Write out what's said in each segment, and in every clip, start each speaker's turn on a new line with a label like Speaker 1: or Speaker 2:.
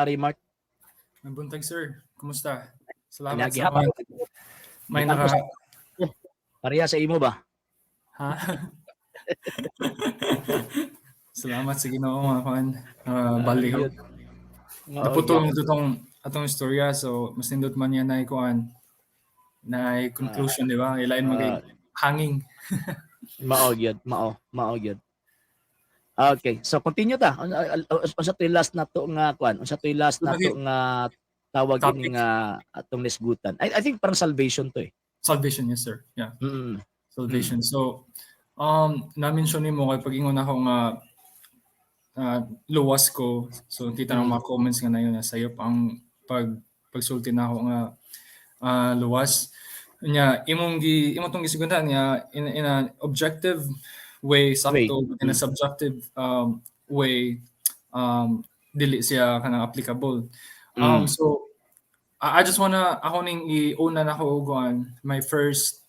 Speaker 1: Remark.
Speaker 2: Ang buntag, sir. Kumusta? Salamat
Speaker 1: Lagi
Speaker 2: sa
Speaker 1: hapon.
Speaker 2: may
Speaker 1: Tapos,
Speaker 2: naka...
Speaker 1: pareha sa imo ba?
Speaker 2: Ha? Salamat sa Ginoo mga kan. Baliw.
Speaker 1: Yun.
Speaker 2: Naputol mo atong istorya, so mas nindot man yan na ikuan na conclusion, di ba? Ilain magay hanging.
Speaker 1: Mao gyud. Okay, so continue ta. Unsa toy last na to nga kuan? Unsa toy last na to nga tawag ini nga atong nisgutan? I think parang salvation to eh.
Speaker 2: Salvation, yes sir. Yeah. Salvation.
Speaker 1: Mm.
Speaker 2: So na-mention nimo kay pag-ingon ako nga luwas ko. So kita ng mga comments nga na yun na sayop ang pagsulti na ako nga luwas. Nya imong tong gisuguntan nga in an objective way sakto, in a subjective way dili siya kanang applicable. So I just wanna ako ning iuna na ko my first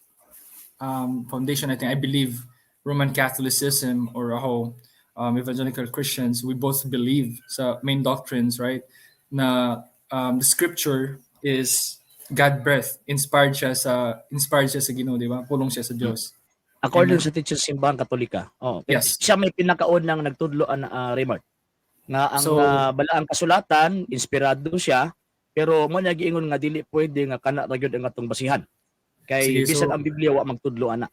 Speaker 2: foundation. I think I believe Roman Catholicism or ako evangelical Christians, we both believe sa main doctrines, right? Na the scripture is God breath, inspired siya sa Ginoo, di ba? Pulong siya sa Dios.
Speaker 1: According sa teaching simbahan Katolika. Oh,
Speaker 2: yes.
Speaker 1: Siya may pinakaunang nagtudloan na Remark nga ang balaang kasulatan inspirado siya pero mo nagiingon nga dili pwede nga kana ra gyud ang atong basihan. Kay bisan ang Biblia wa magtudlo ana.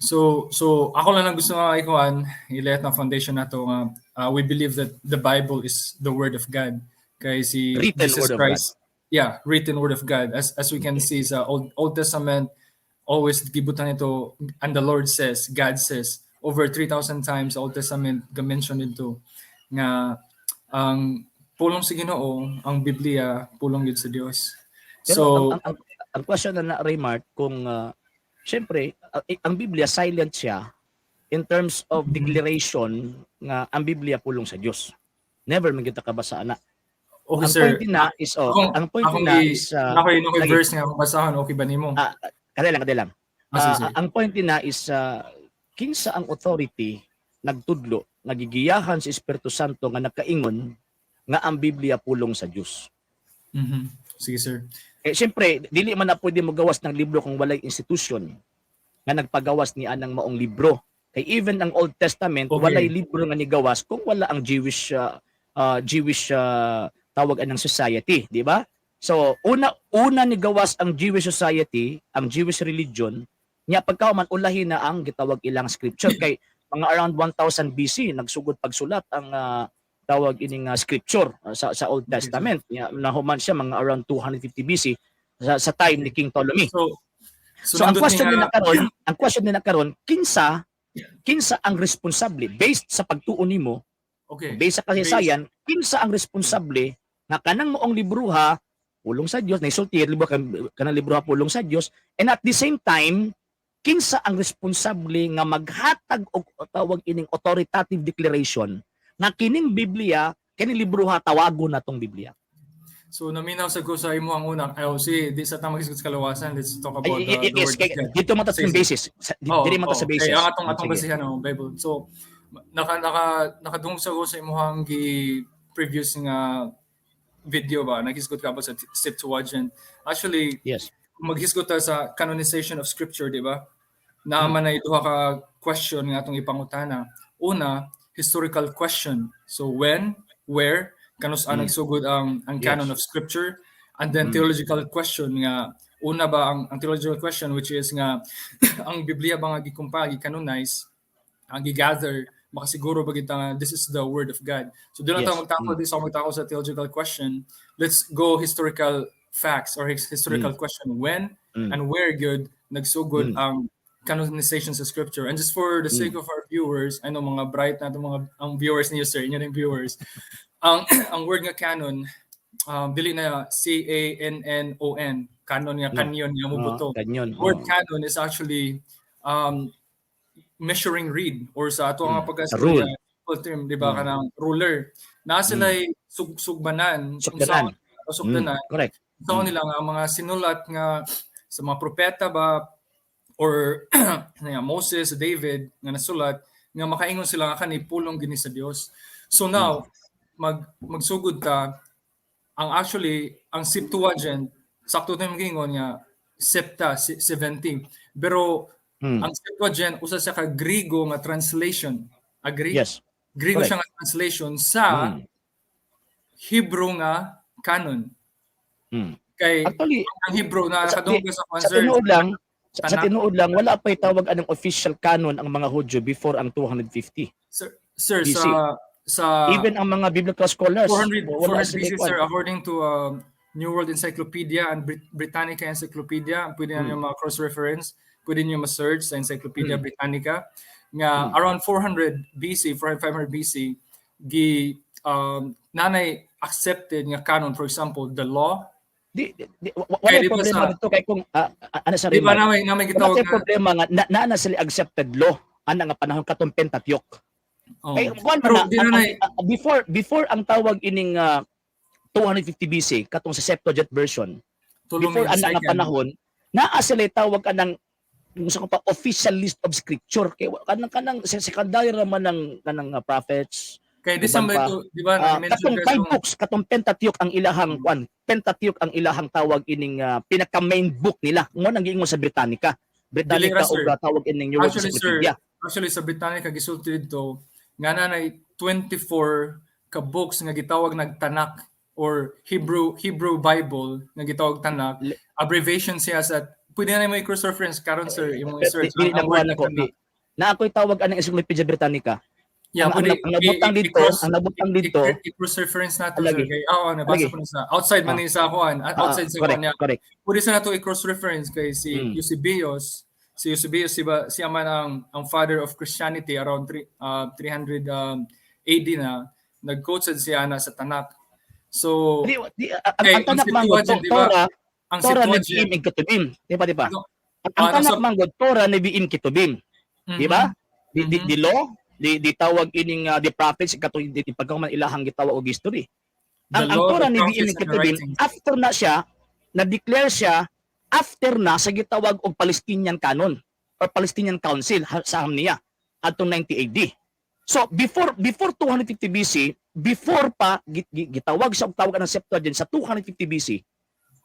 Speaker 2: So ako lang gusto nga ikuan ilet na foundation nato nga we believe that the Bible is the word of God. Kay si
Speaker 1: written
Speaker 2: Jesus
Speaker 1: word
Speaker 2: Christ. Yeah, written word of God. As we can see sa Old Testament, always gibutan ito, and the Lord says, God says, over 3,000 times Old Testament ga-mention ito nga ang pulong sa Ginoo, ang Biblia pulong yun sa Dios.
Speaker 1: Pero ang question na Remark kung syempre ang Biblia silent siya in terms of declaration nga ang Biblia pulong sa Dios. Never man kita kabasa ana.
Speaker 2: Okay,
Speaker 1: ang
Speaker 2: sir.
Speaker 1: Point na is ang point na is
Speaker 2: okay verse nga basahan okay ba nimo?
Speaker 1: Kada lang. Ang point na is kinsa ang authority nagtudlo nagigiyahan sa Espiritu Santo nga nakaingon nga ang Biblia pulong sa Dios.
Speaker 2: Sige sir.
Speaker 1: Siyempre dili man na pwede mo gawas ng libro kung walay institusyon nga nagpagawas ni anang maong libro. Kay even ang Old Testament walay libro nga nigawas kung wala ang Jewish tawag anang society, di ba? So una ni gawas ang Jewish society, ang Jewish religion, nya pagkahuman ulahin na ang gitawag ilang scripture kay mga around 1000 BC nagsugod pagsulat ang tawag ining scripture sa Old Testament. Nya nahuman siya mga around 250 BC sa time ni King Ptolemy. So ang question din na karon, kinsa ang responsable based sa pagtuon nimo? Based sa kasaysayan, kinsa ang responsable nga kanang moong libruha pulong sa Dios, naisulti libro kanang libruha pulong sa Dios, and at the same time kinsa ang responsable nga maghatag og tawag ining authoritative declaration na kining Biblia kining libruha tawagon natong Biblia. So
Speaker 2: naminaw sa ko sa imo ang unang IOC di sa tamang sa kalawasan, let's talk about the word of God.
Speaker 1: Dito man ta sa basis. Dili man ta sa basis.
Speaker 2: Atong basihan ang Bible. So nakadungsa ko sa imong previous nga video ba naghisgot ka ba sa Septuagint. Actually,
Speaker 1: yes.
Speaker 2: Maghisgot ta sa canonization of scripture, di ba? Naaman na duha ka question nga atong ipangutana. Una, historical question. So when, where, kanus nagsugod ang canon of scripture, and then theological question nga una ba ang theological question which is nga ang Biblia ba nga gikumpagi canonize ang gigather makasiguro ba kita this is the word of God. So doon natin magtako sa theological question. Let's go historical facts or historical question. When and where good nagsugod ang canonization sa scripture. And just for the sake of our viewers, I know mga bright natin ang viewers niyo sir, inyo ring viewers. Ang word nga canon dili na C-A-N-N-O-N. Canon nga kanyon nga mubuto. Word canon is actually measuring reed or sa ato nga pagka-rule term, di ba, kanang ruler na sila sugbanan
Speaker 1: correct
Speaker 2: so nila nga mga sinulat nga sa mga propeta ba or Moses, David nga nasulat nga makaingon sila nga kani pulong gini sa Dios. So now magsugod ta ang Septuagint sakto tayo magingon nga Septa 70. Pero ang Septuagint usa siya ka Grigo nga translation. Agree?
Speaker 1: Yes.
Speaker 2: Grigo
Speaker 1: Correct.
Speaker 2: siya nga translation sa Hebrew nga canon. Kay
Speaker 1: Actually,
Speaker 2: ang Hebrew na
Speaker 1: sa,
Speaker 2: kadungog sa
Speaker 1: sa
Speaker 2: concern
Speaker 1: tinuod lang, sa
Speaker 2: Tanakh.
Speaker 1: tinuod lang, wala pa tawag anong official canon ang mga Hudyo before ang 250.
Speaker 2: Sir,
Speaker 1: BC.
Speaker 2: sa
Speaker 1: Even ang mga biblical scholars,
Speaker 2: 400
Speaker 1: wala
Speaker 2: 400
Speaker 1: sila
Speaker 2: BC,
Speaker 1: ikuan.
Speaker 2: sir, according to New World Encyclopedia and Britannica Encyclopedia, pwede na niyo cross-reference, pwede niyo ma-search sa Encyclopedia Britannica, nga around 400 BC, 500 BC, nanay accepted nga canon, for example, the law.
Speaker 1: Wala
Speaker 2: Kaya
Speaker 1: problema dito kay kung ano sa
Speaker 2: Di ba
Speaker 1: Rimar.
Speaker 2: namin
Speaker 1: Wala
Speaker 2: gitawag
Speaker 1: tayong
Speaker 2: na,
Speaker 1: problema nga na sila accepted law ana nga panahon katong Pentateuch. Kay kuan
Speaker 2: pero
Speaker 1: man
Speaker 2: di na
Speaker 1: before ang tawag ining 250 BC katong sa Septuagint version.
Speaker 2: Ptolemy
Speaker 1: Before ana nga
Speaker 2: II.
Speaker 1: panahon, naa sila tawag kanang gusto ko pa official list of scripture kay kanang secondary naman ng kanang prophets.
Speaker 2: Kaya di sa di ba
Speaker 1: Katong
Speaker 2: na-mention ka
Speaker 1: five books, katong Pentateuch ang ilahang kwan. Pentateuch ang ilahang tawag ining pinaka main book nila. Mo nang giingon sa Britannica. Britannica o tawag ining New World Encyclopedia.
Speaker 2: Actually sa Britannica gisulti dito nga nanay 24 ka books nga gitawag nagtanak or Hebrew Bible nga gitawag tanak. Abbreviation siya sa pwede na mo i-cross reference karon sir imong i-search ang word na tanak.
Speaker 1: Na ako'y tawag anang Encyclopedia Britannica.
Speaker 2: Yeah,
Speaker 1: ang nabutang dito,
Speaker 2: i-cross reference nato sir kay nabasa ko na sa outside man ni sa outside sa kanya.
Speaker 1: Correct.
Speaker 2: Pwede sa nato i-cross reference kay si Eusebius. Si Eusebius siya man ang father of Christianity around 300 AD na nag-quote siya na sa Tanakh. So
Speaker 1: ang Tanakh man Torah ni biim kitubim, di ba? Ang Tanakh man Torah ni biim kitubim. Di ba? Di law di tawag ining the prophets katong di pagkaman ilahang gitawag og history. Ang Torah ni biim kitubim after na siya na-declare siya after na sa gitawag og Palestinian canon or Palestinian Council sa Hamniya adtong 90 AD. So before 250 BC, before pa gitawag sa tawag ng Septuagint sa 250 BC,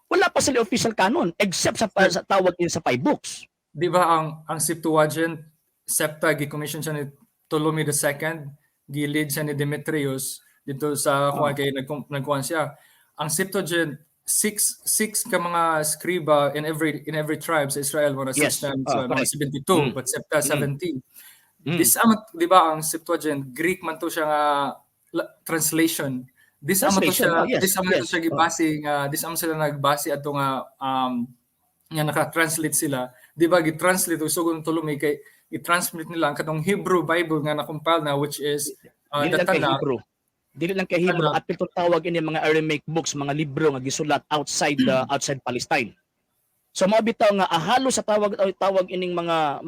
Speaker 1: wala pa sila official canon except sa tawag in sa 5 books.
Speaker 2: Di ba ang Septuagint Septa gi-commission siya ni Ptolemy II, gi-lead siya ni Demetrius dito sa kay nagkuan siya. Ang Septuagint six ka mga scriba in every tribe sa Israel wala
Speaker 1: Yes.
Speaker 2: mga 72 but Septa 17. This di ba ang Septuagint Greek man to siya nga translation. This to siya gibase nga this sila nagbase ato nga nga naka-translate sila. Di ba gi-translate usog Ptolemy kay i-translate nila ang katong Hebrew Bible nga na-compile na which is
Speaker 1: the Tanakh. Dili lang kay Hebrew at itong tawag ini mga Aramaic books, mga libro nga gisulat outside Palestine. So mao bitaw nga halos sa tawag ining mga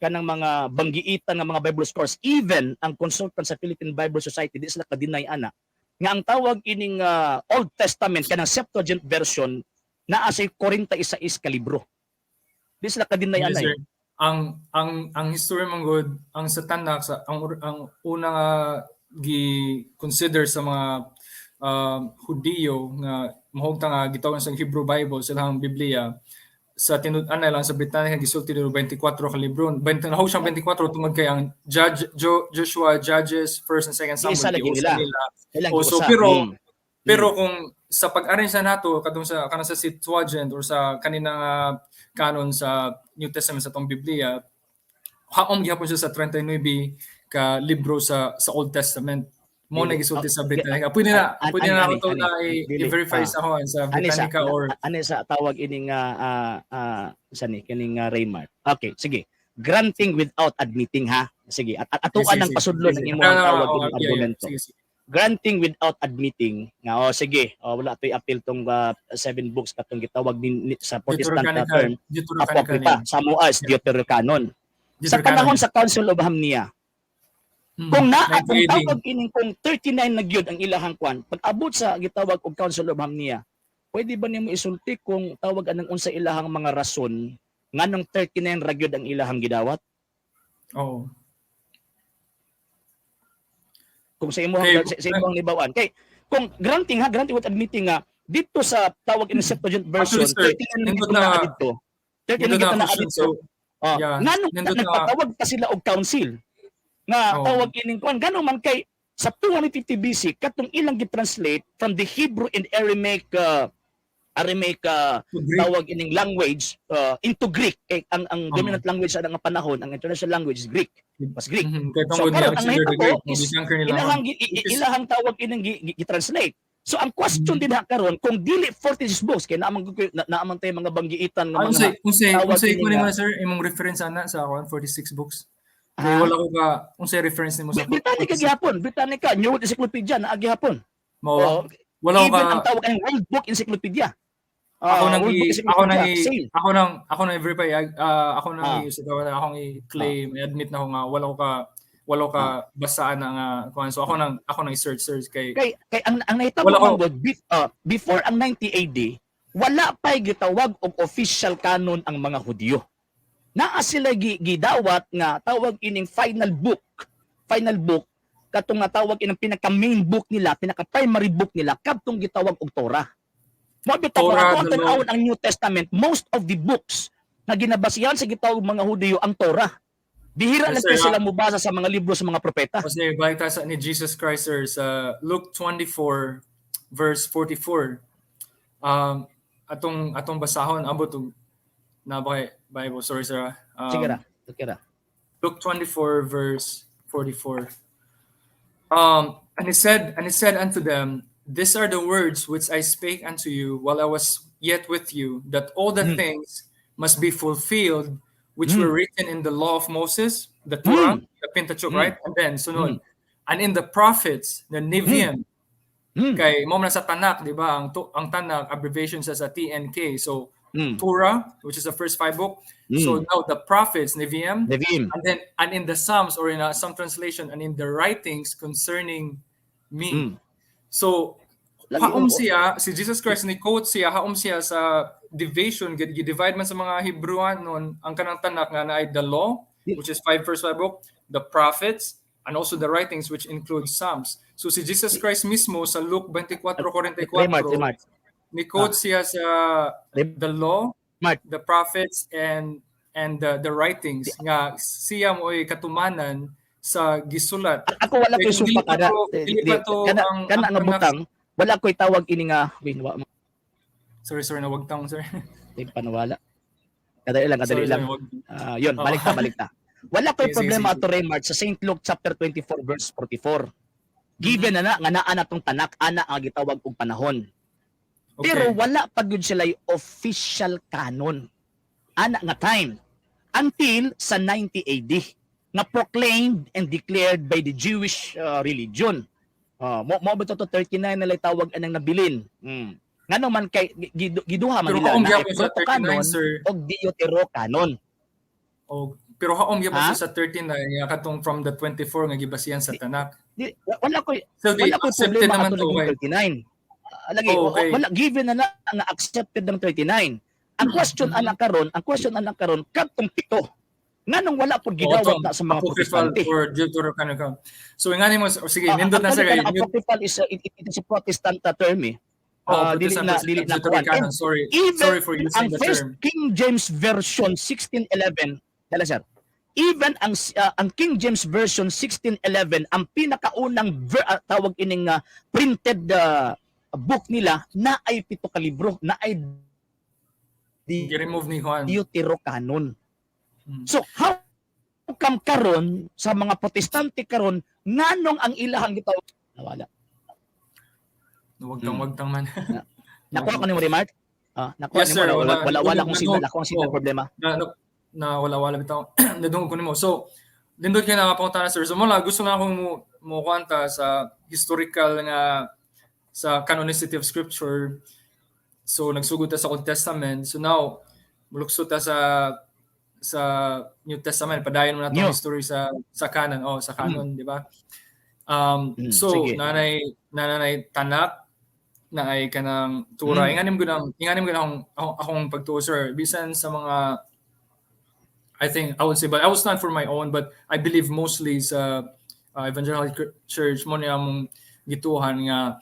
Speaker 1: kanang mga banggiitan nga mga Bible scholars, even ang consultant sa Philippine Bible Society di sila ka-deny ana nga ang tawag ining Old Testament kanang Septuagint version naa sa 41 ka libro. Di sila ka-deny ana.
Speaker 2: Ang history man good ang sa Tanakh ang una nga gi-consider sa mga Hudiyo nga mahugta nga gitawag sa Hebrew Bible silang Biblia sa tinud-an lang sa Britannica gisulti dito 24 ka libro. 20 na siyang 24 tungod kay ang Joshua, Judges, 1st and 2nd Samuel
Speaker 1: nila.
Speaker 2: So pero kung sa pag-arrange na nato kadung sa kanang sa Septuagint or sa kanina canon sa New Testament sa tong Biblia, haom gihapon siya sa 39 ka libro sa Old Testament. Mo na gisulti sa Britannica. Pwede na ako na i-verify sa ako sa Britannica or
Speaker 1: ano sa tawag ining kining Raymar. Okay, sige. Granting without admitting ha. Sige, at atuan ang pasudlo ng imong tawag ining argumento. Granting without admitting nga sige, wala to'y appeal tong 7 books katong gitawag din sa Protestant term Apocrypha, Samoas, Deuterocanon. Sa panahon sa Council of Hamniya, kung tawag ining kung 39 na gyud ang ilahang kwan, pag abot sa gitawag og Council of Hamniya, pwede ba nimo isulti kung tawag anang unsa ilahang mga rason nganong 39 ra gyud ang ilahang gidawat? Kung sa imong libawan kay kung granting with admitting nga dito sa tawag in Septuagint version,
Speaker 2: Actually, sir,
Speaker 1: 39
Speaker 2: nindot
Speaker 1: kita na
Speaker 2: na
Speaker 1: dito. 39
Speaker 2: nindot na
Speaker 1: kita na
Speaker 2: question.
Speaker 1: dito.
Speaker 2: So, yeah,
Speaker 1: Nganong
Speaker 2: nindot na
Speaker 1: nagpatawag pa sila og council nga
Speaker 2: Oh.
Speaker 1: tawag ining kuan gano man kay sa 250 BC katong ilang gi-translate from the Hebrew and Aramaic
Speaker 2: Greek.
Speaker 1: tawag ining language into Greek. Kay ang
Speaker 2: Oh.
Speaker 1: dominant language sa nga panahon, ang international language is Greek. Was Greek.
Speaker 2: Kaya
Speaker 1: So
Speaker 2: tungod ni
Speaker 1: karon ang
Speaker 2: Alexander the
Speaker 1: nahitabo
Speaker 2: Great,
Speaker 1: is
Speaker 2: giangker nila
Speaker 1: ilahang tawag ining gi-translate. So ang question din karon kung dili 46 books kay naaman tay mga banggiitan nga mga
Speaker 2: unsay
Speaker 1: tawag
Speaker 2: ko
Speaker 1: ini
Speaker 2: nimo
Speaker 1: nga-
Speaker 2: sir imong reference ana sa ako 46 books.
Speaker 1: Ha?
Speaker 2: Kaya wala ko ka unsay reference nimo sa
Speaker 1: Britannica gihapon, Britannica New World Encyclopedia na gihapon.
Speaker 2: mao. Wala ko
Speaker 1: Even ang
Speaker 2: ka
Speaker 1: tawag ay World Book Encyclopedia.
Speaker 2: ako nang
Speaker 1: World Book Encyclopedia, same.
Speaker 2: ako nang verify ako nang akong i-claim i-admit na ako nga wala ko ka basaan na nga kuan. So ako nang search kay
Speaker 1: Kay ang nahitabo
Speaker 2: Wala ko-
Speaker 1: man gud before ang 90 AD, wala pay gitawag og official canon ang mga Hudyo. Naa sila gidawat nga tawag ining final book katong nga tawag inang pinaka main book nila, pinaka primary book nila kadtong gitawag og Torah. Mo bitaw
Speaker 2: Torah,
Speaker 1: ko
Speaker 2: the
Speaker 1: ang New Testament, most of the books na ginabasihan sa gitawag mga Hudyo ang Torah. Bihira
Speaker 2: Yes,
Speaker 1: lang
Speaker 2: sir,
Speaker 1: sila mubasa sa mga libro sa mga propeta.
Speaker 2: kasi balik tayo sa ni Jesus Christ sir sa Luke 24 verse 44. Atong basahon abot na ba Bible, sorry sir.
Speaker 1: Sige ra.
Speaker 2: Luke 24 verse 44. And he said unto them, these are the words which I spake unto you while I was yet with you, that all the things must be fulfilled which were written in the law of Moses, the Torah, the Pentateuch, right? And then sunod, and in the prophets, the Nevi'im. Kay mo na sa Tanakh, di ba? Ang Tanakh abbreviation sa TNK. So Torah, which is the first 5 book. So now the prophets, Nevi'im, and in the Psalms or in some translation, and in the writings concerning me. So haom siya si Jesus Christ ni quote siya haom siya sa division gi-divide man sa mga Hebrewan noon ang kanang Tanakh nga na ay the law, which is first 5 book, the prophets, and also the writings which include Psalms. So si Jesus Christ mismo sa Luke 24:44 ni quote siya sa the law, the prophets, and the writings nga siya mo ay katumanan sa gisulat.
Speaker 1: Ako wala ko'y sumpa kada kana nga butang, wala ko'y tawag ini nga
Speaker 2: sorry nawag tang sir.
Speaker 1: Di panawala. Kadali lang. Yun, balik ta. Wala ko'y problema ato Raymart sa St. Luke chapter 24 verse 44. Given na nga naa natong Tanakh ana ang gitawag og panahon.
Speaker 2: Okay.
Speaker 1: Pero wala pa gyud sila official canon. Ana nga time until sa 90 AD na proclaimed and declared by the Jewish religion. Mo ba to 39 nila tawag anang nabilin. Ngano man kay giduha man nila na proto-canon og deuterocanon.
Speaker 2: Pero haom gyapon sa 39 nga katong from the 24 nga gibasihan sa Tanakh.
Speaker 1: Wala ko
Speaker 2: accepted
Speaker 1: problema
Speaker 2: naman to
Speaker 1: ato 39. Wala given na nga accepted ng 39. Ang question ana karon kadtong 7 nganong wala po gidawat na sa mga protestante
Speaker 2: or Deuterocanon. So ngani mo sige nindot na sa kay
Speaker 1: apocryphal is it is a Protestant term dili na kuan.
Speaker 2: Sorry for using the term.
Speaker 1: King James version 1611 dala sir. Even ang King James version 1611 ang pinakaunang tawag ining printed book nila na ay 7 ka libro na ay
Speaker 2: remove ni Juan
Speaker 1: Deuterocanon. So how come karon sa mga protestante karon nganong ang ilahang gitawag nawala.
Speaker 2: Wag tang man.
Speaker 1: Nakuha ko ni mo remark? Nakuha
Speaker 2: yes,
Speaker 1: ni mo
Speaker 2: sir,
Speaker 1: wala akong signal problema.
Speaker 2: Na wala bitaw. Nadungog ko nimo. So lindot kay nakapunta na sir. So mula gusto na akong mo kwanta sa historical nga sa canonicity of scripture. So nagsugod ta sa Old Testament. So now muluksot ta sa New Testament, padayon mo na itong history sa canon, sa canon, di ba? So nanay Tanakh na ay kanang Torah. Inganim ko na akong pagtuo, sir. Bisan sa mga I think I would say, but I was not for my own, but I believe mostly sa evangelical church mo niya mong gituhan nga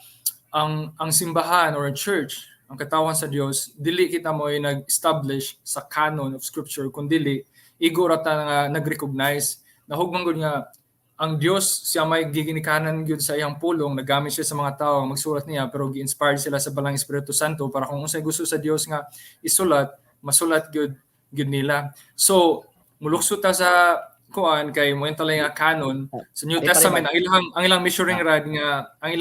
Speaker 2: ang simbahan or church, ang katawan sa Dios, dili kita mo ay nag-establish sa canon of scripture kundi igo ra ta nga nag-recognize na hugman gud nga ang Dios siya may giginikanan gyud sa iyang pulong, nagamit siya sa mga tao magsulat niya pero gi-inspired sila sa balang Espiritu Santo para kung unsay gusto sa Dios nga isulat, masulat gyud nila. So mulukso ta sa kuan kay mo talay nga canon sa New Testament ang ilang measuring rod nga ang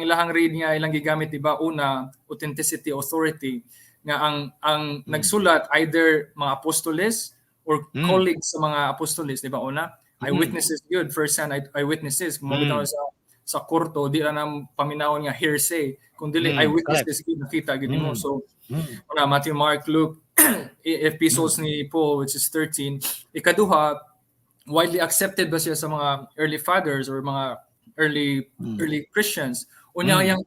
Speaker 2: ilahang read nga ilang gigamit diba una authenticity authority nga ang nagsulat either mga apostoles or colleagues sa mga apostoles diba una eyewitnesses good first hand eyewitnesses kung mabitaw sa kurto di lang ang paminawon nga hearsay kundi eyewitnesses good nakita gid mo so una Matthew Mark Luke epistles ni Paul which is 13 ikaduha widely accepted ba siya sa mga early fathers or mga early Christians unya iyang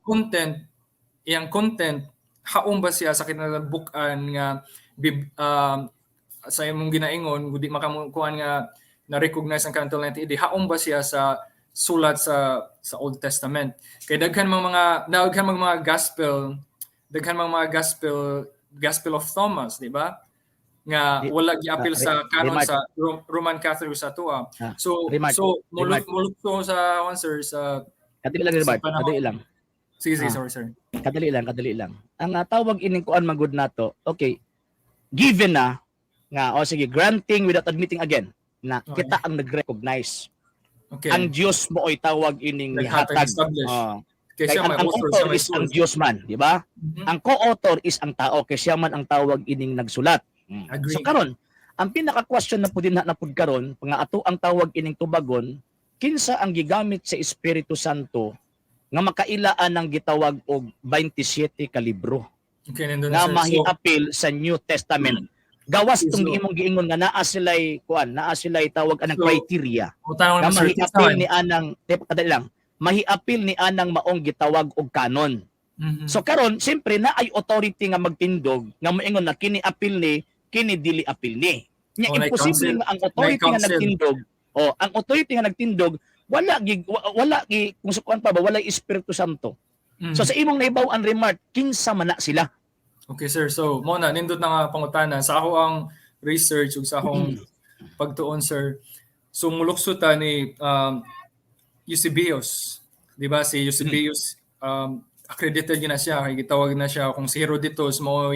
Speaker 2: content haon ba siya sa kinalabukan nga sa imong ginaingon gudi makamukuan nga na-recognize ang kanang 90 haon ba siya sa sulat sa Old Testament kay daghan mga gospel Gospel of Thomas di ba nga wala gi-appeal sa canon sa Roman Catholic sa tuwa. So mulukso sa answer sa
Speaker 1: kadali lang.
Speaker 2: Sige, sorry.
Speaker 1: Kadali lang. Ang tawag ining kuan magud nato. Okay. Given na nga sige granting without admitting again na kita ang nag-recognize. Okay. Ang Dios mo ay tawag ining nihatag. Kaya ang author is ang Dios man, di ba? Ang co-author is ang tao, kaya siya man ang tawag ining nagsulat. So karon, ang pinaka-question na pud na pud karon, nga ato ang tawag ining tubagon, kinsa ang gigamit sa Espiritu Santo nga makailaan ng gitawag og 27 ka libro.
Speaker 2: Okay,
Speaker 1: nga mahi-appeal sa New Testament. Gawas itong imong giingon nga naa sila'y tawag anang criteria. Nga mahi-appeal ni anang mahi-appeal ni anang maong gitawag og canon. So karon, siyempre na ay authority nga magtindog nga moingon na kini appeal ni kini dili appeal ni. Nya imposible nga ang authority nga nagtindog ang authority nga nagtindog wala kung sa kuan pa ba wala Espiritu Santo. So sa imong naibaw ang remark kinsa man na sila.
Speaker 2: Okay sir, so mo na nindot na nga pangutana sa ako ang research ug sa akong pagtuon sir. So mulukso ta ni Eusebius, di ba si Eusebius accredited na siya, gitawag na siya kung si Herodotus mo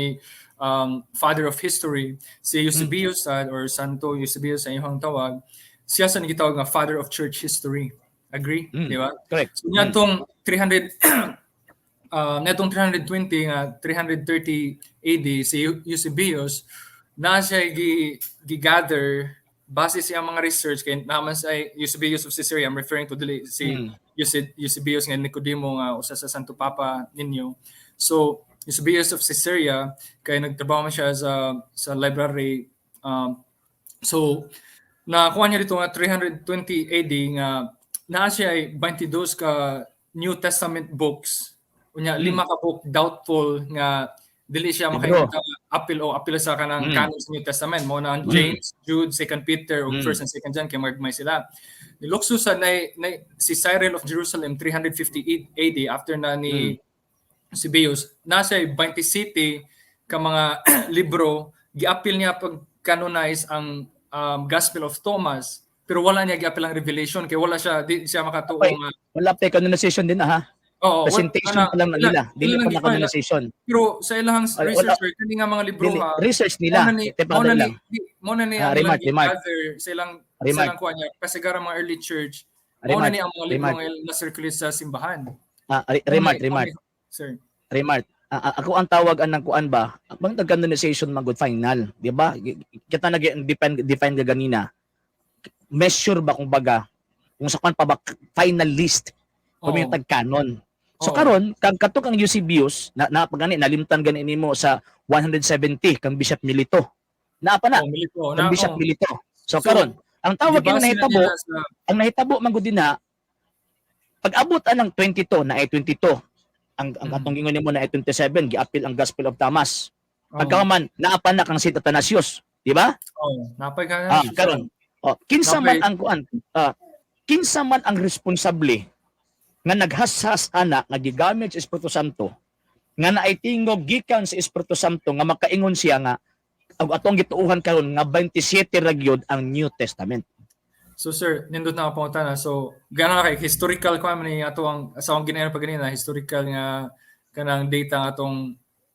Speaker 2: father of history, si Eusebius or Santo Eusebius sa iyong tawag, siya sa gitawag nga father of church history. Agree? Di ba?
Speaker 1: Correct.
Speaker 2: So nitong 320 nga 330 AD si Eusebius na siya gi-gather base siya mga research kay naman sa Eusebius of Caesarea. I'm referring to si Eusebius nga Nicodemo nga usa sa Santo Papa ninyo. So Eusebius of Caesarea kay nagtrabaho man siya sa library. So nakuha niya dito nga 320 AD nga naa siya ay 22 ka New Testament books. Unya 5 ka book doubtful nga dili siya appeal sa kanang canon sa New Testament mo na James, Jude, 2 Peter ug 1 and 2 John kay magmay sila. Nilukso sa si Cyril of Jerusalem 358 AD after na ni Eusebius nasa 27 ka mga libro gi-appeal niya pag canonize ang Gospel of Thomas pero wala niya gi-appeal ang Revelation kay wala siya di siya makatuo nga
Speaker 1: wala pa canonization din ha. Presentation pa lang nila. Dili pa na canonization.
Speaker 2: Pero sa ilang research kani nga mga libro
Speaker 1: research nila.
Speaker 2: Mo na ni sa ilang kuha niya kasigara mga early church mo na ni ang mga libro nga na-circulate sa simbahan.
Speaker 1: Remark.
Speaker 2: Sir.
Speaker 1: Remark. Ako ang tawag anang kuan ba? Ang canonization magud final, di ba? Kita define ga ganina. Measure ba kung baga kung sa kuan pa ba final list kung may tag-canon. So karon kag katok ang Eusebius na pagani nalimtan gani nimo sa 170 kang Bishop Milito. Naa pa na. Kang Bishop Milito. So karon ang tawag kina nahitabo man gud dinha pag-abot anang 22 na ay 22 ang atong gingon nimo na ay 27 gi-appeal ang Gospel of Thomas. Pagkaman naa pa na kang St. Athanasius, di ba?
Speaker 2: Napay ka
Speaker 1: karon. Kinsa man ang kuan? Kinsa man ang responsable nga naghashas ana nga gigamit sa Espiritu Santo nga naay tingog gikan sa Espiritu Santo nga makaingon siya nga ang atong gituuhan karon nga 27 ra gyud ang New Testament.
Speaker 2: So sir, nindot na ako na. So gana kay historical ko man ni ato ang sa akong ginayon pa ganina, historical nga kanang data nga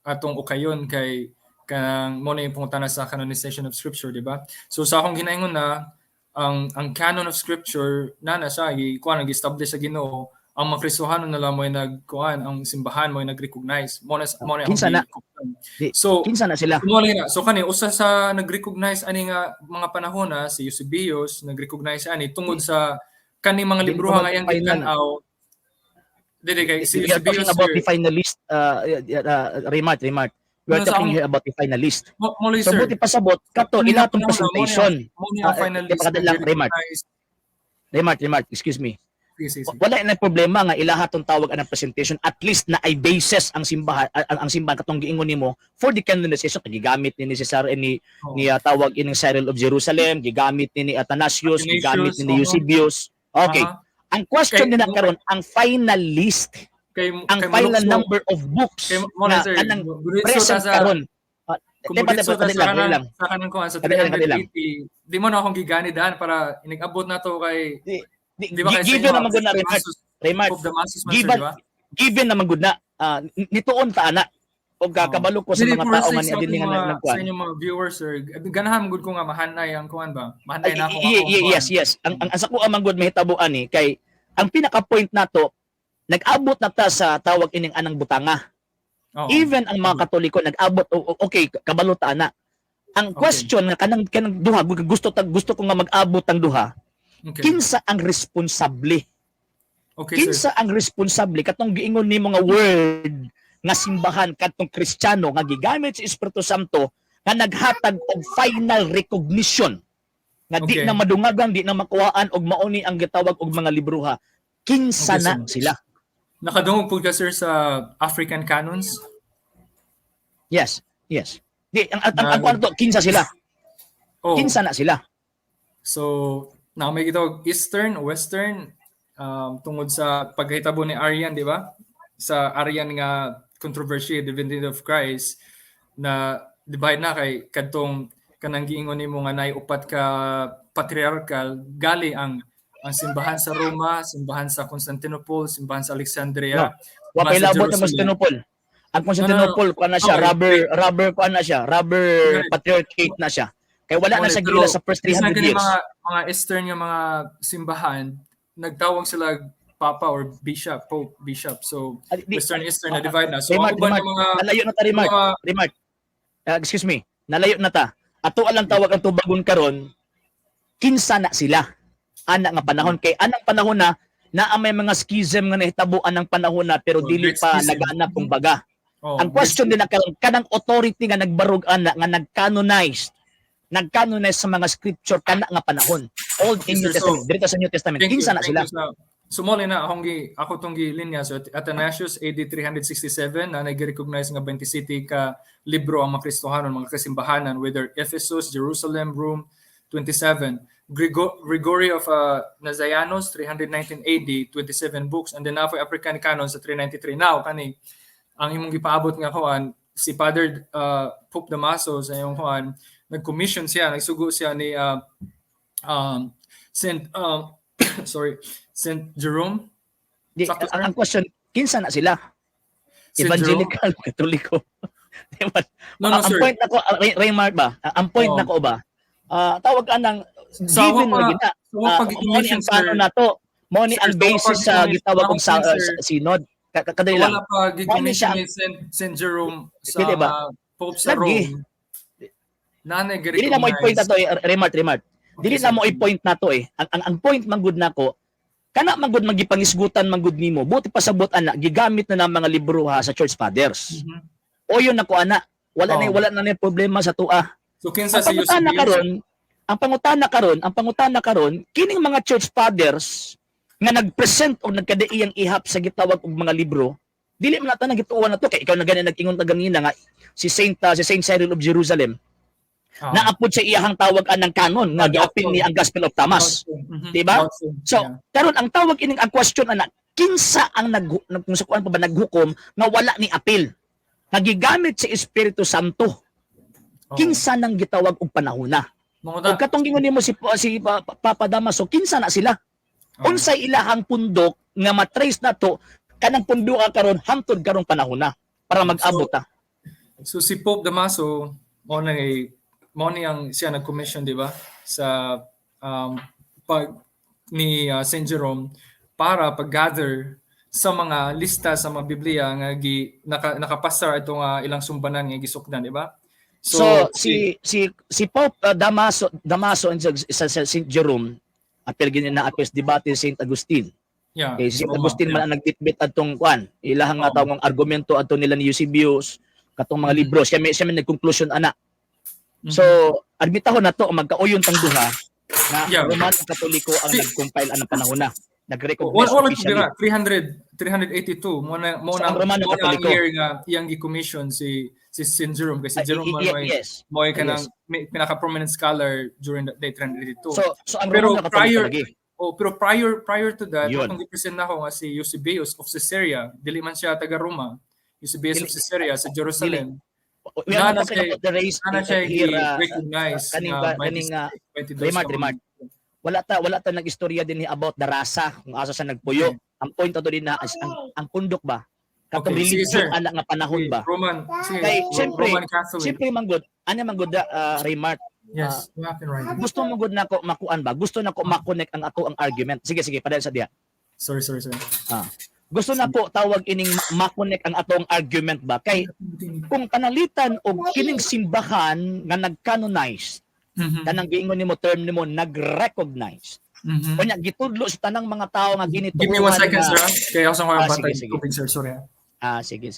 Speaker 2: atong ukayon kay kanang mo na yung pangutana sa canonization of scripture, di ba? So sa akong ginaingon na ang canon of scripture na siya kuan nag-establish sa Ginoo, ang mga Kristohanon na lang mo nagkuan, ang simbahan mo nag-recognize mo na
Speaker 1: Kinsa na?
Speaker 2: so
Speaker 1: Kinsa na sila?
Speaker 2: so kani usa sa nag-recognize ani nga mga panahon na si Eusebius nag-recognize ani tungod sa kani mga libro nga iyang gitan-aw. Dili kay si
Speaker 1: We are talking
Speaker 2: Eusebius
Speaker 1: about the finalist, Remart. We are talking here about the finalist.
Speaker 2: Muli,
Speaker 1: So
Speaker 2: sir.
Speaker 1: buti pasabot kato ila tong presentation.
Speaker 2: Muna ang finalist.
Speaker 1: Lang, Remart, excuse me.
Speaker 2: Sige.
Speaker 1: Wala na problema nga ilaha tong tawag ang presentation, at least na ay basis ang simbahan katong giingon nimo for the canonization. Gigamit ni Cesar ni tawag ining Cyril of Jerusalem, gigamit ni Athanasius, gigamit ni Eusebius. Okay. Ang question nila karon ang final list, ang final number of books na anang present karon.
Speaker 2: Sa kanang ko sa 380, di mo na akong giganidahan para inigabot na to kay
Speaker 1: di ba given naman gud na Remart. Given naman gud na nituon ta ana og kakabalo ko sa mga tao nga niadili nga nagkuan.
Speaker 2: Sa inyong mga viewers sir, ganahan gud ko nga mahanay ang kuan ba? Mahanay na ako.
Speaker 1: Yes. Ang sa ko amang gud mahitabuan ni kay ang pinaka point nato nag-abot na ta sa tawag ining anang butanga. Even ang mga Katoliko nag-abot, okay, kabalo ta ana. Ang question nga kanang duha gusto ko nga mag-abot ang duha. Kinsa ang responsable? Kinsa ang responsable katong giingon nimo nga word nga simbahan katong Kristiyano nga gigamit sa Espiritu Santo nga naghatag og final recognition nga di na madungagan, di na makuhaan og mauni ang gitawag og mga libruha. Kinsa na sila?
Speaker 2: Nakadungog po ka sir sa African canons?
Speaker 1: Yes. Di ang kwarto kinsa sila? Kinsa na sila?
Speaker 2: So, na may gitawag Eastern, Western tungod sa paghitabo ni Arian, di ba? Sa Arian nga controversy, Divinity of Christ, na divide na kay kadtong kanang giingon nimo nga nay upat ka patriarchal gali ang simbahan sa Roma, simbahan sa Constantinople, simbahan sa Alexandria.
Speaker 1: Wa kay labot sa Constantinople. Ang Constantinople kuan na siya, rubber kuan na siya, rubber patriarchate na siya. Kay wala na sa gila sa first 300 years.
Speaker 2: Mga Eastern nga mga simbahan, nagtawag sila Papa or Bishop, Pope, Bishop. So, Western, Eastern na divide na. So,
Speaker 1: nalayo na ta, Remart. Excuse me, nalayo na ta. Ato alang tawag ang tubagon karon, kinsa na sila? Ana nga panahon. Kay anang panahon na may mga schism nga nahitabuan ng panahon na pero dili pa nagana kung baga. Ang question din na kanang authority nga nagbarog ana nga nag-canonize sa mga scripture kana nga panahon. Old in New Testament, dito sa New Testament. Kinsa na sila?
Speaker 2: Sumali na ako tong gilinya so Athanasius AD 367 na nag-recognize nga 27 ka libro ang mga Kristohanon, mga kasimbahanan, whether Ephesus, Jerusalem, Rome 27. Gregory of Nazianzus 319 AD 27 books, and then for African canon sa 393. Now kani ang imong gipaabot nga kuan si Father Pope Damaso sa imong kuan nag-commission siya, nagsugo siya ni Saint Jerome.
Speaker 1: Ang question, kinsa na sila? Evangelical, Katoliko.
Speaker 2: No, sir.
Speaker 1: Ang point nako, Raymart ba? Ang point nako ba? Tawag ka ng given na gina. Moni ang paano na to. Moni ang basis sa gitawag og synod. Kadali lang.
Speaker 2: Wala pa gi-commission ni Saint Jerome sa Pope sa Rome.
Speaker 1: Dili na mo i-point na to, Remart. Dili na mo i-point na to eh. Ang point manggod nako, kana manggod magipangisgutan manggod nimo. Buti pasabot ana gigamit na ng mga libro sa Church Fathers. O yun nako ana, wala na problema sa tua.
Speaker 2: So kinsa si Eusebius?
Speaker 1: Ang pangutana karon, kining mga Church Fathers nga nagpresent o nagkadaiyang ihap sa gitawag og mga libro, dili man nata nagituan na to kay ikaw na gani nag-ingon ta ganina nga si Saint Cyril of Jerusalem. Naapod sa iyahang tawag anang kanon nga giapil ni ang Gospel of Thomas. Diba? So, karon ang tawag ining ang question ana, kinsa ang kung sa kuan pa ba naghukom nga wala ni apil. Nagigamit si Espiritu Santo. Kinsa nang gitawag og panahona.
Speaker 2: Mga
Speaker 1: Ug katong gingon nimo si Papa Damaso, kinsa na sila? Unsay ilahang pundok nga matrace na to kanang punduka karon hangtod karong panahona para mag-abot ta.
Speaker 2: So si Pope Damaso mo ni ang siya nag-commission, di ba? Sa pag ni Saint Jerome para pag-gather sa mga lista sa mga Biblia nga nakapasar itong ilang sumbanan nga gisukdan, di ba?
Speaker 1: So si Pope Damaso and sa Saint Jerome apel gini na apes debate Saint Agustin.
Speaker 2: Yeah.
Speaker 1: Kay Saint Agustin man ang nagbitbit adtong kuan. Ilahang nga tawag argumento adto nila ni Eusebius katong mga libro siya may nag-conclusion ana. So admitahon na to magkauyon tang duha na Roman Katoliko ang nag-compile anang panahon na. Nag-recognize officially.
Speaker 2: 382 mo na
Speaker 1: ang Romano Katoliko
Speaker 2: year nga iyang gi-commission si Saint Jerome kasi Jerome mo ay kanang pinaka-prominent scholar during that day 382.
Speaker 1: So ang
Speaker 2: pero
Speaker 1: Romano Katoliko lagi.
Speaker 2: pero prior to that, kung gipresent nako nga si Eusebius of Caesarea, dili man siya taga Roma, Eusebius of Caesarea sa Jerusalem.
Speaker 1: We are not talking about the race
Speaker 2: here recognize
Speaker 1: kaning remark. Wala ta nag-istorya din ni about the rasa kung asa sa nagpuyo. Ang point ato din na ang pundok ba katong religion anak nga panahon ba. Kay siyempre manggod remark.
Speaker 2: Yes, you have right.
Speaker 1: Gusto mo gud nako makuan ba? Gusto nako ma-connect ang ako ang argument. Sige padayon sa diha.
Speaker 2: Sorry.
Speaker 1: Gusto na po tawag ining ma-connect ang atong argument ba? Kay kung panalitan og kining simbahan nga nag-canonize, kanang giingon nimo term nimo nag-recognize. Kunya gitudlo sa tanang mga tao nga ginituruan.
Speaker 2: Give me 1 second, sir. Kaya ako sa mga batay. Sorry.
Speaker 1: Sige.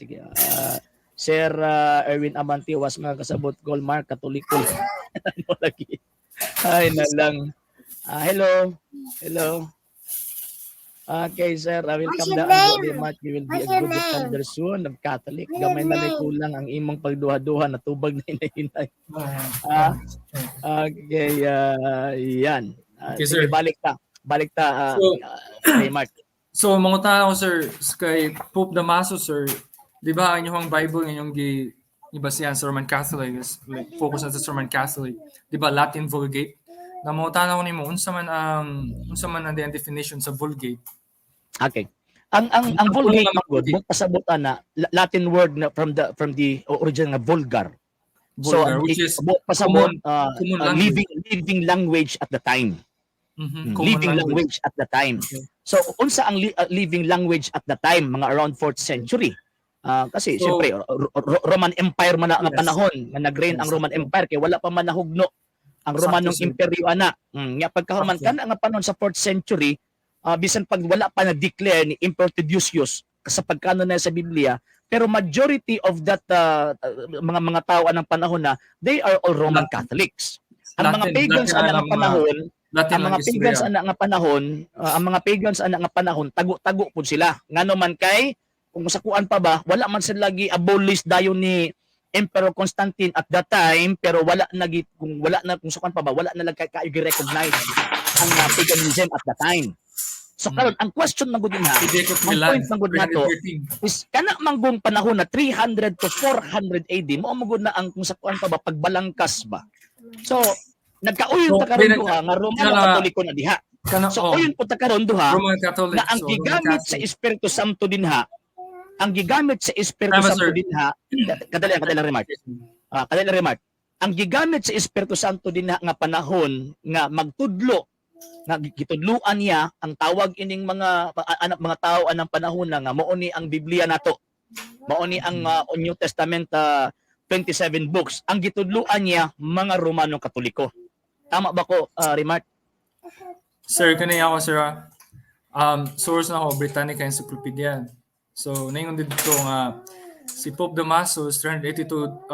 Speaker 1: Sir Erwin Amante was mga kasabot goal mark Katoliko. Ano lagi? Ay na lang. Hello. Okay, sir. Welcome down. Very much. You will be a good defender soon of Catholic. Gamay na may kulang ang imong pagduha-duha na tubag na hinay-hinay. Okay, yan. Sige, balik ta. Mark.
Speaker 2: So, mga tao, sir, kay Pope Damaso, sir, di ba, ang inyong Bible, inyong ibasihan sa Roman Catholic, focus na sa Roman Catholic, di ba, Latin Vulgate, na mga tao nimo, unsa man ang definition sa Vulgate?
Speaker 1: Okay. Ang Vulgate, pasabot na, Latin word na from the original nga vulgar. So,
Speaker 2: which is
Speaker 1: pasabot, living language at the time. Living language at the time. So unsa ang living language at the time, mga around 4th century. Kasi siyempre Roman Empire man nga panahon nga nag-reign ang Roman Empire kay wala pa man nahugno ang Romanong Imperyo ana. Nya pagkahuman kana nga panahon sa 4th century, bisan pag wala pa na-declare ni Emperor Theodosius sa pagkanonay sa Biblia, pero majority of that mga tao anang panahon na they are all Roman Catholics. Ang mga pagans anang panahon ang mga pagans anak nga panahon tago-tago pud sila ngano man kay kung sa kuan pa ba wala man sila lagi abolish dayon ni Emperor Constantine at that time pero wala na kung sa kuan pa ba wala na recognize ang paganism at that time. So karon ang question man gud na ang point man gud nato is kana manggong panahon na 300 to 400 AD mo gud na ang kung sa kuan pa ba pagbalangkas ba. So nagkauyon ta karon duha nga Romano Katoliko na diha. So uyon po ta karon duha na ang gigamit sa Espiritu Santo dinha, ang gigamit sa Espiritu Santo dinha, kadali remark. Ang gigamit sa Espiritu Santo dinha nga panahon nga magtudlo nga gitudloan niya ang tawag ining mga tao anang panahon na nga mao ni ang Biblia nato. Mao ni ang New Testament 27 books. Ang gitudloan niya mga Romano Katoliko. Tama ba ko, Remark?
Speaker 2: Sir, kanina ako, sir. Source na ako, Britannica Encyclopedia. So, naingon dito nga, si Pope Damaso, 382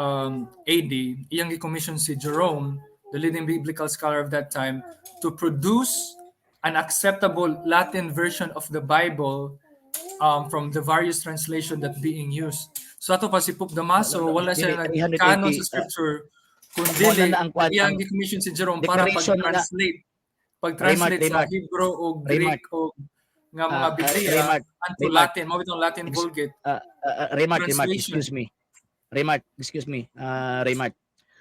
Speaker 2: AD, iyang i-commission si Jerome, the leading biblical scholar of that time, to produce an acceptable Latin version of the Bible from the various translations that being used. So, ato pa si Pope Damaso, wala siya nag-canon sa scripture, kundi iyang i-commission si Jerome para pag-translate sa Hebrew o Greek o nga mga Biblia
Speaker 1: Raymart,
Speaker 2: anto
Speaker 1: Raymart.
Speaker 2: Latin, mao bitong Latin Vulgate.
Speaker 1: Raymart,
Speaker 2: Translation.
Speaker 1: excuse me. Raymart, Raymart.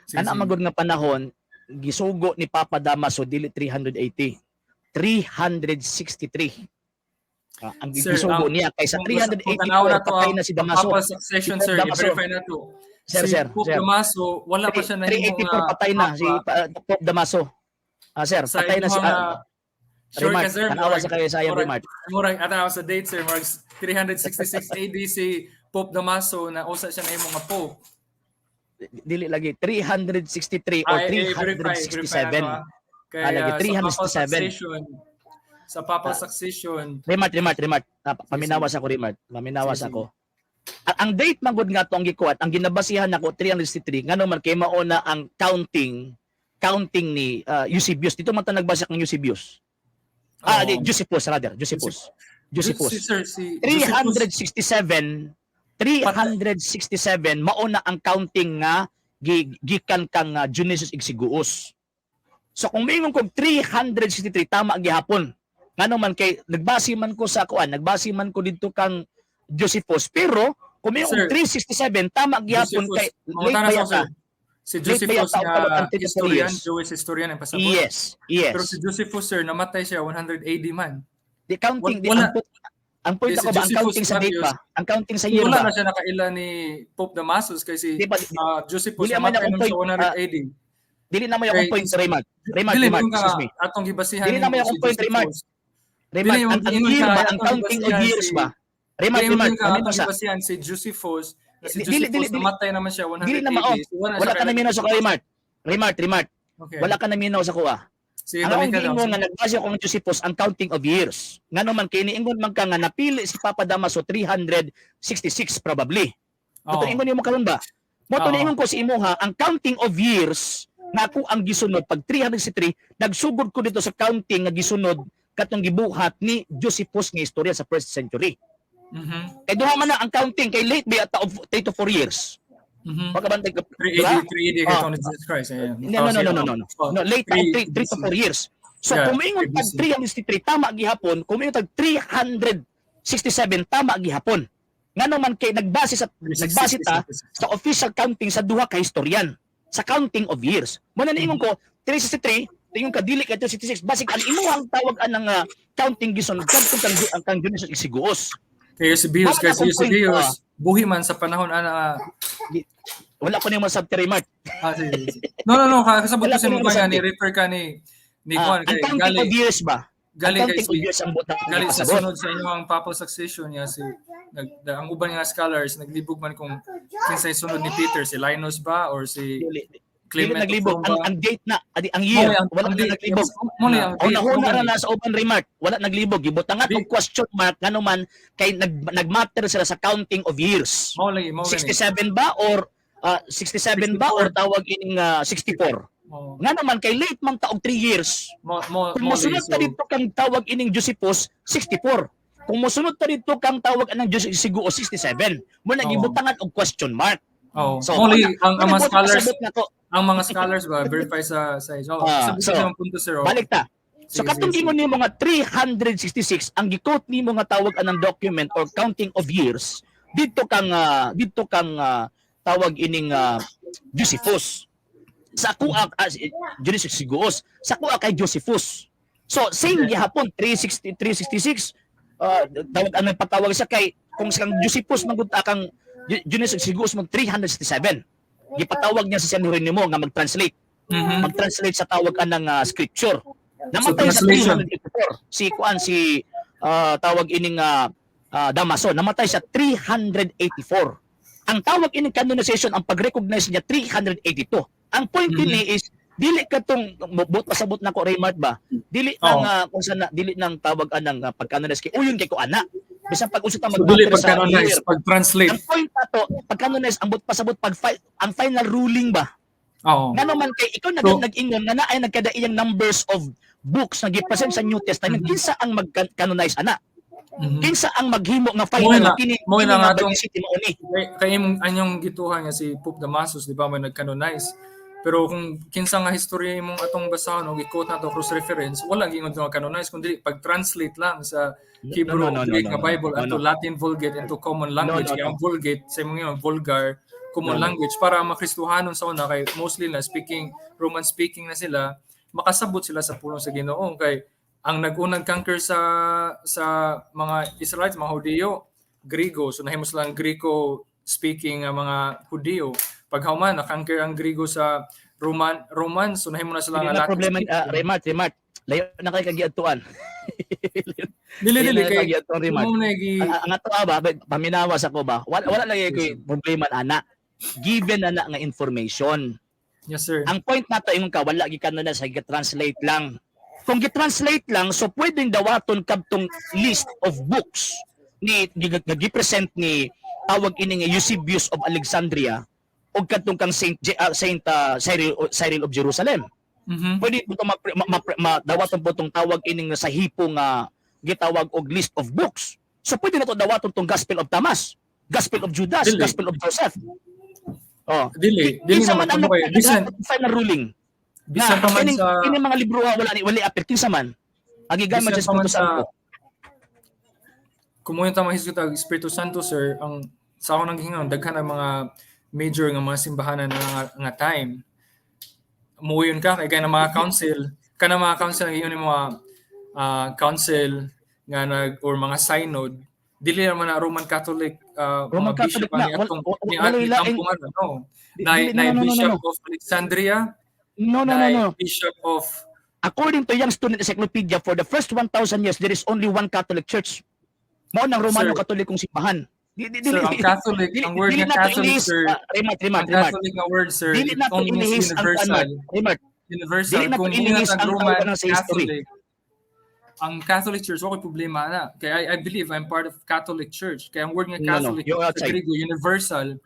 Speaker 2: Sige,
Speaker 1: Ana
Speaker 2: sige.
Speaker 1: magud nga panahon gisugo ni Papa Damaso dili 380. 363. Ang
Speaker 2: Sir,
Speaker 1: gisugo niya kaysa
Speaker 2: kung tanaw
Speaker 1: 384
Speaker 2: na to
Speaker 1: patay
Speaker 2: ang
Speaker 1: na si Damaso.
Speaker 2: papal succession,
Speaker 1: Si
Speaker 2: sir,
Speaker 1: Damaso.
Speaker 2: i-verify na to.
Speaker 1: Sir,
Speaker 2: Si
Speaker 1: sir,
Speaker 2: Pope
Speaker 1: sir.
Speaker 2: Damaso, wala pa siya nahimong
Speaker 1: 384 patay na si Pope Damaso. Sir,
Speaker 2: sa
Speaker 1: patay na si
Speaker 2: sure
Speaker 1: Raymart,
Speaker 2: ka, sir.
Speaker 1: tanawa sa kayo sa iyo, Raymart.
Speaker 2: Murag ataw sa date, sir. Murag 366 AD si Pope Damaso na usa siya nahimong nga Pope.
Speaker 1: Dili lagi 363 or 367.
Speaker 2: Kaya
Speaker 1: Lagi,
Speaker 2: sa
Speaker 1: 367.
Speaker 2: papal succession,
Speaker 1: Remat. Paminawas ako, Remat. Paminawas
Speaker 2: Sige,
Speaker 1: ako. Ang date magud nga to ang gikuat, ang ginabasihan nako 363 ngano man kay mauna ang counting ni Eusebius. Dito man ta nagbasa ng Eusebius. Josephus rather, Josephus.
Speaker 2: Sir, si
Speaker 1: 367 mauna ang counting nga gikan kang Dionysius Exiguus. So kung mingon kog 363 tama gihapon. Ngano man kay nagbase man ko dito kang Josephus, pero kung mingon 367 tama gihapon kay late ba yata?
Speaker 2: Si Josephus
Speaker 1: Late ba yata
Speaker 2: na historian,
Speaker 1: years?
Speaker 2: Jewish historian ang pasabot.
Speaker 1: Yes.
Speaker 2: Pero si Josephus, sir, namatay siya 100 AD man.
Speaker 1: The counting,
Speaker 2: Wala-
Speaker 1: ang point
Speaker 2: si
Speaker 1: ako ba, ang
Speaker 2: Josephus
Speaker 1: counting sa date ba? Ang counting sa year
Speaker 2: Wala
Speaker 1: ba?
Speaker 2: na siya nakaila ni Pope Damasus kasi
Speaker 1: Di ba-
Speaker 2: Josephus
Speaker 1: dili naman
Speaker 2: namatay
Speaker 1: akong
Speaker 2: naman sa
Speaker 1: point,
Speaker 2: 100 AD.
Speaker 1: Dili na may akong point, Raymart.
Speaker 2: Dili
Speaker 1: Raymart,
Speaker 2: mo ka
Speaker 1: excuse me.
Speaker 2: atong gibasihan
Speaker 1: Dili na may
Speaker 2: nimo
Speaker 1: akong
Speaker 2: si
Speaker 1: point, Raymart.
Speaker 2: Josephus.
Speaker 1: Raymart,
Speaker 2: Dili,
Speaker 1: ang
Speaker 2: ingon
Speaker 1: year
Speaker 2: ka,
Speaker 1: ba, ang
Speaker 2: atong
Speaker 1: counting of
Speaker 2: gibasihan
Speaker 1: years
Speaker 2: si-
Speaker 1: ba? Raymart,
Speaker 2: Dili mo ka
Speaker 1: kami
Speaker 2: atong
Speaker 1: sa
Speaker 2: gibasihan si Josephus. Na si
Speaker 1: Dili-
Speaker 2: Josephus
Speaker 1: dili-
Speaker 2: namatay naman siya 100
Speaker 1: dili na
Speaker 2: AD.
Speaker 1: mao.
Speaker 2: So,
Speaker 1: Wala
Speaker 2: siya
Speaker 1: ka na minaw sa Raymart. Raymart,
Speaker 2: Okay.
Speaker 1: wala ka na minaw sa kuha.
Speaker 2: Sige,
Speaker 1: Ang akong
Speaker 2: dami ka daw.
Speaker 1: giingon nga nagbase ako ng Josephus ang counting of years. Ngano man kay niingon man ka nga napili si Papa Damaso 366 probably.
Speaker 2: Oo.
Speaker 1: Moto ingon nimo karon ba? Moto
Speaker 2: Oo.
Speaker 1: niingon ko si imuha ang counting of years nga ako ang gisunod pag 363 nagsugod ko dito sa counting nga gisunod katong gibuhat ni Josephus nga istorya sa first century.
Speaker 2: Mhm.
Speaker 1: Kay duha man na ang counting kay late ba at of 3 to 4 years.
Speaker 2: Mhm.
Speaker 1: Pagkabantay ka.
Speaker 2: 380 kay
Speaker 1: Ah.
Speaker 2: Tony Jesus Christ. Ayan.
Speaker 1: No.
Speaker 2: Oh,
Speaker 1: No, late pa 3 to 4 years. So
Speaker 2: Yeah,
Speaker 1: kung maingon tag 363 tama gihapon, kung maingon tag 367 tama gihapon. Ngano man kay nagbase ta sa official counting sa duha ka historian sa counting of years. Mo na niingon ko 363 tingong ka dili ka 266 basig ang imuhang tawag ang counting gisunod kadtong kang Dionysius Exiguus.
Speaker 2: Kay Eusebius,
Speaker 1: Wala akong point,
Speaker 2: buhi man sa panahon ana.
Speaker 1: Wala ko nimo sa Raymart.
Speaker 2: Sige. No. Kasabot ko
Speaker 1: Wala
Speaker 2: sa
Speaker 1: ko
Speaker 2: mga
Speaker 1: naman
Speaker 2: ni refer ka ni Juan
Speaker 1: Ang
Speaker 2: kay
Speaker 1: counting of years ba?
Speaker 2: gali
Speaker 1: Ang
Speaker 2: kay
Speaker 1: counting of years ang buta.
Speaker 2: gali sa sunod sa inyong papal succession niya si ang uban nga scholars naglibog man kung kinsay sunod ni Peter, si Linus ba or si
Speaker 1: Dili
Speaker 2: Clement
Speaker 1: naglibog
Speaker 2: of Rome ba?
Speaker 1: ang date na ang year wala na naglibog.
Speaker 2: Muli ang
Speaker 1: Una na sa open remark wala naglibog gibutangan og question mark ngano man kay nagmatter sila sa counting of years.
Speaker 2: mo lagi
Speaker 1: 67 ba or 67 ba or tawag ining 64. Nga naman kay late man taog 3 years. Kung mosunod ta dito kang tawag ining Josephus 64. Kung mosunod ta dito kang tawag anang Josephus Exiguus 67. Mo nagibutangan og question mark.
Speaker 2: So muli ang mga scholars
Speaker 1: na to.
Speaker 2: ang mga scholars ba verify sa so ang punto sir.
Speaker 1: Balik ta. So
Speaker 2: Sige,
Speaker 1: katong
Speaker 2: sige,
Speaker 1: ingon nimo nga 366 ang gi-quote nimo nga tawag anang document or counting of years dito kang tawag ining Josephus. Sa kuha Dionysius Exiguus, sa kuha kay Josephus. So same gihapon 366 tawag ang patawag sa kay kung sa Josephus magud kang Dionysius Exiguus mo 367. Gipatawag niya sa Sanhedrin nimo nga mag-translate. Mag-translate sa tawag anang scripture. Namatay sa 384. Si tawag ining Damaso, namatay sa 384. Ang tawag ining canonization, ang pag-recognize niya 382. Ang point ni is dili katong pasabot na ko Raymart ba? Dili nang kung saan dili nang tawag anang pag-canonize kay uyon kay ko ana. Bisan pag-usot ta
Speaker 2: mag-canonize pag-translate.
Speaker 1: Ang point nato pag-canonize ang pasabot ang final ruling ba?
Speaker 2: Oo.
Speaker 1: Nga naman kay ikaw nag-ingon nga na ay nagkadaiyang numbers of books na gipresent sa New Testament kinsa ang mag-canonize ana? Kinsa ang maghimo nga final kini
Speaker 2: nga
Speaker 1: atong city mo ni?
Speaker 2: Kay imong anyong gituhan nga si Pope Damasus di ba may nag-canonize. Pero kung kinsa nga history imong atong basahon o i-quote nato cross reference, wala gyud nga canonize kundi pag-translate lang sa Hebrew o Greek nga Bible into Latin Vulgate into common language. Kaya ang Vulgate sa imong yung vulgar common language para makristohanon sa una kay mostly na speaking Roman speaking na sila, makasabot sila sa pulong sa Ginoo kay ang nag-unang conquer sa mga Israelites, mga Hudiyo, Grigo. So nahimo silang Greco speaking mga Hudiyo. Paghuman na-conquer ang Grigo sa Roman, so nahimo na sila
Speaker 1: Hindi
Speaker 2: nga
Speaker 1: na
Speaker 2: Latin
Speaker 1: problema,
Speaker 2: speaking.
Speaker 1: Remart. Layo na kay kagiadtuan.
Speaker 2: Dili kay
Speaker 1: kagiadtuan, Remart.
Speaker 2: mo na gi
Speaker 1: Ang ato ba, paminawas ako ba, wala lagi ko problema ana. Given na nga information.
Speaker 2: Yes sir.
Speaker 1: Ang point nato ingon ka, wala gi kanuna sa gi-translate lang. Kung gi-translate lang, so pwedeng dawaton kadtong list of books ni gi-present ni tawag ini nga Eusebius of Alexandria o kadtong kang Saint Cyril of Jerusalem.
Speaker 2: Mhm.
Speaker 1: Pwede po dawaton po itong tawag ining sa hipo nga gitawag og list of books. So pwede na to dawaton tong Gospel of Thomas, Gospel of Judas,
Speaker 2: Dili.
Speaker 1: Gospel of Joseph. Oh,
Speaker 2: Dili
Speaker 1: kinsa
Speaker 2: naman
Speaker 1: man
Speaker 2: kuno kay bisan
Speaker 1: final ruling.
Speaker 2: bisan pa man sa
Speaker 1: Kini mga libro wala apil kinsa man. Agigan man
Speaker 2: bisan
Speaker 1: sa
Speaker 2: pa man
Speaker 1: Espiritu
Speaker 2: sa
Speaker 1: Santo.
Speaker 2: kung mo yung tamang hisgot ang Espiritu Santo sir, ang sa ako nang gihingon daghan ang mga major nga mga simbahanan nga time. Muyon ka kay ng mga council, kana mga council nga yun yung mga council nga or mga synod, dili naman na Roman Catholic
Speaker 1: Roman
Speaker 2: mga bishop
Speaker 1: Catholic na,
Speaker 2: ang atong
Speaker 1: wala ilaing-
Speaker 2: nitampungan no.
Speaker 1: Dili-
Speaker 2: Na
Speaker 1: no.
Speaker 2: Bishop of Alexandria,
Speaker 1: No.
Speaker 2: Bishop of
Speaker 1: According to Young Student Encyclopedia, for the first 1,000 years, there is only one Catholic Church. Mao nang Romano
Speaker 2: Sir.
Speaker 1: Katolikong simbahan.
Speaker 2: Sir, ang Catholic, ang word
Speaker 1: dili
Speaker 2: nga
Speaker 1: nato
Speaker 2: Catholic,
Speaker 1: ilihis,
Speaker 2: sir,
Speaker 1: Remart.
Speaker 2: ang Catholic nga word, sir,
Speaker 1: Dili
Speaker 2: it
Speaker 1: nato
Speaker 2: only means
Speaker 1: ilihis ang
Speaker 2: universal.
Speaker 1: Remart.
Speaker 2: Universal.
Speaker 1: Dili nato
Speaker 2: Kung
Speaker 1: ilihis
Speaker 2: ang
Speaker 1: ang
Speaker 2: Roman
Speaker 1: tawag sa history.
Speaker 2: Catholic, ang Catholic Church, wala problema na. Kaya I believe I'm part of Catholic Church. Kaya ang word nga Catholic,
Speaker 1: you're
Speaker 2: sa
Speaker 1: outside.
Speaker 2: Griego, universal.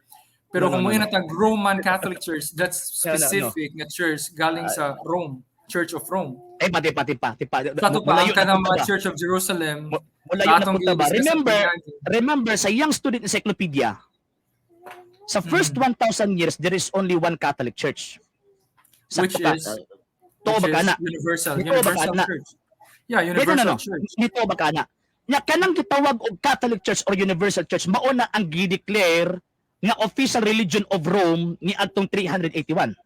Speaker 2: Pero kung mo inatag Roman Catholic Church, that's
Speaker 1: No.
Speaker 2: specific na church galing sa Rome, Church of Rome.
Speaker 1: Ay, pati.
Speaker 2: Sa to pa, ang
Speaker 1: Malayo na
Speaker 2: kanang
Speaker 1: punta
Speaker 2: mga
Speaker 1: ba?
Speaker 2: Church of Jerusalem,
Speaker 1: Malayo na punta ba? Remember, sa Young Student Encyclopedia, sa first 1,000 years, there is only one Catholic Church.
Speaker 2: which is
Speaker 1: Universal.
Speaker 2: Universal Church. Yeah, Universal Church.
Speaker 1: Nito ba kana? Nya kanang gitawag og Catholic Church or Universal Church mao na ang gi-declare nga official religion of Rome ni adtong 381.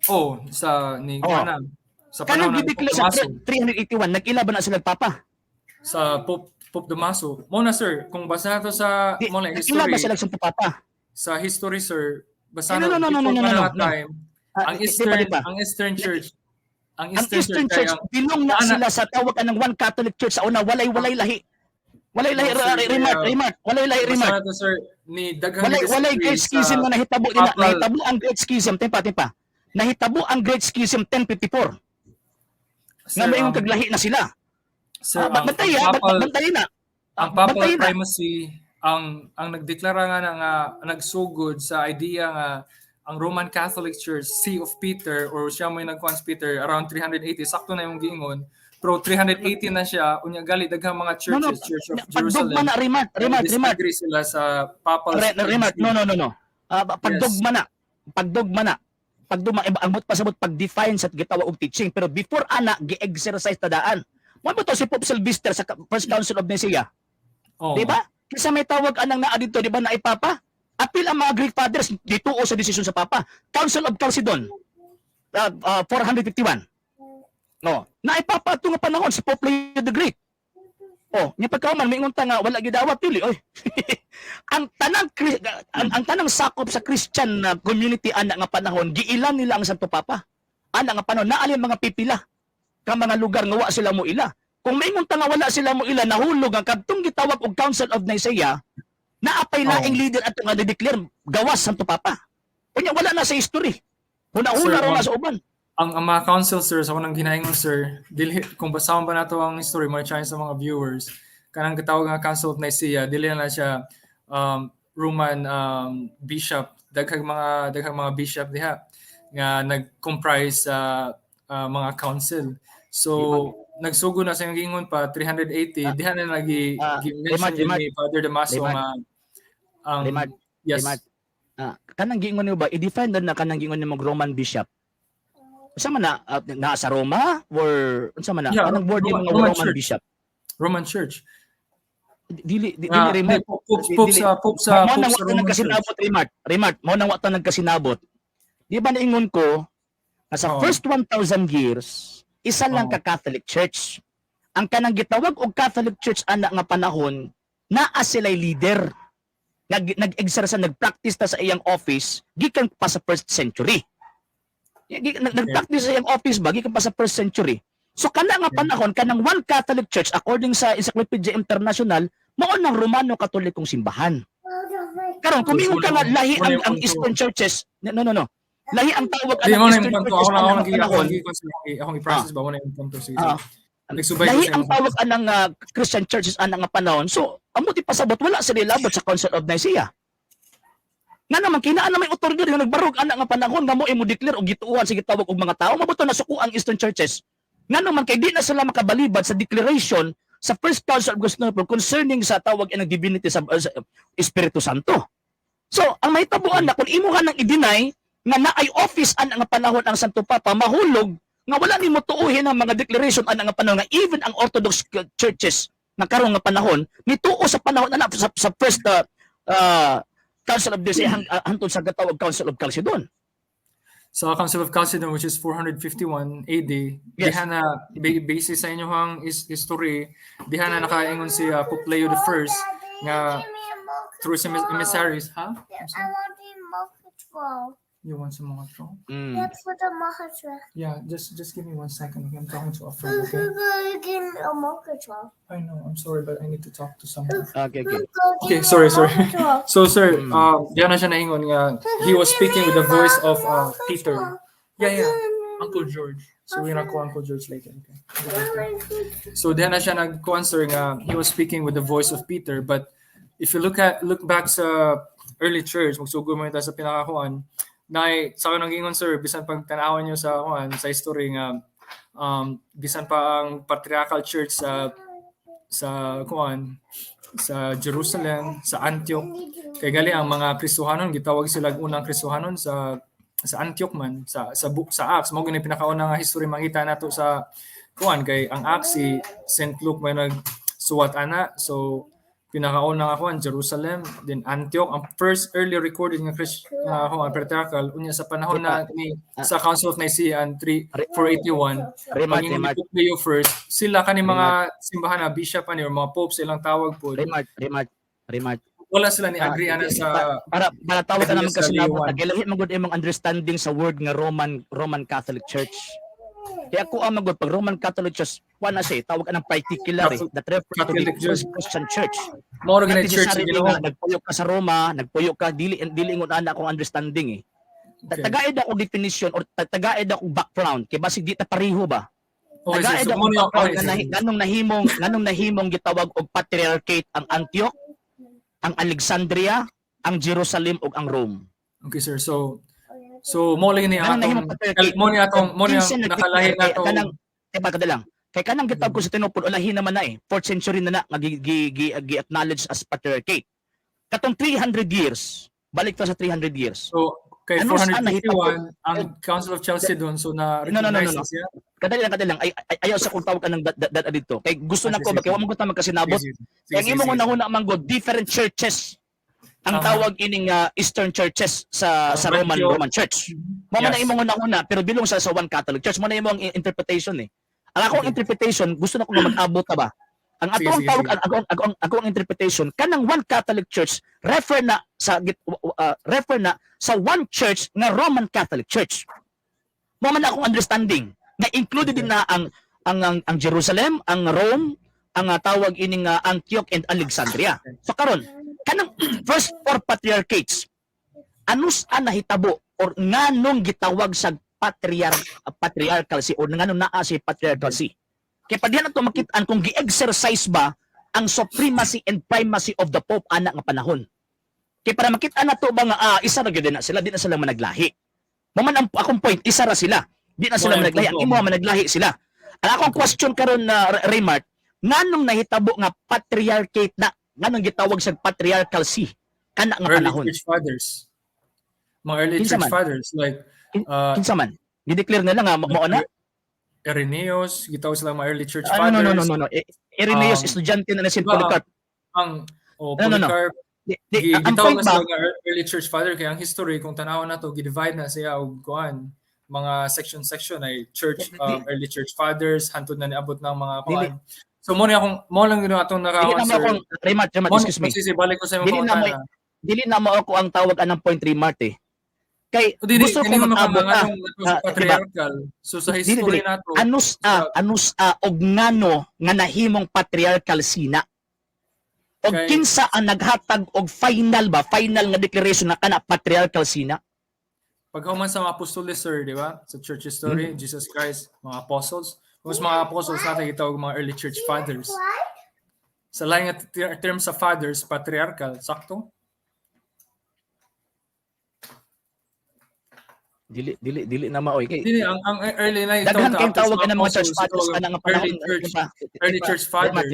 Speaker 2: Oh, sa ni
Speaker 1: Oo.
Speaker 2: kanang sa
Speaker 1: Kanang
Speaker 2: panahon ng Pope
Speaker 1: gi-declare sa
Speaker 2: Damaso,
Speaker 1: 381 nag-ila ba na sila papa?
Speaker 2: sa Pope Damaso. Muna sir, kung basa nato sa mo na
Speaker 1: Nag-ila
Speaker 2: history,
Speaker 1: ba sila sa papa?
Speaker 2: sa history sir, basa
Speaker 1: No.
Speaker 2: na time, ang
Speaker 1: Diba?
Speaker 2: Eastern Church,
Speaker 1: Ang Eastern Church
Speaker 2: kaya
Speaker 1: bilong na sila sa tawag anang one Catholic Church sa una walay lahi. Walay lahi
Speaker 2: No, sir,
Speaker 1: Remart. Walay lahi
Speaker 2: basa
Speaker 1: Remart.
Speaker 2: nato sir ni daghang
Speaker 1: Walay Great Schism na nahitabo nila. Nahitabo ang Great Schism tempa. Nahitabo ang Great Schism 1054. Nga may kaglahi na sila.
Speaker 2: Sir,
Speaker 1: Bantay na.
Speaker 2: ang papal primacy ang nagdeklara nga nagsugod sa idea nga ang Roman Catholic Church, See of Peter, or siya mo yung nagkuhan Peter, around 380, sakto na yung giingon, pero 380 na siya, unya gali daghang mga churches, Church of Jerusalem.
Speaker 1: Pagdogma na, Remart.
Speaker 2: Disagree sila sa papal
Speaker 1: Remart, no. Pagdogma na. Ang pasabot pag-define sa gitawa og teaching, pero before ana, gi-exercise tadaan. Mo to si Pope Sylvester sa First Council of Nicaea.
Speaker 2: Oh.
Speaker 1: Di ba? Kasi may tawag anang naa dito, di ba, na ipapa? Apil ang mga Greek fathers dito o sa desisyon sa Papa. Council of Chalcedon, 451. No, naipapa ito nga panahon si Pope Leo the Great. Oh, niya pagkauman may ngunta nga wala gidawat pili oy. ang tanang sakop sa Christian na community ana nga panahon giilan nila ang Santo Papa. Ana nga panahon naali mga pipila ka mga lugar nga wa sila mo ila. Kung may ngunta nga wala sila mo ila nahulog ang kadtong gitawag og Council of Nicaea naapay laing leader at nga declare gawas Santo Papa. Kunya wala na sa history. Una-una ro na sa uban.
Speaker 2: Ang mga council sir, sa unang ginaingon sir, dili kung basahon ba nato ang history mo chance sa mga viewers, kanang gitawag nga Council of Nicaea, dili na siya Roman bishop, daghang mga bishop diha nga nag-comprise sa mga council. So nagsugo na sa gingon pa 380 diha na mention ni Father Damaso nga
Speaker 1: Remart.
Speaker 2: yes.
Speaker 1: kanang giingon niyo ba i-define na kanang giingon nimo Roman bishop? Unsa man na sa Roma or unsa man na
Speaker 2: Yeah,
Speaker 1: kanang word
Speaker 2: Roman,
Speaker 1: mga
Speaker 2: Roman
Speaker 1: Roman
Speaker 2: Church.
Speaker 1: bishop?
Speaker 2: Roman Church.
Speaker 1: Dili
Speaker 2: Hindi,
Speaker 1: remote.
Speaker 2: Pope sa
Speaker 1: Mo nang wata
Speaker 2: Roman Church.
Speaker 1: nagkasinabot Remart, mo nang wata nagkasinabot. Di ba naingon ko na sa
Speaker 2: Oo.
Speaker 1: first 1,000 years isa lang
Speaker 2: Oo.
Speaker 1: ka Catholic Church. Ang kanang gitawag og Catholic Church ana nga panahon naa sila'y leader. Nag-exercise, nag-practice ta sa iyang office gikan pa sa first century. Nag-practice sa iyang office ba gikan pa sa first century. So kana nga panahon kanang one Catholic Church according sa Encyclopedia International mao nang Romano Katolikong simbahan. Karon kung mingon ka nga lahi ang Eastern churches, no. Lahi ang tawag
Speaker 2: Hindi,
Speaker 1: ang
Speaker 2: mo na
Speaker 1: Eastern
Speaker 2: yung punto.
Speaker 1: churches
Speaker 2: Ako
Speaker 1: ang
Speaker 2: nang
Speaker 1: panahon.
Speaker 2: akong i-process ba? Mo na yung punto. Sige.
Speaker 1: Ah,
Speaker 2: Nagsubay ko
Speaker 1: lahi
Speaker 2: sa
Speaker 1: ang
Speaker 2: imo.
Speaker 1: tawag anang Christian churches anang nga panahon. So amo ti pasabot wala sila labot sa Council of Nicaea. Nga naman kinaan na may otoridad nga nagbarog anak nga panahon nga mo imo declare og gituuhan sa gitawag og mga tao mabuto na suko ang Eastern churches. Nga naman kay di na sila makabalibad sa declaration sa First Council of Constantinople concerning sa tawag ng divinity sa Espiritu Santo. So, ang mahitabuan na kung imo ka nang i-deny nga naay office an nga panahon ang Santo Papa mahulog nga wala nimo tuuhin ang mga declaration an nga panahon nga even ang Orthodox churches nga karong nga panahon nituo sa panahon na sa first Council of Nicaea hangtod sa gatawag Council of Chalcedon.
Speaker 2: Sa Council of Chalcedon, which is 451 AD,
Speaker 1: Yes.
Speaker 2: diha na, basis sa inyong history, diha na nakaingon si Pope Leo the First nga through some emissaries, ha?
Speaker 3: I want the Mokatro.
Speaker 2: You want some more control?
Speaker 3: That's what the Mokatro.
Speaker 2: Yeah, just give me 1 second. Okay? I'm talking to a friend, okay?
Speaker 3: You get a Mokatro.
Speaker 2: I know, I'm sorry, but I need to talk to someone.
Speaker 1: Okay.
Speaker 2: Okay, sorry. So, sir, diyan na siya naingon nga, he was speaking with the voice of Peter. Yeah, Uncle George. So, we're not call Uncle George later, okay? So, diyan na siya nag-kuan, sir, nga, he was speaking with the voice of Peter, but if you look back sa early church, magsugod mo ito sa pinakakuan, na sa akin nag-ingon, sir, bisan pag tanawan nyo sa kuan, sa history nga, bisan pa ang patriarchal church sa kuan, sa Jerusalem, sa Antioch, kay gali ang mga Kristohanon gitawag sila unang Kristohanon sa Antioch man sa Acts mao gani pinakauna nga history makita nato sa kuan kay ang Acts si St. Luke may nagsuwat ana, so pinakauna nga kuan Jerusalem, then Antioch ang first early recorded nga patriarchal unya sa panahon na ni sa Council of Nicaea 481
Speaker 1: Remark.
Speaker 2: Pope Leo first sila kani mga simbahan na bishop ani or mga pope silang tawag po.
Speaker 1: Remark.
Speaker 2: Wala sila ni agree ana sa
Speaker 1: Para tawag ka naman
Speaker 2: Sa
Speaker 1: kasi
Speaker 2: Leo
Speaker 1: nabot
Speaker 2: I.
Speaker 1: nagilahi magud imong understanding sa word nga Roman Catholic Church. Kaya ako ang magud pag Roman Catholic Church wala siya tawag anang particular that refers to the
Speaker 2: Catholic Church.
Speaker 1: first Christian church.
Speaker 2: more
Speaker 1: Not
Speaker 2: organized church
Speaker 1: necessarily
Speaker 2: Ginoo.
Speaker 1: nga nagpuyo ka sa Roma, nagpuyo ka dili ingon ana akong understanding eh.
Speaker 2: Okay.
Speaker 1: Tagaid ako definition or tagaid ako background kay basig di ta pareho ba.
Speaker 2: Okay,
Speaker 1: Tagaid
Speaker 2: so
Speaker 1: ako
Speaker 2: mo niya
Speaker 1: background nganong nahimong gitawag og patriarchate ang Antioch, ang Alexandria, ang Jerusalem ug ang Rome.
Speaker 2: Okay sir, so mo lang ni
Speaker 1: Kanang nahimong
Speaker 2: atong
Speaker 1: patriarchate.
Speaker 2: mo ni
Speaker 1: Kinsa
Speaker 2: nakalahi
Speaker 1: nagdeclare
Speaker 2: nato.
Speaker 1: kanang kadalang. Kay kanang gitawag ko sa Tinopol ulahi naman na eh. 4th century na nga gi-acknowledge as patriarchate. Katong 300 years, balik to sa 300 years.
Speaker 2: So kay
Speaker 1: Ano saan
Speaker 2: 451 ang Council of Chalcedon so na
Speaker 1: No.
Speaker 2: recognize siya.
Speaker 1: Kadalang ayaw sa kung tawag ka ng dito. Kay gusto na ko
Speaker 2: Sige,
Speaker 1: ba kay wa mo ko ta magkasinabot.
Speaker 2: Sige,
Speaker 1: Kaya imo una man go different churches ang tawag ining Eastern churches sa Roman Church. Mo man na
Speaker 2: Yes.
Speaker 1: imo una pero bilong sa one Catholic Church mo na imo ang interpretation eh. Ang akong interpretation gusto na ko nga mag-abot ta ba. Ang
Speaker 2: Sige,
Speaker 1: atong
Speaker 2: sige,
Speaker 1: tawag
Speaker 2: sige.
Speaker 1: ako ang interpretation kanang one Catholic Church refer na sa one church nga Roman Catholic Church. Mo man na akong understanding nga included din na ang Jerusalem, ang Rome, ang tawag ining Antioch and Alexandria. So karon kanang first four patriarchates anus nahitabo or nganong gitawag sa patriarchal si o nganong naa si patriarchal si. Kaya pa diyan ato makit-an kung gi-exercise ba ang supremacy and primacy of the Pope ana nga panahon. Kaya para makita na to ba nga isa ra gyud na sila, di na sila managlahi. Mo man ang akong point, isa ra sila. Di na sila managlahi, ang imo managlahi sila. Ang akong question karon na Raymart, nganong nahitabo nga patriarchate na nganong gitawag sa patriarchal see kana nga
Speaker 2: Early
Speaker 1: panahon.
Speaker 2: church fathers. Mga early
Speaker 1: Kinsa
Speaker 2: church
Speaker 1: man?
Speaker 2: fathers like
Speaker 1: Kinsa man? Di-declare nila nga mo na.
Speaker 2: Irenaeus, gitawag sila mga early church
Speaker 1: No, no, no, no,
Speaker 2: fathers.
Speaker 1: no, no. Irenaeus
Speaker 2: Um,
Speaker 1: estudyante na St.
Speaker 2: Diba,
Speaker 1: Polycarp.
Speaker 2: ang
Speaker 1: No, no, no.
Speaker 2: Polycarp,
Speaker 1: Ang
Speaker 2: gitawag
Speaker 1: point
Speaker 2: na
Speaker 1: ba,
Speaker 2: sila nga early church father, kaya ang history, kung tanawon na to, gidivide na siya og kuan, mga section ay church, early church fathers, hantod na niabot ng mga kuan. So mo lang yun atong
Speaker 1: dili na mo
Speaker 2: naka-answer.
Speaker 1: akong Remart, excuse me.
Speaker 2: Balik ko sa imong
Speaker 1: Dili na mo
Speaker 2: pangutana.
Speaker 1: dili na mo ako ang tawag anang point Remart eh. Kay
Speaker 2: Dili,
Speaker 1: gusto ko
Speaker 2: kanino
Speaker 1: mag-abot
Speaker 2: nga
Speaker 1: diba?
Speaker 2: patriarchal. So sa history
Speaker 1: Dili.
Speaker 2: nato,
Speaker 1: Anus og ngano nga nahimong patriarchal sina. Og
Speaker 2: Kay-
Speaker 1: kinsa ang naghatag og final nga declaration na kana patriarchal sina?
Speaker 2: paghuman sa mga apostoles, sir, di ba? Sa church history, Jesus Christ, mga apostles. Kung sa mga apostles natin gitawag mga early church fathers. Sa lain nga term sa fathers, patriarchal, sakto?
Speaker 1: Dili na maoy kay
Speaker 2: Hindi, ang early na
Speaker 1: daghan kay
Speaker 2: after
Speaker 1: tawag
Speaker 2: sa
Speaker 1: ng mga church
Speaker 2: apostles,
Speaker 1: fathers
Speaker 2: itawag
Speaker 1: kana nga
Speaker 2: early
Speaker 1: panahon
Speaker 2: church, early church fathers.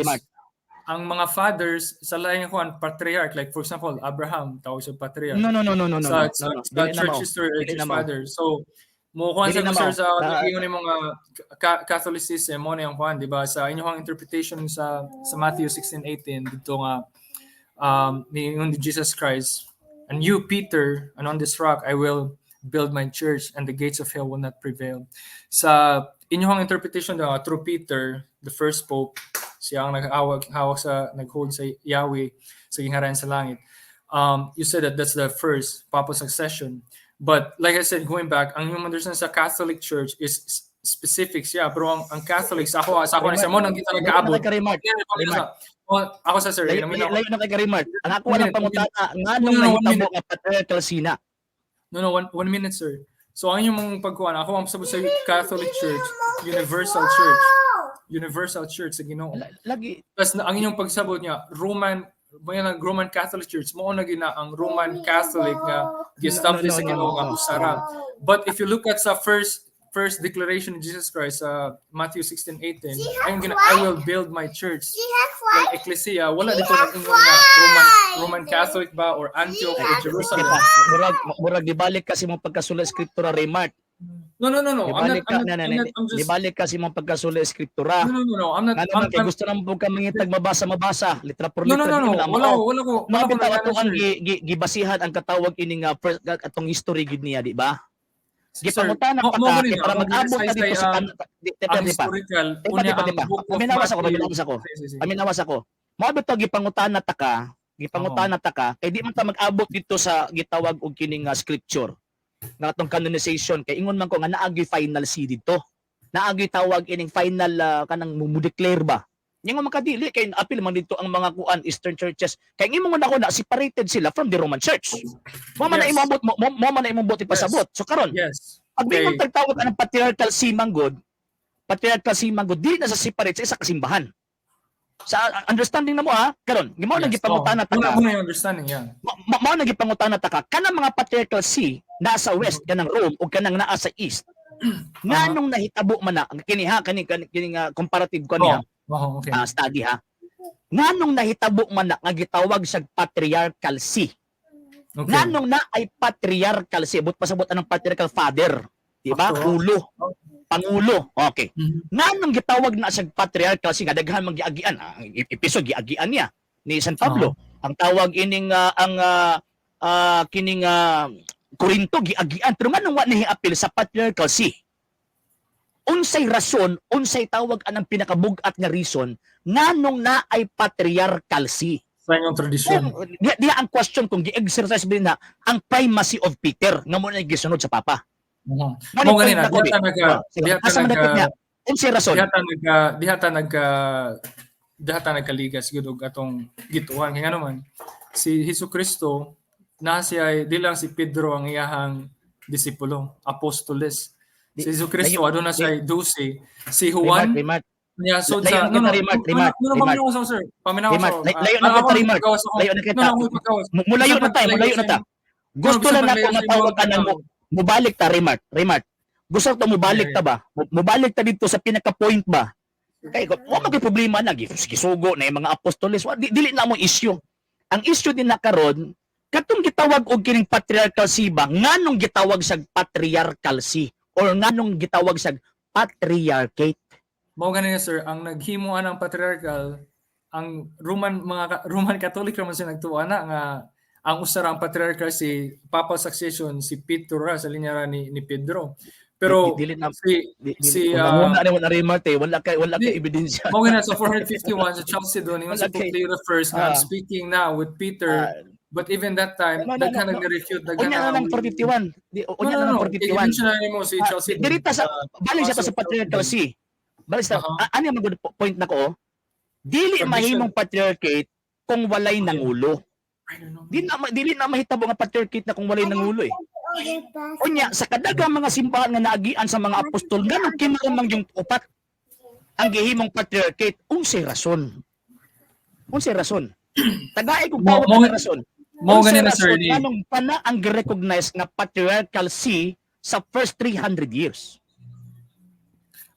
Speaker 2: Ang mga fathers sa lain nga patriarch, like for example, Abraham, tawag siya patriarch.
Speaker 1: No.
Speaker 2: Sa
Speaker 1: Dili na
Speaker 2: church
Speaker 1: mao.
Speaker 2: history,
Speaker 1: Dili
Speaker 2: church
Speaker 1: na mao.
Speaker 2: fathers. So, mo kuan
Speaker 1: Dili
Speaker 2: sa
Speaker 1: na
Speaker 2: sir
Speaker 1: mao.
Speaker 2: sa ingon ni mga Catholicism mo na yung kuan, di ba? Sa inyong interpretation sa Matthew 16:18 dito nga ni Jesus Christ, and you Peter, and on this rock I will build my church and the gates of hell will not prevail. Sa inyong interpretation daw through Peter, the first pope, siya ang hawak sa naghold sa Yahweh sa gingharian sa langit. You said that that's the first papal succession. But like I said, going back, ang yung understand sa Catholic Church is specifics, yeah. Pero ang Catholics, ako ni sermon ang kita nagkaabot. Ako sa sir,
Speaker 1: Layo na kay Remart. Ang ako walang pangutana nganong
Speaker 2: No,
Speaker 1: nahitabo nga patriarchal sina.
Speaker 2: No, 1 minute, sir. So, ang yung pagkuhan, ako ang sabot sa Catholic Church, Universal Church sa Ginoo.
Speaker 1: Lagi
Speaker 2: Tapos ang inyong pagsabot niya, Roman Catholic Church, mo na gina ang Roman Catholic nga gi-establish sa Ginoo nga usara. But if you look at sa first declaration of Jesus Christ sa Matthew 16:18, I will build my church. Like Ecclesia, wala dito nag-ingon nga Roman Catholic ba or Antioch or Jerusalem.
Speaker 1: murag gibalik kasi mong pagkasulat skriptura Remart.
Speaker 2: No. I'm
Speaker 1: Gibalik
Speaker 2: just
Speaker 1: gibalik kasi mong pagkasulat skriptura.
Speaker 2: No. I'm not.
Speaker 1: Ano kay gusto nang pag mangitag mabasa litra por
Speaker 2: No.
Speaker 1: litra.
Speaker 2: Wala ko.
Speaker 1: Mabitaw ato ang gibasihan ang katawag ini nga atong history gid niya, di ba? Gipangutana pa ka para mag-abot ka dito sa
Speaker 2: ang historical unya ang book of
Speaker 1: Paminawas ako. Moabot to gipangutana ta ka kay di man ta mag-abot dito sa gitawag og kining scripture nga atong canonization kay ingon man ko nga naagi final C dito. Naagi tawag ining final kanang mo-declare ba. Nya nga makadili kay apil man dito ang mga kuan Eastern churches kay imong na separated sila from the Roman Church. Mo man na imong ipasabot. So karon
Speaker 2: Yes.
Speaker 1: pag may magtagtawag anong patriarchal simanggod dili na sa separate sa isa kasimbahan. Sa understanding na mo karon gimo na gipangutana ta ka.
Speaker 2: Muna yung understanding yan.
Speaker 1: Mao na gipangutana ta ka kanang mga patriarchal see nasa west kanang Rome o kanang naa sa east. Nganong nahitabo man na kini comparative ko niya.
Speaker 2: Okay.
Speaker 1: Study nganong nahitabo man na nga gitawag sa patriarchal see.
Speaker 2: Okay.
Speaker 1: Nganong na ay patriarchal see but pasabot anong patriarchal father, di ba? Pangulo. Okay. Nganong gitawag na sa patriarchal see nga daghan magiagian episode giagian niya ni San Pablo. Ang tawag ining kining Korinto giagian pero nganong wa ni apil sa patriarchal see. Unsay rason, unsay tawag anang pinakabug-at nga reason nganong na ay patriarchal see.
Speaker 2: Sa inyong tradisyon.
Speaker 1: Diya ang question kung gi-exercise ba na ang primacy of Peter nga mo na gisunod sa Papa.
Speaker 2: Mo ganina,
Speaker 1: unsay rason?
Speaker 2: Dihata nagkaligas gud og atong gituan kay naman si Hesukristo na siya di lang si Pedro ang iyahang disipulo, apostoles. Si Hesukristo aduna siya 12, si Juan niya so sa
Speaker 1: Remark.
Speaker 2: Paminaw so.
Speaker 1: Layo na kita. Mulayo na ta. Gusto lang nako nga tawag ka nang mubalik ta Remark. Gusto ko mubalik ta ba? Mubalik ta dito sa pinaka point ba? Kay wa magay problema na gisugo na yung mga apostoles. Dili na mo issue. Ang issue din na karon katong gitawag og kining patriarchal see ba, nganong gitawag sa patriarchal see or nganong gitawag sa patriarchate?
Speaker 2: Mao ganun sir, ang naghimuan ng patriarchal, ang Roman Catholic naman siya nagtuwa na nga ang usa ra ang patriarchal si papal succession si Peter ra sa linya ra ni Pedro. Pero
Speaker 1: Dili na
Speaker 2: si
Speaker 1: wala rin Marte, wala kay
Speaker 2: Di-
Speaker 1: ebidensya.
Speaker 2: mao ganun sa 451 sa Chelsea doon, yung si
Speaker 1: Wala kay-
Speaker 2: Pope Leo I, I'm speaking now with Peter. But even that time,
Speaker 1: No,
Speaker 2: daghan nag-refute, daghan
Speaker 1: Unya na lang 451. Unya na lang 451.
Speaker 2: I-mention mo si Chelsea.
Speaker 1: Dirita sa balik siya sa patriarchal see. Balik sa ano yung good point na ko? Dili
Speaker 2: Tradition.
Speaker 1: mahimong patriarchate kung walay nangulo.
Speaker 2: I don't know.
Speaker 1: Dili na mahitabo nga patriarchate na kung walay nangulo eh. Unya sa kadagang mga simbahan nga naagian sa mga apostol nganong kinamang yung upat ang gihimong patriarchate unsay rason. Unsay rason? Tagay kung
Speaker 2: Mo-
Speaker 1: pawag
Speaker 2: mo-
Speaker 1: na rason.
Speaker 2: Mao
Speaker 1: Unsay
Speaker 2: ganun na sir
Speaker 1: rason
Speaker 2: ni.
Speaker 1: nganong pana ang gi-recognize nga patriarchal see sa first 300 years.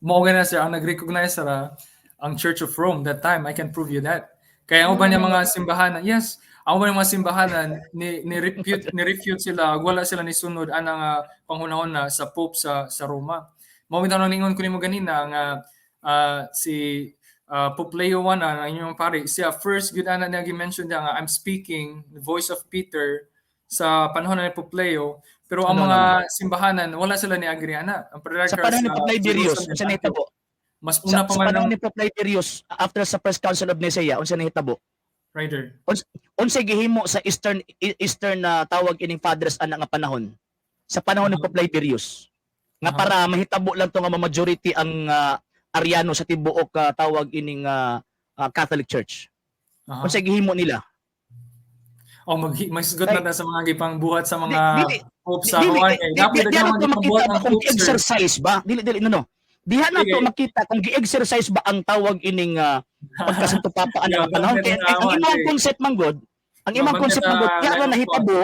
Speaker 2: Mao ganun sir, ang nag-recognize ra ang Church of Rome that time. I can prove you that. Kaya ang uban niya mga simbahanan, yes, ang uban mga simbahanan ni-refute sila, wala sila ni sunod anang panghunahon na sa Pope sa Roma. Mao bitaw nang ningon ko nimo ganina nga si Pope Leo I na inyong pare, siya first gud ana niya gi-mention niya nga I'm speaking the voice of Peter sa panahon ni Pope Leo, pero ang
Speaker 1: No,
Speaker 2: mga simbahanan wala sila ni agree ana. Ang
Speaker 1: Sa
Speaker 2: patriarchal
Speaker 1: panahon ni Pope Liberius,
Speaker 2: Jerusalem,
Speaker 1: unsa nahitabo?
Speaker 2: mas una pa
Speaker 1: Sa
Speaker 2: man
Speaker 1: panahon
Speaker 2: ng
Speaker 1: ni Pope Liberius after sa First Council of Nicaea, unsa nahitabo?
Speaker 2: rider.
Speaker 1: Unsay gihimo sa Eastern na tawag ining Fathers ana nga panahon? Sa panahon ni Pope Liberius. Nga para mahitabo lang to nga majority ang Ariano sa tibuok tawag ining Catholic Church. Unsay gihimo nila?
Speaker 2: Oh, magsugot na ta sa mga gipang buhat sa mga
Speaker 1: Dili-
Speaker 2: pope sa Hawaii. Dapat
Speaker 1: Di
Speaker 2: dagang
Speaker 1: na to
Speaker 2: mga
Speaker 1: makita
Speaker 2: buhat
Speaker 1: ba
Speaker 2: ng
Speaker 1: kung
Speaker 2: pope, sir.
Speaker 1: gi-exercise ba? Dili no. Diha na to
Speaker 2: Sige.
Speaker 1: makita kung gi-exercise ba ang tawag ining pagkasanto papa ana nga panahon. Kaya ang imong concept man god, ang imong concept man god, diha na nahitabo,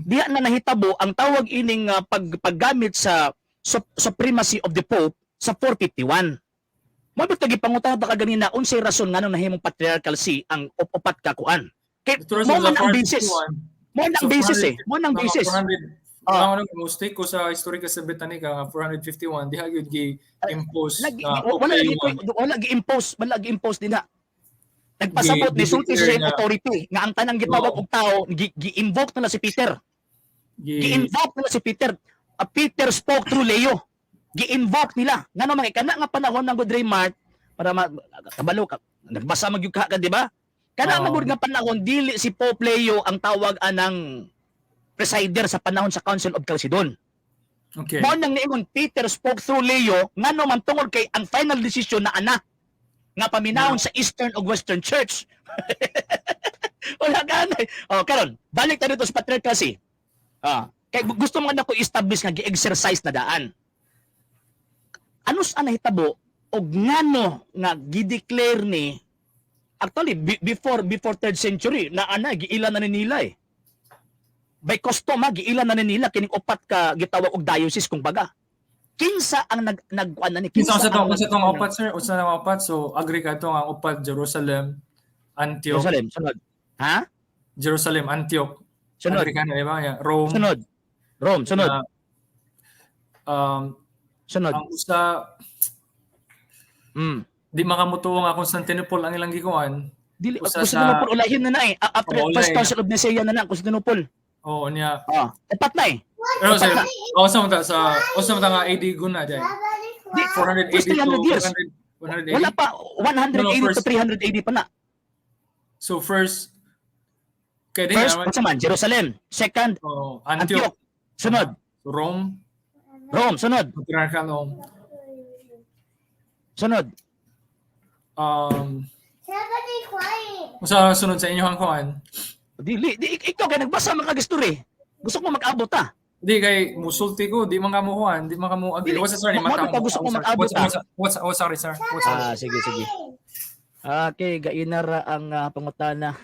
Speaker 1: diha na nahitabo ang tawag ining paggamit sa supremacy of the Pope sa 451. Mabot kagi pangutan ta kaganina unsay rason ngano nahimong patriarchal see ang upat ka kuan. Kay mo man ang basis. Mo ang basis eh. Mo ang basis.
Speaker 2: Ang mistake ko sa historical sa Britannica nga 451 diha gyud gi-impose
Speaker 1: Wala gi-impose din na. Nagpasabot ni sulti sa authority nga ang tanang gitawag og tao gi-invoke na si Peter. Gi-invoke na si Peter. Peter spoke through Leo. Gi-invoke nila. Ngano man kana nga panahon ng Good Mart para kabalo ka. Nagbasa magyud ka di ba? Kana magud nga panahon dili si Pope Leo ang tawag anang presider sa panahon sa Council of Chalcedon.
Speaker 2: Okay.
Speaker 1: Mao nang niingon Peter spoke through Leo ngano man tungod kay ang final decision na ana nga paminahon sa Eastern ug Western Church. Wala ganay. Karon, balik ta dito sa patriarchal see. Kay gusto mo na ko establish nga gi-exercise na daan. Ano sa nahitabo og ngano nga gi-declare ni actually before 3rd century na ana giila na ni nila eh. By custom giila na ni nila kining upat ka gitawag og diocese kung baga. Kinsa ang nagkuan na ni
Speaker 2: Kinsa sa tong upat sir? Usa na upat so agree ka to ang upat Jerusalem, Antioch. Jerusalem, Antioch.
Speaker 1: Sunod.
Speaker 2: Agree ka na diba? Yeah. Rome.
Speaker 1: Rome, sunod. Sunod.
Speaker 2: Ang usa di makamutuo nga Constantinople ang ilang gikuan.
Speaker 1: Dili
Speaker 2: Usa
Speaker 1: Constantinople ulahin na eh. After
Speaker 2: Wala
Speaker 1: First
Speaker 2: eh.
Speaker 1: Council of Nicaea na Constantinople.
Speaker 2: Oo niya.
Speaker 1: Tapat na eh.
Speaker 2: Pero sir, sa nga AD guna dai. 480
Speaker 1: First 300 years.
Speaker 2: 180.
Speaker 1: Wala pa 180 to 300 AD pa na.
Speaker 2: So first kaya din
Speaker 1: First,
Speaker 2: naman
Speaker 1: unsa man? Jerusalem. Second,
Speaker 2: Antioch.
Speaker 1: Antioch. Sunod,
Speaker 2: Rome.
Speaker 1: Rome. Sunod,
Speaker 2: Patriarchal Rome.
Speaker 1: sunod.
Speaker 3: Somebody quiet.
Speaker 2: Sa sunod sa inyong kuan.
Speaker 1: Dili, ikaw kay nagbasa man kag history. Gusto ko mag-abot ta.
Speaker 2: Di kay musulti ko, di man ka mo kuan, di man ka mo agree.
Speaker 1: Dili,
Speaker 2: What's sorry,
Speaker 1: mo gusto ko mag-abot ta.
Speaker 2: Sorry sir.
Speaker 1: Sige. Okay, gainara ang pangutana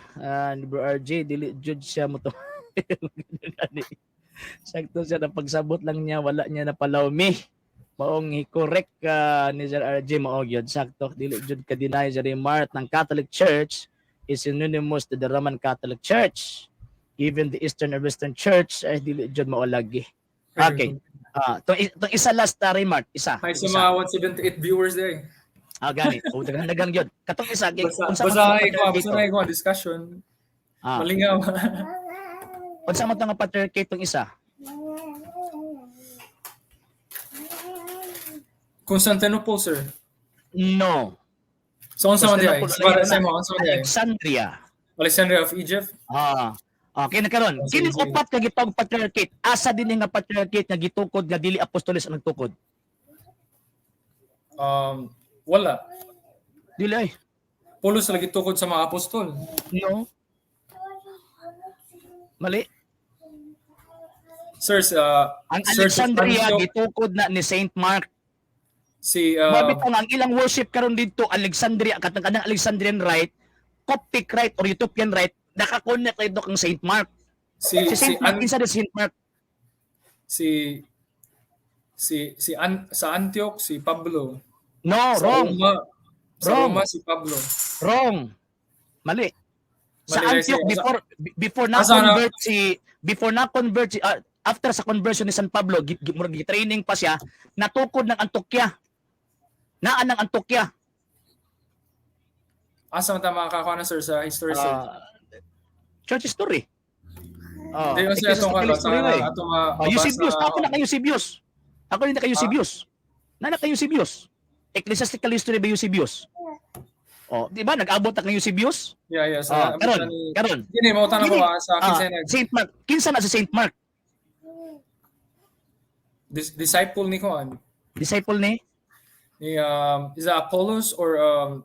Speaker 1: ni Bro RJ, dili jud siya mo to. Sakto siya na pagsabot lang niya, wala niya na palawmi. Maong i-correct ni Sir RJ mao gyud sakto, dili jud ka deny sa remark ng Catholic Church is synonymous to the Roman Catholic Church. Even the Eastern and Western Church ay dili jud mao lagi. Okay. Tong isa last remark, isa.
Speaker 2: Hi sa
Speaker 1: isa.
Speaker 2: mga 178 viewers there.
Speaker 1: Gani. O daghang gyud. Katong isa
Speaker 2: Basa na ko discussion. Malingaw.
Speaker 1: Unsa man tong patriarchate tong isa?
Speaker 2: Constantinople, sir.
Speaker 1: No.
Speaker 2: So unsa man di ay?
Speaker 1: Constantinople,
Speaker 2: Para sa mo, unsa man di ay?
Speaker 1: Alexandria.
Speaker 2: Alexandria of Egypt.
Speaker 1: Okay na karon.
Speaker 2: Sige,
Speaker 1: Kini
Speaker 2: sige.
Speaker 1: upat ka gitawag patriarchate. Asa dinhi nga patriarchate nga gitukod nga dili apostoles ang nagtukod?
Speaker 2: Wala.
Speaker 1: Dili ay.
Speaker 2: Pulos lagi tukod sa mga apostol.
Speaker 1: No. Mali.
Speaker 2: Sir,
Speaker 1: Ang
Speaker 2: Church of
Speaker 1: Alexandria
Speaker 2: Antioch,
Speaker 1: gitukod na ni Saint Mark.
Speaker 2: si
Speaker 1: Mabitaw nga ang ilang worship karon dito Alexandria kanang Alexandrian Rite, Coptic Rite or Ethiopian Rite naka-connect ito kang Saint Mark.
Speaker 2: si
Speaker 1: Si Saint Mark kinsa ni Saint Mark?
Speaker 2: sa Antioch si Pablo.
Speaker 1: No,
Speaker 2: Sa
Speaker 1: wrong.
Speaker 2: Roma, sa
Speaker 1: Wrong.
Speaker 2: Roma si Pablo.
Speaker 1: Wrong. Mali. Sa
Speaker 2: Mali,
Speaker 1: Antioch
Speaker 2: sige.
Speaker 1: before na convert si after sa conversion ni San Pablo training pa siya natukod ng Antioquia. Naan ng Antioquia.
Speaker 2: Asa man ta makakakuha na, sir, sa history, sir?
Speaker 1: Church history.
Speaker 2: Hindi kasi atong
Speaker 1: Eusebius, ako na kay Eusebius. Ako din na kay Eusebius. Nana kay Eusebius. Ecclesiastical history ba Eusebius? Di ba nag-abot na kay Eusebius?
Speaker 2: Yeah.
Speaker 1: Karon.
Speaker 2: Dini mo tanong ko sa
Speaker 1: Saint Mark. Kinsa na si Saint Mark?
Speaker 2: disciple ni Juan.
Speaker 1: Disciple ni?
Speaker 2: Is that Apollos or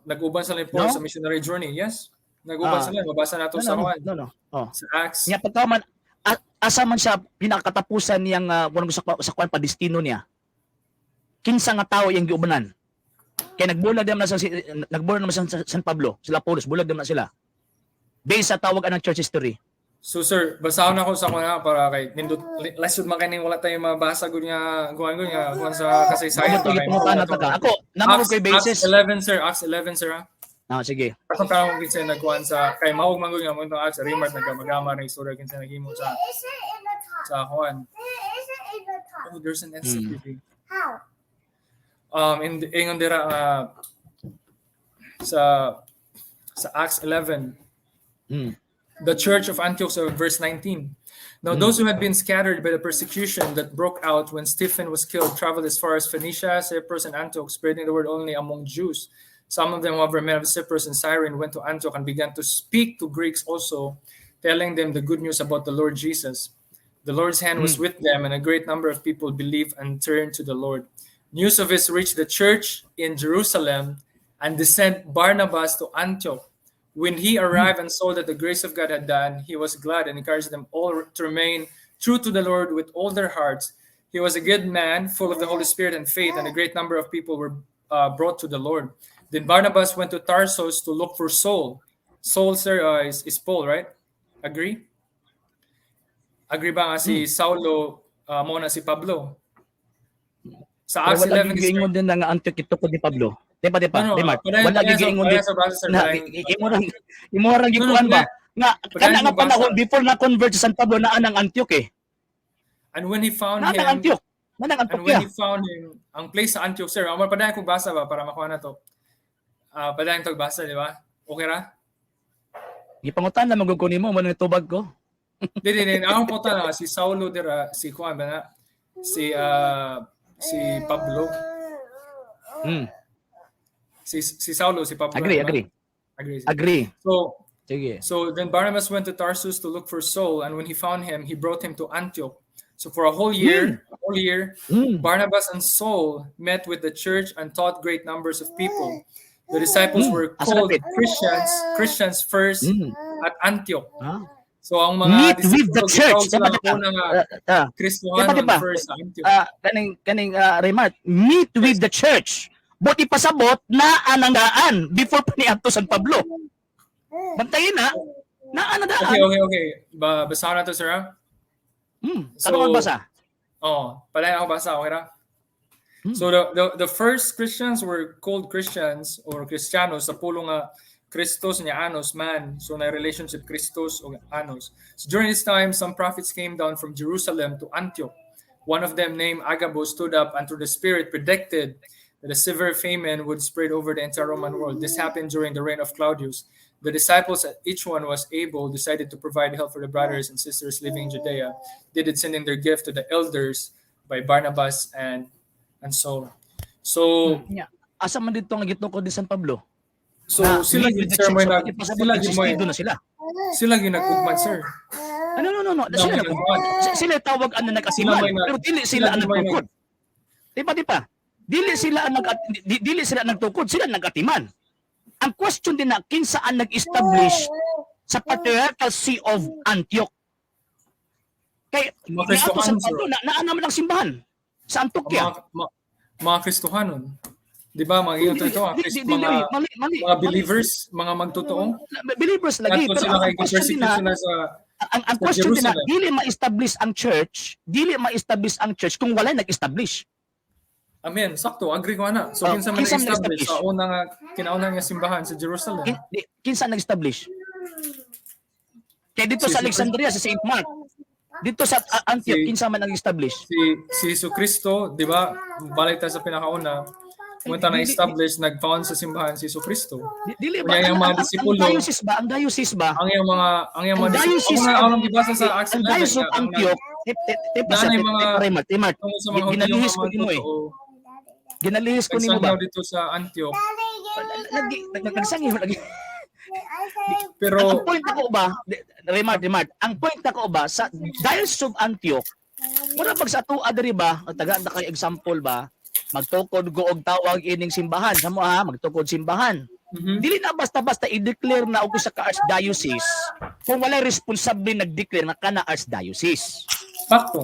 Speaker 2: nag-uban sila ni Paul
Speaker 1: No.
Speaker 2: sa missionary journey? Yes. Nag-uban sila. Mabasa nato sa Juan.
Speaker 1: No.
Speaker 2: Sa Acts.
Speaker 1: Nya pagkaman asa man siya pinakatapusan niyang sa kwan pa destino niya. Kinsa nga tao yang giubanan? Kaya nagbulag naman sa San Pablo, sila Apollos, bulag naman sila. Based sa tawag ng church history.
Speaker 2: So sir, basahon ako sa kuna para kay nindot lesson man kaning wala tayong mabasa gud nga kuan sa kasaysayan.
Speaker 1: Ito yung pangutana ta ka. Ako, naman ko kay basis.
Speaker 2: Acts 11, sir. Acts 11, sir.
Speaker 1: Sige.
Speaker 2: Ako parang kinsa nagkuan sa kay maog man gud nga mo itong Acts Remart nagmagama na istorya kinsa naghimo sa
Speaker 3: Is it in the top?
Speaker 2: sa kuan.
Speaker 3: Is it in the top?
Speaker 2: Oh, there's an NCTV.
Speaker 3: How?
Speaker 2: Ingon dira sa Acts 11. The church of Antioch, verse 19. Now those who had been scattered by the persecution that broke out when Stephen was killed traveled as far as Phoenicia, Cyprus, and Antioch, spreading the word only among Jews. Some of them, however, men of Cyprus and Cyrene, went to Antioch and began to speak to Greeks also, telling them the good news about the Lord Jesus. The Lord's hand was with them, and a great number of people believed and turned to the Lord. News of this reached the church in Jerusalem, and they sent Barnabas to Antioch. When he arrived and saw that the grace of God had done, he was glad and encouraged them all to remain true to the Lord with all their hearts. He was a good man, full of the Holy Spirit and faith, and a great number of people were brought to the Lord. Then Barnabas went to Tarsus to look for Saul. Saul, sir, is Paul, right? Agree? Agree ba nga si Saulo mo na si Pablo? Sa Acts 11,
Speaker 1: giingon din nga Antioch itukod ni Pablo. Di ba? Wala giingon din. Imo ra gikuan ba? Nga kana nga panahon before na convert sa San Pablo naa nang Antioch eh.
Speaker 2: And when he found
Speaker 1: Naa nang
Speaker 2: him,
Speaker 1: Antioch. Naa nang
Speaker 2: and when he
Speaker 1: Antioch.
Speaker 2: found him, ang place sa Antioch, sir, amor padayon kong basa ba para makuha na to. Padayon to basa, di ba? Okay ra?
Speaker 1: Gipangutan na magugko nimo mo nang tubag ko.
Speaker 2: Di. Ang punta na si Saulo dira, si Juan ba na? Si Pablo. Si Saulo, si Pablo.
Speaker 1: Agree.
Speaker 2: So,
Speaker 1: Sige.
Speaker 2: So then Barnabas went to Tarsus to look for Saul, and when he found him, he brought him to Antioch. So for a whole year, Barnabas and Saul met with the church and taught great numbers of people. The disciples were called Christians first at Antioch. So ang mga
Speaker 1: Meet with the church.
Speaker 2: Kristohanon first sa Antioch.
Speaker 1: Kaning remark, meet with the church. Buti pasabot na anangaan before pa ni Apto San Pablo. Bantayin na anandaan.
Speaker 2: Okay. Basahin na to, sir, ha?
Speaker 1: Ano magbasa?
Speaker 2: Pala ako basa, okay ra? So the first Christians were called Christians or Cristianos sa pulong Christos niya Anos man. So na relationship Christos o Anos. So during this time, some prophets came down from Jerusalem to Antioch. One of them, named Agabus, stood up and through the Spirit predicted that a severe famine would spread over the entire Roman world. This happened during the reign of Claudius. The disciples, each one was able, decided to provide help for the brothers and sisters living in Judea. They did sending their gift to the elders by Barnabas and Saul. So
Speaker 1: Yeah. Asa man dito nga gitukod ni San Pablo?
Speaker 2: sila
Speaker 1: lead
Speaker 2: gid
Speaker 1: with
Speaker 2: sir mo
Speaker 1: the
Speaker 2: nag
Speaker 1: church.
Speaker 2: sila gid mo
Speaker 1: Existido na sila.
Speaker 2: sila gid nagugmad sir.
Speaker 1: No.
Speaker 2: Sila
Speaker 1: Sila tawag ang nag-atiman,
Speaker 2: may
Speaker 1: pero dili sila ang
Speaker 2: sila may
Speaker 1: nagtukod. Di ba? Dili sila ang nagtukod, sila nag-atiman. Ang question din na kinsa ang nag-establish sa Patriarchal See of Antioch. Kay
Speaker 2: Mga
Speaker 1: niadto sa
Speaker 2: Kristohanon,
Speaker 1: Pablo na naman ang simbahan sa Antioquia.
Speaker 2: Mga Kristohanon. Di ba mga ito
Speaker 1: Mali.
Speaker 2: mga believers, mga magtotoo.
Speaker 1: Believers lagi,
Speaker 2: Ato
Speaker 1: pero
Speaker 2: sila
Speaker 1: ang
Speaker 2: kay
Speaker 1: question din na
Speaker 2: persecution na sa
Speaker 1: ang question din na
Speaker 2: Jerusalem.
Speaker 1: dili ma-establish ang church kung wala nag-establish.
Speaker 2: Amen. Sakto, agree ko na. So kinsa man
Speaker 1: kinsa
Speaker 2: na-establish
Speaker 1: na-establish?
Speaker 2: sa unang kinaunang nga simbahan sa Jerusalem.
Speaker 1: Kinsa nag-establish? Kaya dito sa Alexandria sa St. Mark, dito sa Antioch, kinsa man nag-establish?
Speaker 2: Si Jesucristo, di ba? Balik tayo sa pinakauna. Pumunta na establish, nag-found sa simbahan si Jesucristo.
Speaker 1: Dili ba
Speaker 2: Kaya yung mga disipulo,
Speaker 1: ang diocese ba?
Speaker 2: ang yung mga
Speaker 1: diocese
Speaker 2: ako nang gibasa sa Acts
Speaker 1: ang
Speaker 2: 11
Speaker 1: diocese of Antioch,
Speaker 2: tungkol sa mga
Speaker 1: ginalihis ko
Speaker 2: Hudyo
Speaker 1: nimo eh.
Speaker 2: magtotoo.
Speaker 1: Ginalihis ko nimo ba?
Speaker 2: Nagsangyaw dito sa Antioch.
Speaker 1: Nagsangyo lagi.
Speaker 2: Pero
Speaker 1: Ang point ako ba, Remart, ang point ako ba sa Diocese of Antioch, mura pag sa tuwa diri ba, taga na kay example ba, magtukod go og tawag ining simbahan, samo ha, magtukod simbahan. Dili na basta-basta i-declare na og sa ka-archdiocese kung wala responsable nag-declare na kana archdiocese.
Speaker 2: fakto.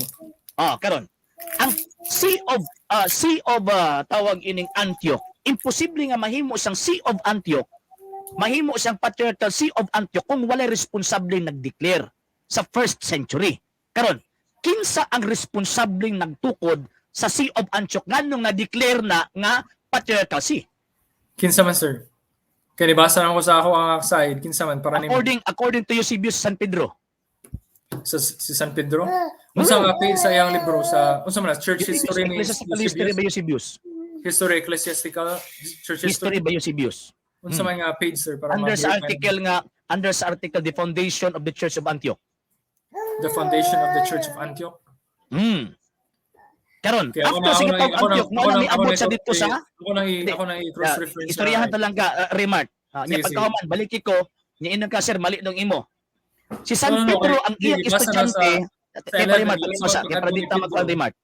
Speaker 1: Karon. Ang See of tawag ining Antioch, imposible nga mahimo siyang See of Antioch. Mahimo siyang Patriarchal See of Antioch kung wala responsable nag-declare sa first century. Karon, kinsa ang responsableng nagtukod sa See of Antioch nganong na-declare na nga Patriarchal See?
Speaker 2: Kinsa man sir? Kaya nibasa lang ko sa ako ang side, kinsa man para nimo
Speaker 1: According to Eusebius San Pedro.
Speaker 2: si San Pedro. Unsa nga page sa iyang libro sa unsa man Church History ni
Speaker 1: Ecclesiastical History by Eusebius.
Speaker 2: History Ecclesiastical Church
Speaker 1: History
Speaker 2: History.
Speaker 1: by Eusebius.
Speaker 2: Unsa man nga page sir para
Speaker 1: Under sa
Speaker 2: ma-verify
Speaker 1: article The Foundation of the Church of Antioch.
Speaker 2: the foundation of the Church of Antioch.
Speaker 1: Karon,
Speaker 2: Kaya
Speaker 1: after sa gitawag Antioch, mo na miabot sa dito sa
Speaker 2: ako nang i-cross reference.
Speaker 1: istoryahan ta lang ka, Remart. Nya
Speaker 2: Sige,
Speaker 1: pagkahuman baliki ko, nya inang ka sir mali dong imo. Si San
Speaker 2: No,
Speaker 1: Pedro ang
Speaker 2: sige,
Speaker 1: iyang
Speaker 2: basa na
Speaker 1: estudyante, kay
Speaker 2: 11,
Speaker 1: Remart,
Speaker 2: let's
Speaker 1: paminosa,
Speaker 2: go
Speaker 1: kay
Speaker 2: to
Speaker 1: Pradita
Speaker 2: Pedro.
Speaker 1: magkuhan Remart.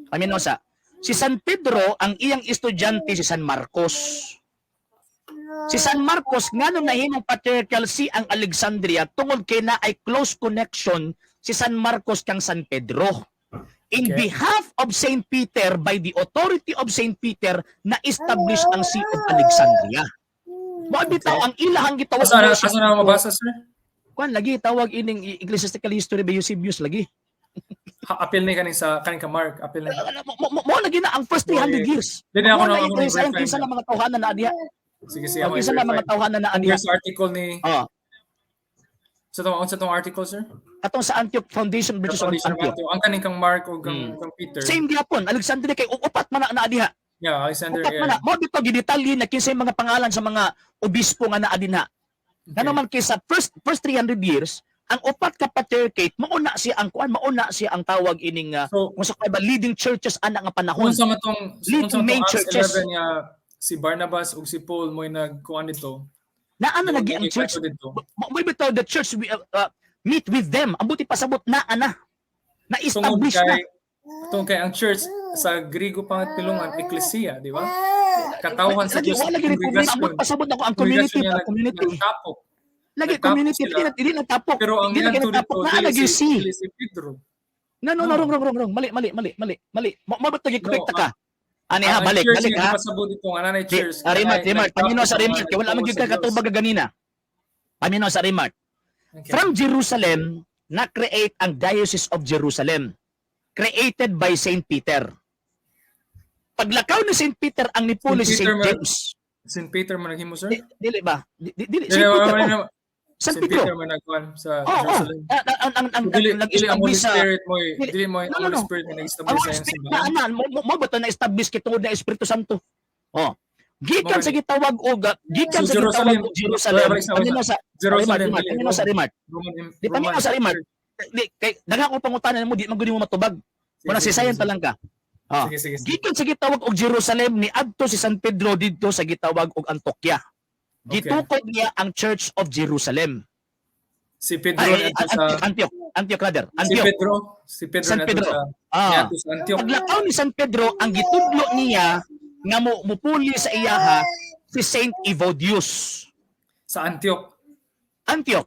Speaker 1: Paminosa. Si San Pedro ang iyang estudyante si San Marcos. Si San Marcos nganong nahimong Patriarchal See ang Alexandria tungod kay na ay close connection si San Marcos kang San Pedro. In
Speaker 2: Okay.
Speaker 1: behalf of Saint Peter, by the authority of Saint Peter, na-establish ang See of Alexandria. Mo bitaw ang ilahang gitawag
Speaker 2: Asa na mabasa sir?
Speaker 1: Kuan lagi tawag ining Ecclesiastical History by Eusebius lagi.
Speaker 2: Apil ni kaning ka Mark, apil ni.
Speaker 1: Mo lagi na ang first 300 years.
Speaker 2: Dili ako na
Speaker 1: ako sa kinsa na mga tawhanan na adiha.
Speaker 2: Sige ako.
Speaker 1: Kinsa na mga tawhanan na adiha.
Speaker 2: Sa article ni
Speaker 1: Oh,
Speaker 2: sa tong article sir?
Speaker 1: katong sa Antioch Foundation Bridges on
Speaker 2: Foundation of
Speaker 1: Antioch.
Speaker 2: Antioch. Ang kaning kang Mark o kang Peter.
Speaker 1: Same gyapon, Alexandria kay upat man na adiha.
Speaker 2: Yeah, Alexander.
Speaker 1: Upat man na. Mo dito gidetalye na kinsa mga pangalan sa mga obispo nga naa dinha. Nga naman kay sa first 300 years, ang upat ka patriarchate mauna siya ang tawag ining
Speaker 2: So,
Speaker 1: kung sa ba leading churches ana nga panahon.
Speaker 2: unsa man tong
Speaker 1: main
Speaker 2: Acts
Speaker 1: churches.
Speaker 2: 11 nga si Barnabas ug si Paul mo'y nagkuan dito.
Speaker 1: Na ano lagi ang church? Mo bitaw the church meet with them. Ang buti pasabot na ana. Na-establish na.
Speaker 2: Tungkol kay ang church sa Griego pangatpilungan ecclesia, di ba? Katawhan sa
Speaker 1: Lagi
Speaker 2: Diyos.
Speaker 1: wala gid ang pasabot ako ang community
Speaker 2: Nagtapok.
Speaker 1: Lagi
Speaker 2: nagtapok
Speaker 1: community
Speaker 2: sila.
Speaker 1: dili na tapok.
Speaker 2: Pero ang
Speaker 1: Dili na
Speaker 2: yan
Speaker 1: tapok
Speaker 2: dito,
Speaker 1: na lagi si.
Speaker 2: si Pedro.
Speaker 1: No, wrong. Mali. Mo ba tagi correct ka? Ani ha,
Speaker 2: Ang
Speaker 1: balik
Speaker 2: church
Speaker 1: ha.
Speaker 2: nga pasabot dito ang anay church.
Speaker 1: Remart, pamino sa Remart, kay wala man gyud ka katubag ganina. Pamino sa Remart. From Jerusalem, na-create ang Diocese of Jerusalem. Created by Saint Peter. Paglakaw ni Saint Peter ang nipuli si
Speaker 2: Saint
Speaker 1: Saint
Speaker 2: Peter
Speaker 1: James.
Speaker 2: St. Peter man naghimo, sir?
Speaker 1: Dili ba? Dili
Speaker 2: Dili,
Speaker 1: St.
Speaker 2: wala
Speaker 1: Peter.
Speaker 2: man
Speaker 1: Oh,
Speaker 2: na-
Speaker 1: San
Speaker 2: St.
Speaker 1: Pedro.
Speaker 2: Peter man nagkuhan sa
Speaker 1: Oo.
Speaker 2: Jerusalem.
Speaker 1: Ang
Speaker 2: Dili ang Holy
Speaker 1: nag-establish sa
Speaker 2: Spirit mo,
Speaker 1: dili-
Speaker 2: dili mo
Speaker 1: no,
Speaker 2: ang
Speaker 1: no,
Speaker 2: Holy
Speaker 1: no.
Speaker 2: Spirit na
Speaker 1: Ang
Speaker 2: nag-establish sa
Speaker 1: Holy
Speaker 2: iyong
Speaker 1: Spirit
Speaker 2: simbahan.
Speaker 1: na mo ba to na-establish kitungod na Espiritu Santo? Oh. Gikan
Speaker 2: Mo
Speaker 1: sa gitawag og gikan
Speaker 2: So,
Speaker 1: sa gitawag
Speaker 2: Jerusalem.
Speaker 1: og Jerusalem.
Speaker 2: Balik sa-
Speaker 1: Paminaw sa
Speaker 2: Jerusalem,
Speaker 1: Rimart,
Speaker 2: dili,
Speaker 1: paminaw sa Rimart. Di paminaw sa Rimart. Di kay daghan ko pangutanan mo di man gud mo matubag. Kung nasisayan pa lang ka. Oh.
Speaker 2: Sige, sige, sige.
Speaker 1: Gikan sa gitawag og Jerusalem ni adto si San Pedro didto sa gitawag og Antioquia.
Speaker 2: Okay.
Speaker 1: Gitukod niya ang Church of Jerusalem.
Speaker 2: Si Pedro
Speaker 1: Ay,
Speaker 2: nato sa
Speaker 1: Antioch rather.
Speaker 2: si
Speaker 1: Antioch.
Speaker 2: Pedro,
Speaker 1: San
Speaker 2: nato
Speaker 1: Pedro.
Speaker 2: sa
Speaker 1: Ah.
Speaker 2: nato sa Antioch.
Speaker 1: Paglakaw ni San Pedro, ang gitudlo niya nga mupuli sa iyaha si Saint Evodius.
Speaker 2: Sa Antioch.
Speaker 1: Antioch.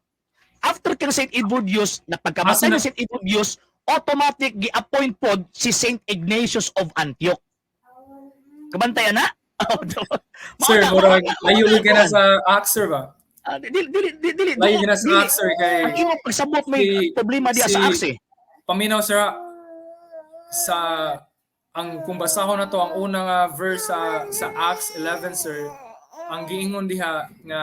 Speaker 1: After kang Saint Evodius, na pagkamatay
Speaker 2: Asa na-
Speaker 1: ni Saint Evodius, automatic gi-appoint pod si Saint Ignatius of Antioch. Kabantayan na?
Speaker 2: Sir, murag layo ka na sa Acts, sir ba?
Speaker 1: Dili.
Speaker 2: Layo ka na sa Acts, sir, kay
Speaker 1: Ang imo pagsabot may
Speaker 2: si-
Speaker 1: problema diya sa
Speaker 2: si-
Speaker 1: Acts eh.
Speaker 2: paminaw sir sa ang kung basahon na to ang unang verse sa Acts 11, sir, ang giingon diha nga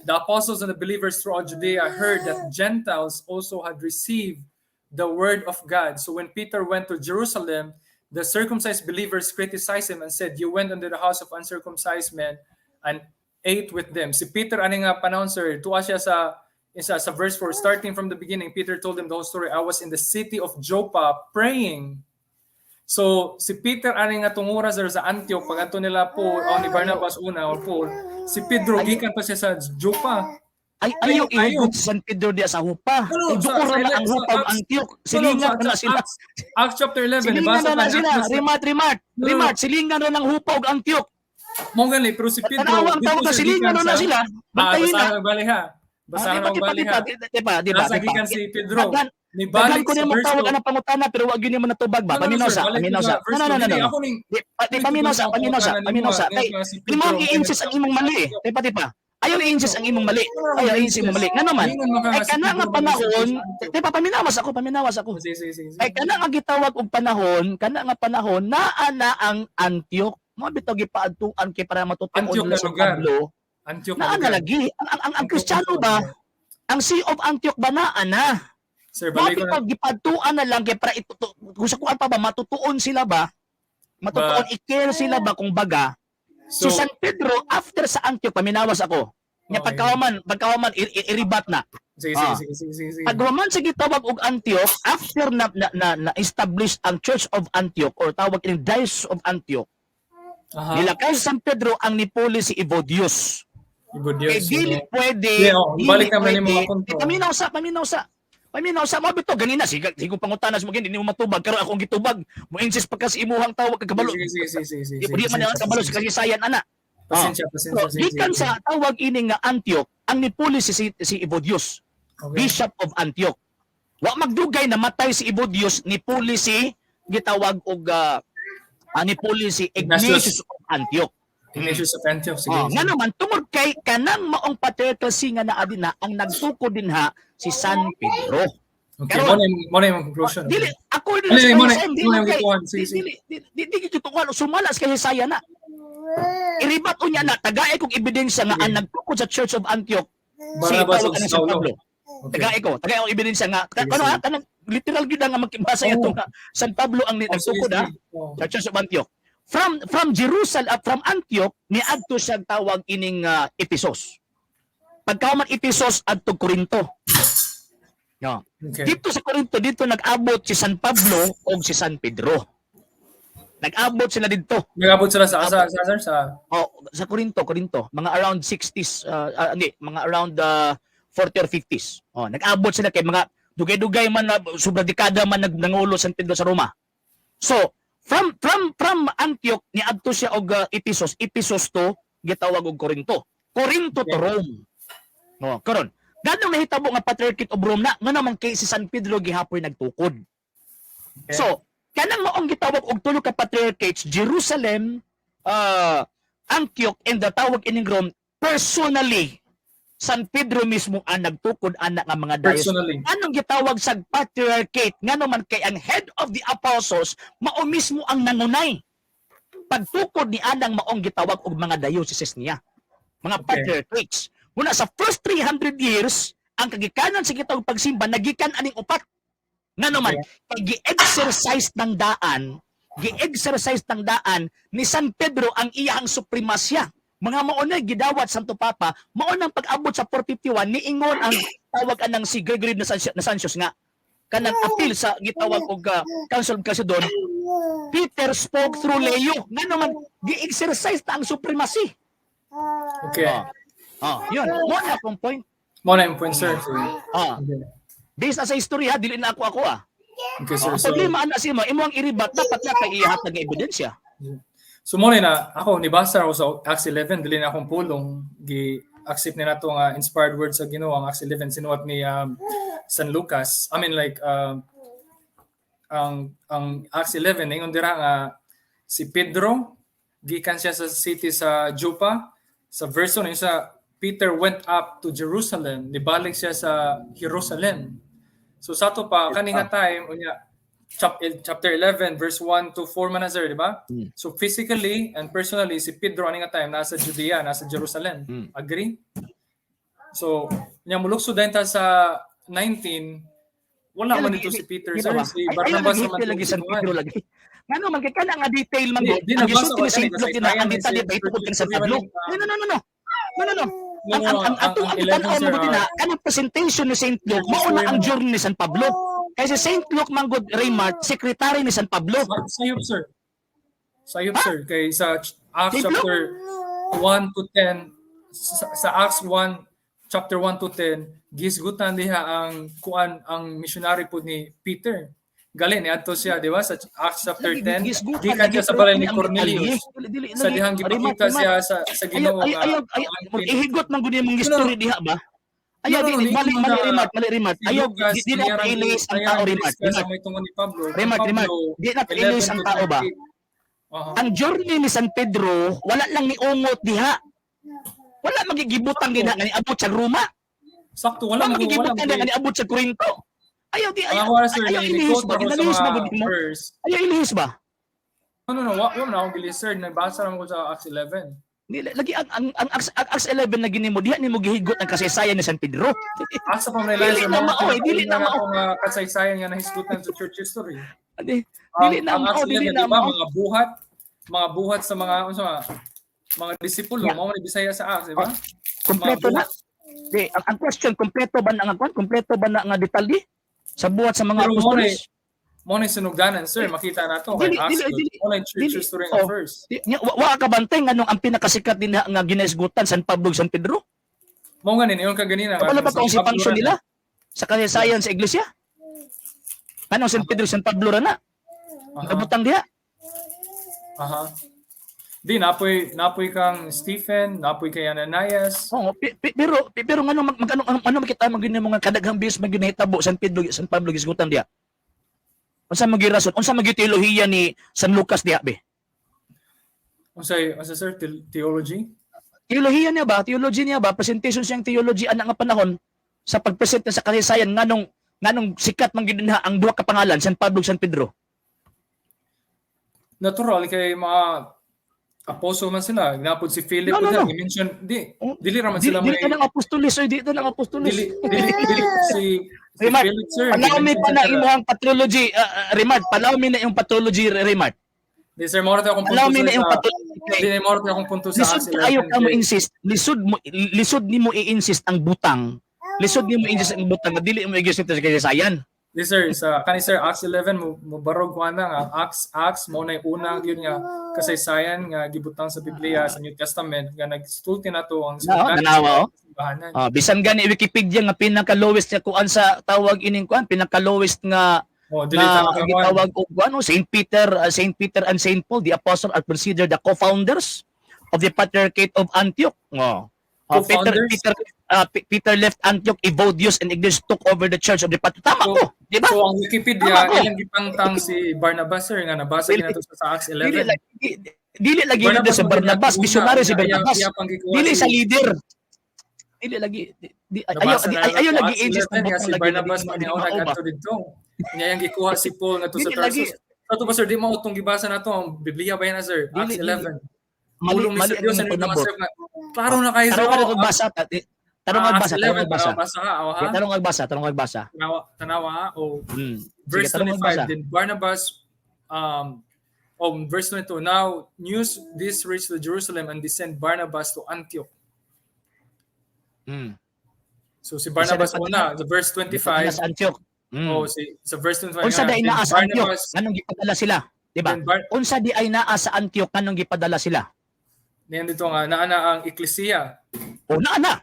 Speaker 2: the apostles and the believers throughout Judea heard that Gentiles also had received the word of God. So when Peter went to Jerusalem, the circumcised believers criticized him and said, "You went into the house of uncircumcised men and ate with them." Si Peter ani nga panahon, sir, tuwa siya sa verse 4, starting from the beginning, Peter told them the whole story. I was in the city of Joppa praying. So si Peter ani nga tungura sir sa Antioch pag ato nila Paul o ni Barnabas una or Paul, si Pedro gikan pa siya sa Joppa.
Speaker 1: Ayaw
Speaker 2: Ayaw.
Speaker 1: ihugot si San Pedro diya sa hupa.
Speaker 2: Ano,
Speaker 1: Idukura na ang
Speaker 2: sa
Speaker 1: hupa ang
Speaker 2: Acts-
Speaker 1: Antioch.
Speaker 2: Sa
Speaker 1: Silingan na sila.
Speaker 2: Acts chapter 11,
Speaker 1: Silingan
Speaker 2: nabasa
Speaker 1: na
Speaker 2: pa
Speaker 1: sila.
Speaker 2: natin.
Speaker 1: Rimart. Silingan na ng hupa og Antioch.
Speaker 2: Mo gali pero si Pedro
Speaker 1: Tanawang
Speaker 2: dito
Speaker 1: tawag na
Speaker 2: siya
Speaker 1: silingan
Speaker 2: gikan
Speaker 1: na
Speaker 2: sa-
Speaker 1: sila. Bantayin
Speaker 2: basahan
Speaker 1: na.
Speaker 2: ang bali ha. Basahan ang bali ha.
Speaker 1: Diba?
Speaker 2: Nasa gikan si Pedro. Ni
Speaker 1: Daghan
Speaker 2: balik
Speaker 1: ko
Speaker 2: sa
Speaker 1: niya
Speaker 2: verse
Speaker 1: magtawag
Speaker 2: 2.
Speaker 1: ang pangutana pero wag yun mo natubag ba? Paminaw sa. No.
Speaker 2: Ako ning
Speaker 1: Paminaw sa. Di mo i-insist ang imong mali. Tipa. Ayaw i-insist ang imong mali. Ayaw i-insist ang imong mali. Nga naman, ay kana nga panahon, paminawas ako. Ay kana nga gitawag og panahon, naa na ang Antioch. Mo bitaw gipaadtuan kay para matutuon
Speaker 2: Antioch
Speaker 1: nila
Speaker 2: na
Speaker 1: sa
Speaker 2: lugar.
Speaker 1: Pablo.
Speaker 2: Antioch
Speaker 1: Naa na lagi. Ang Kristiyano ba? Ang Sea of Antioch ba naa na?
Speaker 2: Sir, balik ko
Speaker 1: Bakit
Speaker 2: na.
Speaker 1: pag gipadtuan na lang kay para ito kung sa kuan pa ba matutuon sila ba? Matutuon i-care sila ba kung baga? Si San Pedro after sa Antioch paminawas ako. Nya
Speaker 2: Okay.
Speaker 1: pagkawaman iribat na.
Speaker 2: Sige.
Speaker 1: Pag human sa gitawag og Antioch after na establish ang Church of Antioch or tawag in Diocese of Antioch,
Speaker 2: Aha.
Speaker 1: nilakay sa San Pedro ang nipuli si Evodius.
Speaker 2: Ibo
Speaker 1: Kay
Speaker 2: Dios.
Speaker 1: dili pwede.
Speaker 2: Yeah, balik naman yung mga punto.
Speaker 1: Paminaw sa mo bito ganina sige pangutanas mo gini mo matubag karon akong gitubag mo insist pa kasi imuhang tawag kag kabalo.
Speaker 2: Sige.
Speaker 1: Di man ang kabalo sa kasaysayan ana.
Speaker 2: Pasensya.
Speaker 1: So, gikan sa tawag ini nga Antioch ang nipuli si Evodius,
Speaker 2: Okay.
Speaker 1: Bishop of Antioch. Wa magdugay na matay si Evodius nipuli si gitawag og nipuli si Ignatius of Antioch.
Speaker 2: Ignatius of Antioch. Sige.
Speaker 1: Nga naman tungod kay kanang maong patriarchy nga naa din na ang nagtukod din ha si San Pedro.
Speaker 2: Okay, mo na yung conclusion.
Speaker 1: Dili ako din
Speaker 2: Dili,
Speaker 1: sa
Speaker 2: mo na-
Speaker 1: Isaiah,
Speaker 2: mo na yung gituan. Sige.
Speaker 1: Dili gituan sumalas kay Isaiah na. Iribat unya na tagay kog ebidensya nga ang nagtukod sa Church of Antioch si
Speaker 2: Barnabas
Speaker 1: tawag
Speaker 2: ug
Speaker 1: na si
Speaker 2: Saulo.
Speaker 1: Pablo. Tagay ko ebidensya nga kanang literal gid nga makibasa ito nga San Pablo ang nagtukod ha sa Church of Antioch. From Jerusalem from Antioch niadto siya tawag ining Ephesus. Pagkahuman Ephesus adto Corinto. No.
Speaker 2: Okay.
Speaker 1: Dito sa Corinto dito nag-abot si San Pablo o si San Pedro. Nag-abot sila dito.
Speaker 2: Nagabot sila sa
Speaker 1: Sa Corinto, mga around 60s, mga around 40 or 50s. Nag-abot sila kay mga dugay-dugay man na sobra dekada man nangulo San Pedro sa Roma. So, from Antioch niadto siya og Ephesus to gitawag og Corinto. Corinto to Rome. Karon, ganong nahitabo nga Patriarchate of Rome na nga naman kay si San Pedro gihapoy nagtukod.
Speaker 2: Okay.
Speaker 1: So, kanang maong gitawag og tulo ka patriarchates, Jerusalem, Antioch, and the tawag ining Rome, personally, San Pedro mismo ang nagtukod anak nga mga diocese.
Speaker 2: Personally.
Speaker 1: Anong gitawag sa patriarchate? Nga naman kay ang head of the apostles, mao mismo ang nangunay. pagtukod ni anang maong gitawag og mga diocese niya. Mga
Speaker 2: Okay.
Speaker 1: patriarchates. Muna sa first 300 years, ang kagikanan sa gitawag pagsimba nagikan aning upat. Ngano man, gi-exercise ng daan, ni San Pedro ang iyang supremasya. Mga maunay gidawat Santo Papa, maunang pag-abot sa 451 niingon ang tawag anang si Gregory Naciancos nga kanang appeal sa gitawag og Council of Chalcedon. Peter spoke through Leo. Ngano man gi-exercise ta ang supremacy.
Speaker 2: Okay.
Speaker 1: Yun. Mo na akong point.
Speaker 2: Mo na yung point, sir. Okay.
Speaker 1: Based na sa istorya, dili na ako.
Speaker 2: Okay, sir.
Speaker 1: Ang problema ana si mo, imo ang iribat dapat na kay ihatag nga ebidensya.
Speaker 2: So mo na ako nibasa ako sa Acts 11 dili na akong pulong gi-accept ni nato nga inspired words sa Ginoo ang Acts 11 sinuwat ni San Lucas. I mean like ang Acts 11 ingon dira nga si Pedro gikan siya sa city sa Joppa sa verse ni sa Peter went up to Jerusalem, nibalik siya sa Jerusalem. So sa to pa kaninga time unya chapter 11 verse 1 to 4 man sir, di ba? So physically and personally si Pedro aninga time nasa Judea, nasa Jerusalem. Agree? So nya mulukso din ta sa 19 wala man ito si Peter sir, si Barnabas man
Speaker 1: lagi San Pedro lagi. Ngano man kay kana nga detail man
Speaker 2: Di
Speaker 1: ang
Speaker 2: nabasa
Speaker 1: gisulti
Speaker 2: ko
Speaker 1: ni Saint
Speaker 2: kanina,
Speaker 1: Luke
Speaker 2: sa
Speaker 1: na ang
Speaker 2: Isaiah,
Speaker 1: detalye
Speaker 2: may
Speaker 1: ba itukod kan sa
Speaker 2: scripture
Speaker 1: tablo.
Speaker 2: naman,
Speaker 1: No. Ang ato ang tanaw mo din kanang presentation ni Saint Luke mao na ang journey ni San Pablo. Kasi Saint Luke manggod Raymart, secretary ni San Pablo.
Speaker 2: Sayop sir kay sa Acts
Speaker 1: Saint Luke?
Speaker 2: chapter 1 to 10 sa Acts 1 chapter 1 to 10 gisgutan diha ang kuan ang missionary po ni Peter. Gali ni adto siya, di ba? Sa Acts chapter 10, gikan siya sa balay ni Cornelius. Sa dihang gipakita siya sa Ginoo nga.
Speaker 1: Ihigot man gud imong history diha ba? Ayaw mali Remat. Ayaw di na ilis ang tao Remat.
Speaker 2: May tungod ni Pablo.
Speaker 1: Remat. Di na ilis ang tao ba? Ang journey ni San Pedro wala lang ni ungot diha. Wala magigibutang din nga ni abot sa Roma.
Speaker 2: Sakto wala
Speaker 1: magigibutang din nga ni abot sa Corinto. Ayaw ilihis ba? Ayaw ilihis ba?
Speaker 2: No, wala na akong gilis, sir. Nabasa naman ko sa Acts 11.
Speaker 1: Lagi ang Acts 11 na ginimo diha nimo gihigot ang kasaysayan ni San Pedro.
Speaker 2: Asa pa may lain
Speaker 1: dili na mao
Speaker 2: nga kasaysayan nga nahisgutan sa church history.
Speaker 1: Dili na mao
Speaker 2: mga buhat sa mga disipulo, mao ni Bisaya sa Acts, di ba?
Speaker 1: Kompleto na. Ang question, kompleto ba na nga detalye? Sa buhat sa mga apostoles.
Speaker 2: Mo na sinugdanan, sir. Makita na to. Mo na church history nga first.
Speaker 1: Wa ka bantay nganong ang pinakasikat din nga ginaisgutan San Pablo ug San Pedro?
Speaker 2: Mo nga yung kaganina.
Speaker 1: Wala ba kung si function nila sa kasaysayan sa iglesia? Anong San Pedro, San Pablo ra na? Kabutang diha.
Speaker 2: Di napoy kang Stephen, napoy kay Ananias.
Speaker 1: Pero ano makita magini mga kadaghang bis maginahitabo San Pedro, San Pablo gisgutan diha. Unsa magirason? Unsa magiteolohiya ni San Lucas diha be?
Speaker 2: Unsa sir theology?
Speaker 1: Teolohiya niya ba? Theology niya ba? Presentation siyang theology ana nga panahon sa pagpresent sa kasaysayan nganong sikat man gid ang duha ka pangalan San Pablo ug San Pedro.
Speaker 2: Natural kay mga apostle man sila. Ginapod si Philip
Speaker 1: No.
Speaker 2: I-mention dili ra man sila
Speaker 1: Dili ka ng apostolis oy, dili ng apostolis.
Speaker 2: Dili si
Speaker 1: Remat,
Speaker 2: Philip sir.
Speaker 1: palawmi pa na imong pathology, Remat. Palawmi na yung pathology, Remat.
Speaker 2: Di sir, mo akong punto
Speaker 1: Palawmi na yung pathology.
Speaker 2: Di mo akong punto sa
Speaker 1: Lisod kayo ka mo insist. Lisod nimo i-insist ang butang. Lisod nimo i-insist ang butang. Dili mo i-insist sa kasaysayan.
Speaker 2: Di sir, sa kani sir Acts 11 mo barog ko nga Acts mo na una gyud nga kasaysayan nga gibutang sa Biblia sa New Testament nga nagstulti nato ang
Speaker 1: Ganawa bisan gani Wikipedia nga pinaka-lowest nga kuan sa tawag ining kuan, pinaka-lowest nga gitawag og ano Saint Peter and Saint Paul, the apostle, are considered the co-founders of the Patriarchate of Antioch. Peter left Antioch, Evodius and Ignatius took over the church of the Patriarchate. Tama ko, di ba?
Speaker 2: So ang Wikipedia ilang gipangtang si Barnabas sir nga nabasa ginato sa Acts 11.
Speaker 1: Dili lagi dito sa Barnabas, missionary si Barnabas. Dili sa leader. Dili lagi ayo lagi insist
Speaker 2: nga si Barnabas man niya nagadto didto. Nya yang gikuha si Paul ngadto sa Tarsus. Ato ba sir, di mo utong gibasa na to ang Biblia ba yan na sir? Acts
Speaker 1: Dili,
Speaker 2: 11.
Speaker 1: Mali
Speaker 2: Ulong ni
Speaker 1: mali
Speaker 2: Sir Dios
Speaker 1: ang
Speaker 2: ang mga
Speaker 1: panabot.
Speaker 2: sir na klaro na kayo sir.
Speaker 1: Tarong
Speaker 2: Oh,
Speaker 1: ka magbasa, tarong
Speaker 2: Acts
Speaker 1: magbasa, tarong
Speaker 2: 11,
Speaker 1: magbasa.
Speaker 2: basa ka, oh, ha?
Speaker 1: Tarong magbasa.
Speaker 2: Tanawa ha? Oh,
Speaker 1: Sige,
Speaker 2: verse
Speaker 1: tarong
Speaker 2: 25,
Speaker 1: magbasa.
Speaker 2: then Barnabas, verse 22, now news this reached to Jerusalem and they sent Barnabas to Antioch. So si Barnabas
Speaker 1: Isa na
Speaker 2: una, the verse
Speaker 1: Gipadala
Speaker 2: 25,
Speaker 1: sa Antioch.
Speaker 2: sa verse 25,
Speaker 1: Unsa di ay
Speaker 2: then
Speaker 1: naa sa Antioch,
Speaker 2: Barnabas,
Speaker 1: nganong gipadala sila? Di ba?
Speaker 2: then
Speaker 1: Unsa di ay naa sa Antioch, nganong gipadala sila?
Speaker 2: Then dito nga, naana ang Ecclesia.
Speaker 1: O naa na.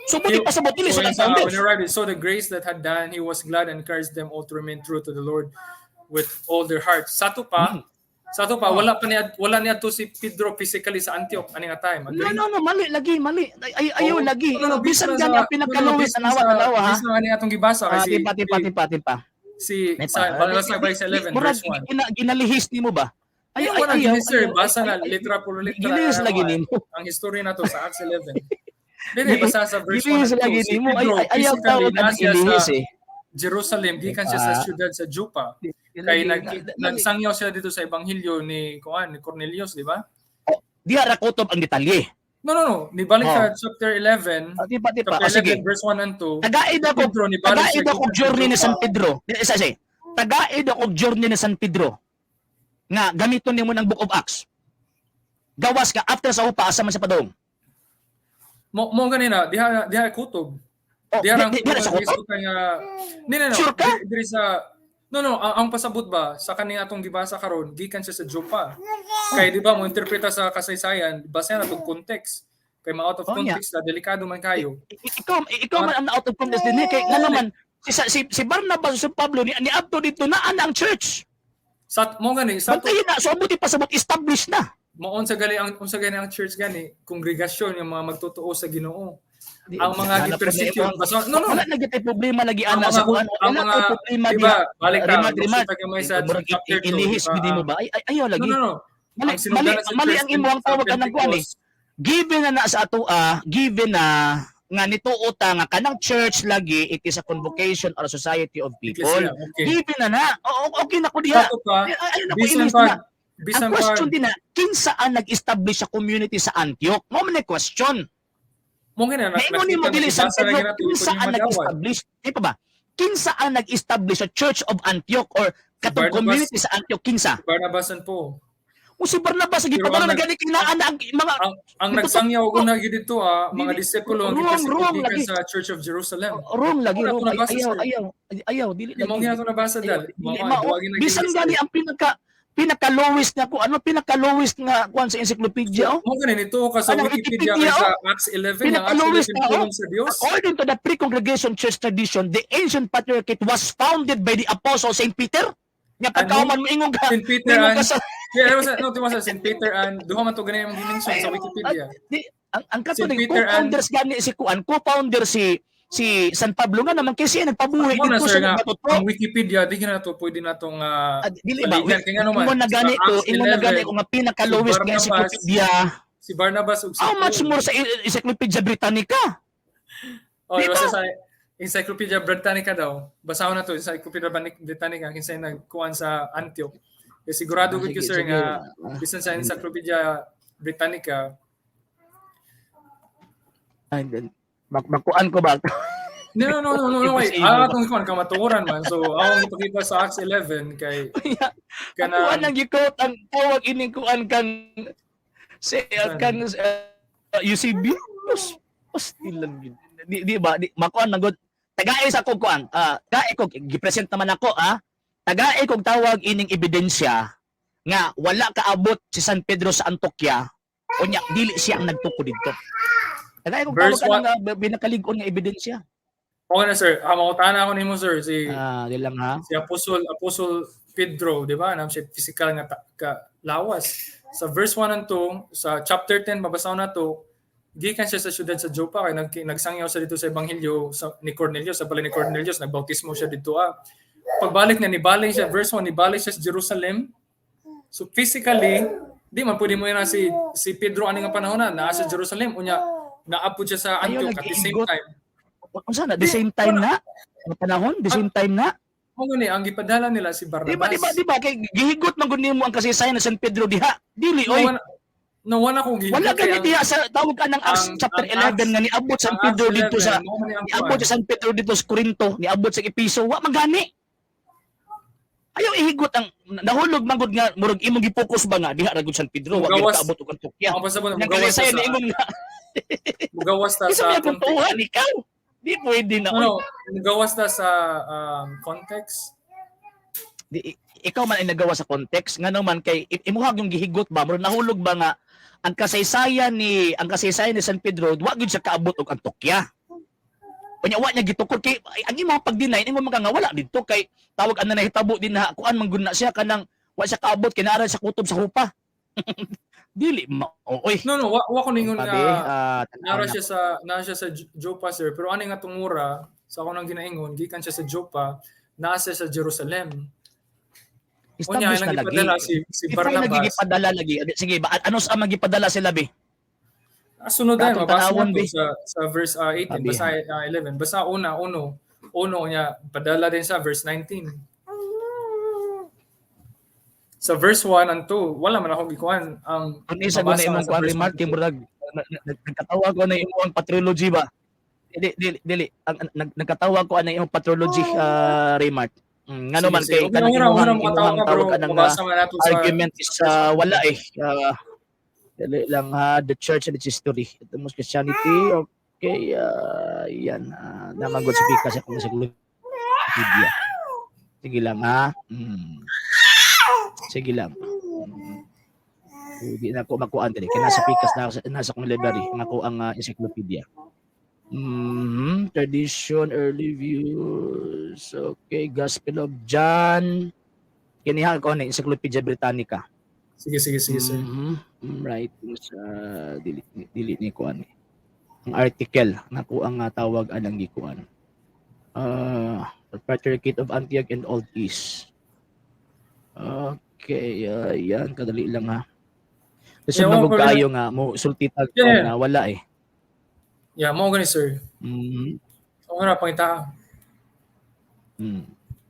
Speaker 1: So buti pa sa botili
Speaker 2: So,
Speaker 1: sa
Speaker 2: when
Speaker 1: founders.
Speaker 2: you read it, so the grace that had done, he was glad and encouraged them all to remain true to the Lord with all their hearts. Sato pa, wala niya to si Pedro physically sa Antioch ani nga time. Agree?
Speaker 1: No, mali lagi. Ayaw
Speaker 2: Oo.
Speaker 1: lagi.
Speaker 2: No,
Speaker 1: Bisan gani ang pinakaluwis tanawa ha.
Speaker 2: Bisan nga atong gibasa kasi
Speaker 1: Tipa.
Speaker 2: Balasag sa 11 verse 1.
Speaker 1: Ginalihis nimo ba?
Speaker 2: Ayaw na gini sir, basa na litra por litra.
Speaker 1: Ginalihis lagi nimo.
Speaker 2: Ang history na to sa Acts 11. Dili basa sa verse 1
Speaker 1: Ginalihis
Speaker 2: and 2.
Speaker 1: lagi
Speaker 2: Si
Speaker 1: nimo.
Speaker 2: Pedro,
Speaker 1: Ayaw
Speaker 2: physically,
Speaker 1: tawag ang
Speaker 2: nasa
Speaker 1: ilihis
Speaker 2: sa Jerusalem, gikan siya sa siyudad sa Joppa. Kay nagsangyaw siya dito sa ebanghelyo ni Cornelius, di ba?
Speaker 1: Diha ra kutob ang detalye.
Speaker 2: No. Nibalik sa chapter 11.
Speaker 1: Tipa.
Speaker 2: Chapter 11,
Speaker 1: Sige.
Speaker 2: verse 1 and 2.
Speaker 1: Tagaid ako journey ni San Pedro. Tagaid ako journey ni San Pedro. Nga gamiton nimo ng Book of Acts. Gawas ka after sa upa asa man sa padong.
Speaker 2: Mo ganina, diha kutob. Diha
Speaker 1: sa kutob?
Speaker 2: No.
Speaker 1: Sure ka?
Speaker 2: Diri sa ang pasabot ba sa kaning atong gibasa karon, gikan siya sa Joppa. Kay di ba mo interpreta sa kasaysayan, basa na tong context. Kay out of context na delikado man kayo.
Speaker 1: Ikaw man ang out of context din kay nga naman si Barnabas si Pablo ni adto dito na ang church.
Speaker 2: Mo gani sa
Speaker 1: Bantayin na so abuti pasabot established na.
Speaker 2: Moon sa gali ang ang church gani, kongregasyon yung mga magtotoo sa Ginoo. Ang mga gi-persecute
Speaker 1: Wala na gitay problema lagi ana
Speaker 2: Ang
Speaker 1: sa
Speaker 2: mga-
Speaker 1: kuan.
Speaker 2: ang
Speaker 1: Wala
Speaker 2: mga-
Speaker 1: tay problema
Speaker 2: diba,
Speaker 1: diha.
Speaker 2: balik na,
Speaker 1: Rimat.
Speaker 2: gusto tayo may sa chapter 2,
Speaker 1: Ilihis
Speaker 2: diba?
Speaker 1: gid mo ba? Ayaw lagi.
Speaker 2: No.
Speaker 1: Mali
Speaker 2: Ang sinugdanan sa
Speaker 1: mali
Speaker 2: church
Speaker 1: ang imo ang
Speaker 2: sa
Speaker 1: tawag kanang kuan
Speaker 2: Pentecost,
Speaker 1: Given na sa ato given na nga nituota nga kanang church lagi it is a convocation or a society of people.
Speaker 2: Ecclesia, okay.
Speaker 1: Given na okay na ko diha.
Speaker 2: Sato pa,
Speaker 1: Ayun na ko
Speaker 2: bisan
Speaker 1: ilis
Speaker 2: pa,
Speaker 1: na.
Speaker 2: bisan
Speaker 1: Ang
Speaker 2: pa,
Speaker 1: question din na, kinsa ang nag-establish sa community sa Antioch? Mo man question.
Speaker 2: mo gina na,
Speaker 1: Naingon ni mo dili sa
Speaker 2: nakita na
Speaker 1: Pedro, kinsa ang nag-establish? Di pa ba? Kinsa ang nag-establish sa Church of Antioch or katong
Speaker 2: Barnabas.
Speaker 1: community sa Antioch kinsa?
Speaker 2: Barnabasan po.
Speaker 1: O si Barnabas sige
Speaker 2: Pero
Speaker 1: padala
Speaker 2: ang
Speaker 1: na gani kinaan ang mga
Speaker 2: Ang nagsangyaw ko na gid dito mga
Speaker 1: Dili-
Speaker 2: disipulo ang
Speaker 1: wrong
Speaker 2: gikan
Speaker 1: lagi.
Speaker 2: sa Church of Jerusalem.
Speaker 1: wrong lagi
Speaker 2: Wala
Speaker 1: wrong.
Speaker 2: ko nabasa, sir.
Speaker 1: Ayaw dili
Speaker 2: Di mo
Speaker 1: lagi.
Speaker 2: gina to nabasa dal.
Speaker 1: Bisan gani ang pinaka-lowest nga ko ano pinaka-lowest nga kuan sa encyclopedia oh.
Speaker 2: Mo gani nito ka sa
Speaker 1: Ano,
Speaker 2: Wikipedia
Speaker 1: Wikipedia,
Speaker 2: kay sa Acts 11 ang Acts
Speaker 1: Pinaka-lowest
Speaker 2: 11
Speaker 1: na,
Speaker 2: tulong sa Dios.
Speaker 1: According to the pre-congregation church tradition, the ancient patriarchate was founded by the apostle Saint Peter. Nga pagkauman mo ingong ka.
Speaker 2: Saint Peter
Speaker 1: ingong
Speaker 2: and
Speaker 1: ka sa
Speaker 2: Saint Peter and duha man to gani ang dimension sa Wikipedia.
Speaker 1: ang
Speaker 2: Saint
Speaker 1: katulig
Speaker 2: Peter
Speaker 1: co-founders gani si kuan, co-founder si San Pablo nga naman kasi nagpabuhay
Speaker 2: Mo na
Speaker 1: dito
Speaker 2: sir
Speaker 1: sa
Speaker 2: nga
Speaker 1: Batuto.
Speaker 2: ang Wikipedia di na to pwede na tong
Speaker 1: Dili ba?
Speaker 2: balikan. Kaya nga naman,
Speaker 1: Ingon na gani
Speaker 2: sa
Speaker 1: to,
Speaker 2: Acts
Speaker 1: ingon na gani
Speaker 2: 11,
Speaker 1: ko nga pinaka-lowest nga
Speaker 2: Barnabas,
Speaker 1: encyclopedia.
Speaker 2: si Barnabas ug si
Speaker 1: How much
Speaker 2: Paul.
Speaker 1: more sa Encyclopedia Britannica?
Speaker 2: Oh,
Speaker 1: Di ba?
Speaker 2: basta sa Encyclopedia Britannica daw. Basahon na to Encyclopedia Britannica kinsay nagkuan sa Antioch. Kaya sigurado gud ko
Speaker 1: Sige,
Speaker 2: sir
Speaker 1: sige.
Speaker 2: nga bisan sa Encyclopedia Britannica
Speaker 1: Makuan ko ba?
Speaker 2: No, wait. Atong kuan kamatuoran man. So, ako ipakita sa Acts 11 kay
Speaker 1: Kuan ang gikot ang tawag ining kuan kang kang UCB. Pastilan gid. Di ba? Makuan na gud. Tagaay sa kog kuan. Tagay kog gipresent naman ako Tagay kog tawag ining ebidensya nga wala kaabot si San Pedro sa Antioquia. Unya dili siya ang nagtuko didto. Tagay kog
Speaker 2: Verse
Speaker 1: tawag ka nga binakalig-on nga ebidensya.
Speaker 2: okay na sir. Mangutana ako nimo sir si
Speaker 1: Di lang ha.
Speaker 2: si Apostol Pedro, di ba? Nam siya physical nga lawas. Sa verse 1 and 2, sa chapter 10 mabasahon na to, gikan siya sa siyudad sa Joppa kay nagsangyaw siya dito sa ebanghelyo ni Cornelius, sa balay ni Cornelius, nagbautismo siya dito Pagbalik niya nibaling siya verse 1, nibaling siya sa Jerusalem. So physically, di man pwede mo yan si Pedro ani nga panahon na sa Jerusalem unya naapod siya sa
Speaker 1: Ayaw
Speaker 2: Antioch at the same
Speaker 1: nag-iigot.
Speaker 2: time.
Speaker 1: Unsa na the same time na? Ang panahon, the same time na.
Speaker 2: mo gani ang gipadala nila si Barnabas.
Speaker 1: Di ba kay gihigot man gud nimo ang kasaysayan sa San Pedro diha. Dili oy.
Speaker 2: Wala kong gihigot.
Speaker 1: Wala gani diha sa tawag ka ng Acts
Speaker 2: ang-
Speaker 1: chapter
Speaker 2: ang
Speaker 1: 11 nga niabot San Pedro dito sa niabot sa San Pedro dito sa Corinto, niabot sa Episo, wa magani. Ayaw ihigot ang nahulog man gud nga murag imong gipokus ba nga diha ra gud San Pedro, wa gyud
Speaker 2: Mugawas.
Speaker 1: kaabot og Antokya.
Speaker 2: Ang pasabot
Speaker 1: Nang
Speaker 2: mugawas
Speaker 1: kasaysayan
Speaker 2: sa
Speaker 1: ni imong nga
Speaker 2: mugawas ta
Speaker 1: isa
Speaker 2: sa
Speaker 1: may kuntuhan ikaw. Di pwede na.
Speaker 2: No, mugawas ta sa context.
Speaker 1: Ikaw man ay nagawa sa context nga naman kay imuhag yung gihigot ba murag nahulog ba nga ang kasaysayan ni San Pedro wa gyud sa kaabot og Antokya. Unya wa niya gitukod kay ang imong pag-deny imong mga nga wala didto kay tawag ana nahitabo din na kuan man gud na siya kanang wa siya kaabot kinara sa kutob sa hupa. Dili oy.
Speaker 2: No, wa ko ningon
Speaker 1: Sabi,
Speaker 2: nga
Speaker 1: tanaw
Speaker 2: nara siya sa Joppa sir, pero ani nga tungura sa ako nang ginaingon gikan siya sa Joppa, naa siya sa Jerusalem. Unya
Speaker 1: establish
Speaker 2: ilang
Speaker 1: na lagi.
Speaker 2: gipadala si
Speaker 1: Before lagi
Speaker 2: Barnabas.
Speaker 1: gipadala lagi. Sige, ano sa magipadala sila be?
Speaker 2: Sunod din,
Speaker 1: Katong
Speaker 2: mabasa
Speaker 1: tanawon,
Speaker 2: mo
Speaker 1: be.
Speaker 2: sa verse 18,
Speaker 1: Sabi,
Speaker 2: basa 11. Basa uno niya, padala din sa verse 19. Sa verse 1 and 2, wala man ako gikuan ang
Speaker 1: Kung isa ko na
Speaker 2: mabasa
Speaker 1: imong
Speaker 2: sa
Speaker 1: kuan
Speaker 2: verse
Speaker 1: remark,
Speaker 2: 1 and 2.
Speaker 1: murag nagkatawa ko na imong patrology ba? Dili. Nagkatawa ko na imong patrology remark. Nga naman
Speaker 2: Sige,
Speaker 1: kay
Speaker 2: sige.
Speaker 1: kanang
Speaker 2: Unang
Speaker 1: imong tawag ka ng
Speaker 2: mabasa man nato sa
Speaker 1: argument is wala eh. Dili lang the church and its history. Ito mo Christianity. Okay, yan. Namagod sa pika sa kung sa Wikipedia. Sige lang ha. Sige lang. Hindi na ako makuhaan dali. Kaya nasa pikas na nasa kong library. Ako ang encyclopedia. Tradition, early views. Okay, Gospel of John. Kiniha ko na Encyclopedia Britannica.
Speaker 2: Sige, sir.
Speaker 1: Right. Sa dili ni kuan. Ang article nako ang tawag anang gikuan. Patriarchate of Antioch and Old East. Okay, yan kadali lang ha. Kasi
Speaker 2: Yeah,
Speaker 1: magug
Speaker 2: well,
Speaker 1: kayo nga mo sultitag
Speaker 2: Yeah.
Speaker 1: na wala eh.
Speaker 2: Yeah, mo gani sir. So nga pangita.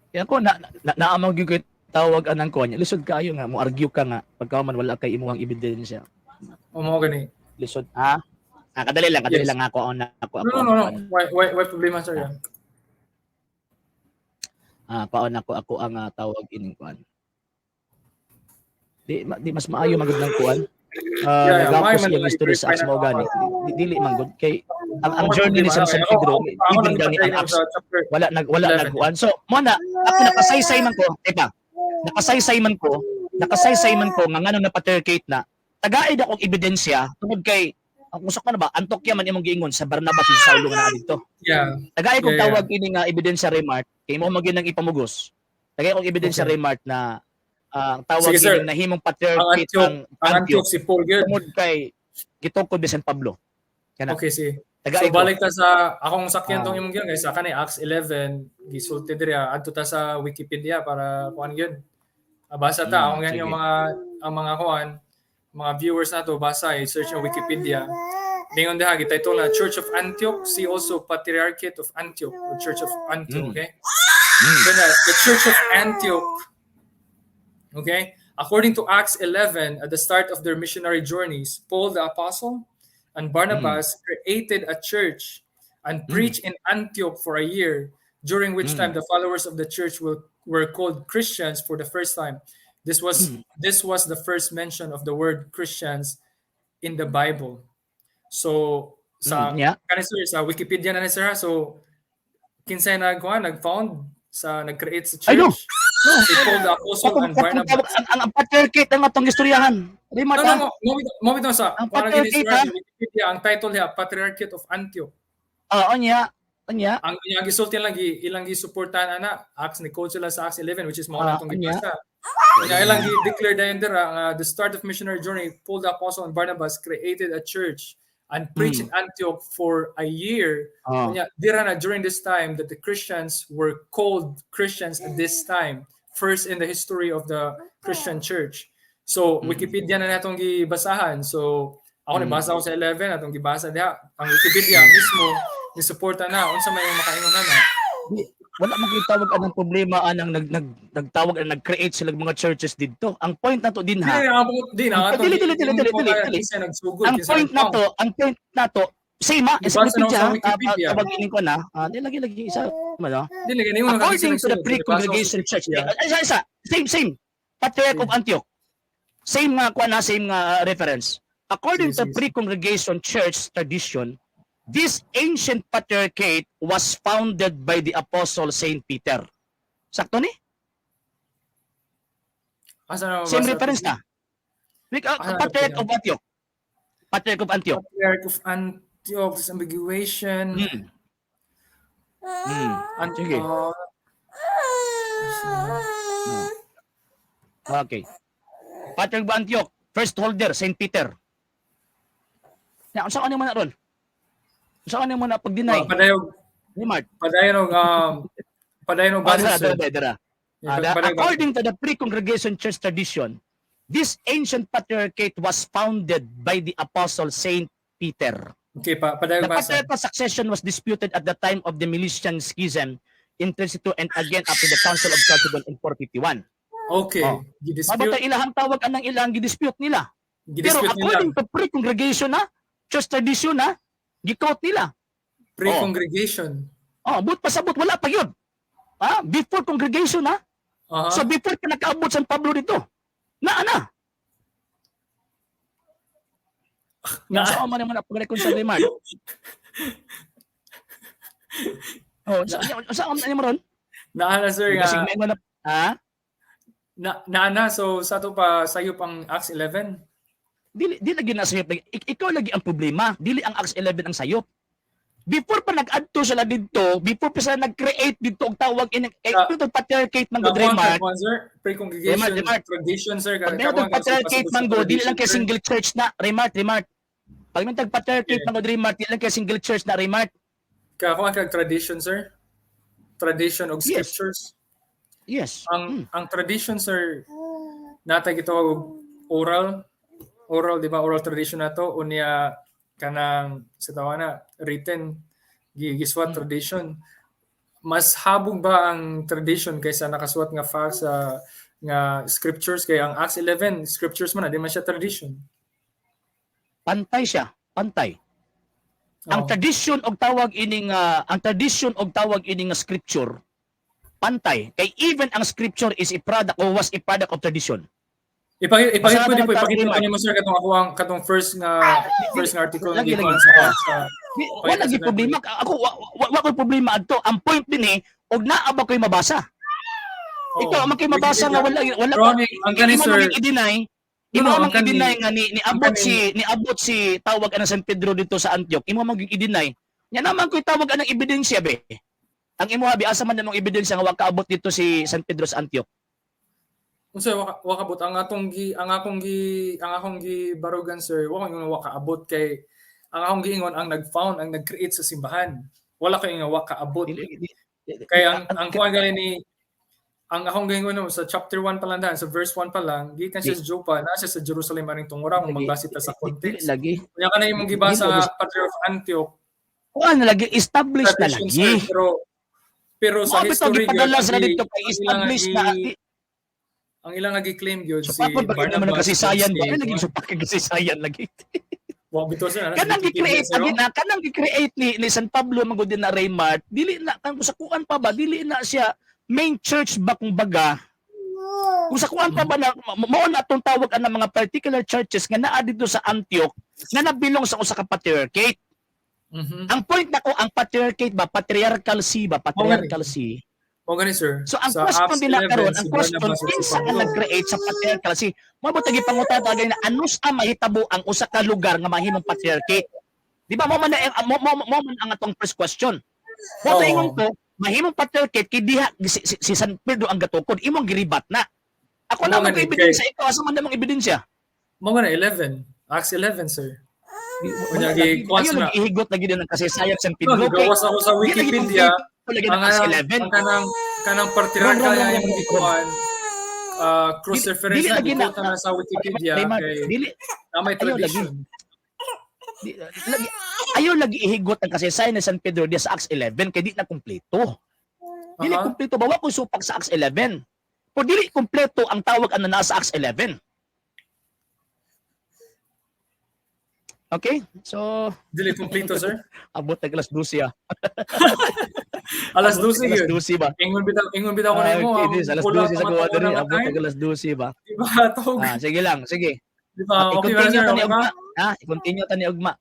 Speaker 1: Kaya ko naamang gyud tawag anang kuan. Lisod kayo nga mo argue ka nga pagka man wala kay imuhang ebidensya.
Speaker 2: O mo gani.
Speaker 1: Lisod ha. Kadali
Speaker 2: Yes.
Speaker 1: lang ako
Speaker 2: No. Why problema sir yan?
Speaker 1: paon ako ang tawag ining kuan. Di mas maayo magud ng kuan.
Speaker 2: Yeah,
Speaker 1: Nagapos
Speaker 2: maayo man
Speaker 1: yung
Speaker 2: lang
Speaker 1: history sa
Speaker 2: i-verify
Speaker 1: Acts mo
Speaker 2: na
Speaker 1: gani.
Speaker 2: ako.
Speaker 1: Dili man gud kay ang journey ni San Pedro even gani ang Acts wala nagkuan. So mo na ako nakasaysay man ko, diba? Nakasaysay man ko nga ngano na patriarchate na. Tagaid akong ebidensya tungod kay ang usok na ba Antokya man imong giingon sa Barnabas sa Saulo nga naa didto.
Speaker 2: Yeah.
Speaker 1: Tagay kong
Speaker 2: Yeah,
Speaker 1: tawag ini nga ebidensya remark kay mo magin ng ipamugos. Tagay kong ebidensya
Speaker 2: Okay.
Speaker 1: remark na tawag
Speaker 2: Sige, sir.
Speaker 1: ini nahimong patriarchate
Speaker 2: Ang Antioch si Paul good.
Speaker 1: tungod kay gitukod ni San Pablo. Kana.
Speaker 2: Okay, sige.
Speaker 1: Tagay
Speaker 2: So
Speaker 1: ko.
Speaker 2: balik ta sa akong sakyan tong
Speaker 1: Ah.
Speaker 2: imong gyud guys sa kanay Acts 11 gisulti diri adto ta sa Wikipedia para kuan gyud. Basa ta akong yan
Speaker 1: sige.
Speaker 2: yung mga kuan mga viewers nato basa i-search yung Wikipedia. Ningon diha gititle na Church of Antioch, see also Patriarchate of Antioch or Church of Antioch, okay? So the Church of Antioch, okay? According to Acts 11, at the start of their missionary journeys, Paul the apostle and Barnabas created a church and preached in Antioch for a year, during which time the followers of the church were called Christians for the first time. This was the first mention of the word Christians in the Bible. So sa sir, sa Wikipedia na ni sir ha? So kinsay nag-found sa nag-create sa church.
Speaker 1: I know.
Speaker 2: Si Paul the apostle and Barnabas.
Speaker 1: Ang patriarchate ang atong istoryahan. Remark ha.
Speaker 2: Mo bitaw sa
Speaker 1: Ang
Speaker 2: parang gini
Speaker 1: Patriarchate,
Speaker 2: sir,
Speaker 1: ha?
Speaker 2: sa Wikipedia ang title niya Patriarchate of Antioch.
Speaker 1: Anya.
Speaker 2: Ang gisulti lang ilang gisuportahan ana Acts ni Coach sila sa Acts 11 which is mao na atong
Speaker 1: anya.
Speaker 2: gibasa. Kanya ilang gi-declare dayon dira the start of missionary journey, Paul the apostle and Barnabas created a church and preached in Antioch for a year. Kanya dira na during this time that the Christians were called Christians at this time, first in the history of the Christian church. So Wikipedia na natong gibasahan. So ako nabasa ko sa 11 atong gibasa diha ang Wikipedia mismo ni suporta na unsa may makaingon na.
Speaker 1: wala man gitawag anang problema anang nagtawag ang nag-create sila mga churches didto. Ang point na to din
Speaker 2: Di
Speaker 1: ha.
Speaker 2: na abot, di na ato.
Speaker 1: Dili.
Speaker 2: Kinsa nagsugod,
Speaker 1: Ang
Speaker 2: kinsa
Speaker 1: point na
Speaker 2: nagpang.
Speaker 1: to, same ha,
Speaker 2: Di
Speaker 1: sa
Speaker 2: ba, sa
Speaker 1: Wikipedia,
Speaker 2: Wikipedia?
Speaker 1: tawag ini ko na, di lagi isa, ano?
Speaker 2: Dili gani mo
Speaker 1: According to the pre-congregation church, isa, same, Patriarch of Antioch. Same nga reference. According to
Speaker 2: Sige.
Speaker 1: pre-congregation church tradition, this ancient patriarchate was founded by the apostle Saint Peter. Sakto ni?
Speaker 2: Asa na
Speaker 1: Same reference na. Patriarch of Antioch. Patriarch of Antioch.
Speaker 2: Patriarch of Antioch, disambiguation.
Speaker 1: Sige. Okay. Patriarch of Antioch, first holder, Saint Peter. Saan man na ron? Saan man na pag-deny?
Speaker 2: Padayog,
Speaker 1: Ni Mark.
Speaker 2: padayog basis, sir.
Speaker 1: According to the pre-congregation church tradition, this ancient patriarchate was founded by the apostle Saint Peter.
Speaker 2: Okay,
Speaker 1: The
Speaker 2: padayog basis.
Speaker 1: patriarchal succession was disputed at the time of the Milesian Schism in 32 and again after the Council of Chalcedon in 451.
Speaker 2: Okay,
Speaker 1: Oh. Mabata
Speaker 2: gidispute,
Speaker 1: ilahang tawag anang ilang gidispute nila. Pero
Speaker 2: gidispute nila.
Speaker 1: according to pre-congregation na, church tradition na, gikot nila.
Speaker 2: Pre-congregation.
Speaker 1: But pasabot wala pa yun. Before congregation na.
Speaker 2: Aha.
Speaker 1: So before ka nakaabot San Pablo dito. Na. Saan man naman pag-reconcile ni Mark? Saan man naman ron?
Speaker 2: Naana, sir,
Speaker 1: Kasi
Speaker 2: nga.
Speaker 1: may mga
Speaker 2: Naana, so sa to pa sayo pang Acts 11.
Speaker 1: Dili lagi na sayop. Ikaw lagi ang problema. Dili ang Acts 11 ang sayop. Before pa nag-adto sila dito, before pa sila nag-create dito og tawag in ito patriarchate man go Remark.
Speaker 2: Sir, pre-congregation
Speaker 1: Remark.
Speaker 2: tradition, sir.
Speaker 1: Pag may patriarchate man go, dili lang kay single church na Remark. Pag may patriarchate man go Remark, dili lang kay single church na Remark.
Speaker 2: Kakuha kag tradition, sir. Tradition of
Speaker 1: Yes.
Speaker 2: scriptures.
Speaker 1: Yes.
Speaker 2: Ang tradition, sir, natay gitawag oral, di ba? Oral tradition na to, unya kanang sa tawana written gigiswat tradition. Mas habog ba ang tradition kaysa nakasuwat nga facts sa nga scriptures, kay ang Acts 11 scriptures man na di man siya tradition.
Speaker 1: Pantay siya. Pantay.
Speaker 2: Oh.
Speaker 1: Ang tradition og tawag ining scripture pantay kay even ang scripture is a product or was a product of tradition.
Speaker 2: Ipakita
Speaker 1: Masada
Speaker 2: po,
Speaker 1: ng
Speaker 2: ipakita
Speaker 1: Remark.
Speaker 2: ko nimo, sir, katong first nga article
Speaker 1: Lagi.
Speaker 2: sa
Speaker 1: Wala gi problema. Ako wa ko problema adto. Ang point din og naa ba ko'y mabasa. Ikaw man kay mabasa nga wala
Speaker 2: Ronnie, ang kani, sir.
Speaker 1: i-deny. Imo
Speaker 2: No,
Speaker 1: man
Speaker 2: ang kani-
Speaker 1: i-deny nga niabot si tawag ana San Pedro dito sa Antioch. Imo man i-deny. Nya naman ko'y tawag anang ebidensya be. Ang imo habi asa man namang ebidensya nga wa kaabot dito si San Pedro sa Antioch.
Speaker 2: Unsa wakabot ang akong gibarugan, sir, wa ko yung wakaabot kay ang akong giingon ang nag-found, ang nag-create sa simbahan. Wala kay nga wakaabot. Kay ang kuan gali ni ang akong giingon sa chapter 1 pa lang daan, sa verse 1 pa lang, gikan siya sa Joppa, na siya sa Jerusalem aning tungura kung magbasa ta sa context.
Speaker 1: Lagi.
Speaker 2: Kunya ka na imong gibasa nga Patriarch of Antioch.
Speaker 1: Kuan na lagi established na
Speaker 2: tradition,
Speaker 1: lagi.
Speaker 2: sir, pero sa
Speaker 1: Mo bitaw
Speaker 2: history
Speaker 1: gipadala sila
Speaker 2: gyud,
Speaker 1: dito kay established na.
Speaker 2: ang ilang nga gi-claim gyud
Speaker 1: So
Speaker 2: si
Speaker 1: pa ba naman
Speaker 2: Barnabas,
Speaker 1: kasaysayan ba?
Speaker 2: si-
Speaker 1: Ay lagi supak kasaysayan lagi.
Speaker 2: Wa bitaw sir,
Speaker 1: Kanang gi-create kanang gi-create ni San Pablo magud na Raymart, dili na kung sa kuan pa ba dili na siya main church ba kung baga. Kung sa kuan pa ba na mao na atong tawag ang mga particular churches nga naa dito sa Antioch nga nabilong sa usa ka patriarchate.
Speaker 2: Mhm.
Speaker 1: Ang point nako ang patriarchate ba patriarchal see ba patriarchal see.
Speaker 2: O gani, sir.
Speaker 1: So ang
Speaker 2: Sa
Speaker 1: question
Speaker 2: Acts
Speaker 1: din na
Speaker 2: 11,
Speaker 1: karon,
Speaker 2: si
Speaker 1: ang question
Speaker 2: Barnabas at si
Speaker 1: kinsa ang
Speaker 2: Pablo.
Speaker 1: nag-create sa patriarchal see? Mabot tagi pangutan tagay na anus ang mahitabo ang usa ka lugar nga mahimong patriarchate. Di ba mo man ang atong first question. Mo
Speaker 2: Oo.
Speaker 1: ingon ko, mahimong patriarchate kay diha si San Pedro ang gatukod imong giribat na. Ako na
Speaker 2: Oo,
Speaker 1: mag
Speaker 2: ganun,
Speaker 1: ebidensya ito asa man namang ebidensya.
Speaker 2: Mo gani 11. Acts 11, sir.
Speaker 1: Wala
Speaker 2: gi-
Speaker 1: lagi-
Speaker 2: kuwan
Speaker 1: Ayaw
Speaker 2: sila.
Speaker 1: lagi ihigot lagi din ang kasaysayan San
Speaker 2: No,
Speaker 1: Pedro.
Speaker 2: gawas ako sa Wikipedia.
Speaker 1: Lagi
Speaker 2: Ang
Speaker 1: ng Acts 11.
Speaker 2: kanang patriarchal
Speaker 1: Wrong,
Speaker 2: nga
Speaker 1: wrong,
Speaker 2: yung
Speaker 1: wrong.
Speaker 2: gikuan. Cross
Speaker 1: Dili-
Speaker 2: reference
Speaker 1: dili
Speaker 2: na
Speaker 1: lagi na-
Speaker 2: gikutan na sa Wikipedia
Speaker 1: Raymart,
Speaker 2: kay
Speaker 1: dili
Speaker 2: na may
Speaker 1: ayaw
Speaker 2: tradition.
Speaker 1: ayaw lagi ihigot ang kasaysayan ni San Pedro diya sa Acts 11 kay di na kumpleto. Dili
Speaker 2: Aha.
Speaker 1: kumpleto ba wa ko supak sa Acts 11. Kung dili kumpleto ang tawag ano nasa Acts 11. Okay? So,
Speaker 2: Dili kompleto, sir.
Speaker 1: abot na alas 12 ah.
Speaker 2: Alas
Speaker 1: Abot
Speaker 2: 12
Speaker 1: na alas
Speaker 2: yun.
Speaker 1: 12 ba?
Speaker 2: Ingon bitaw ko nimo.
Speaker 1: Okay, this, alas 12 sa kuha diri, abot na
Speaker 2: Di
Speaker 1: alas 12 ba?
Speaker 2: ba? Tawag.
Speaker 1: Sige lang, sige.
Speaker 2: Di ba? Okay ba,
Speaker 1: I-continue
Speaker 2: sir?
Speaker 1: ta ni
Speaker 2: Okay ba?
Speaker 1: Ugma. I-continue ta ni Ugma.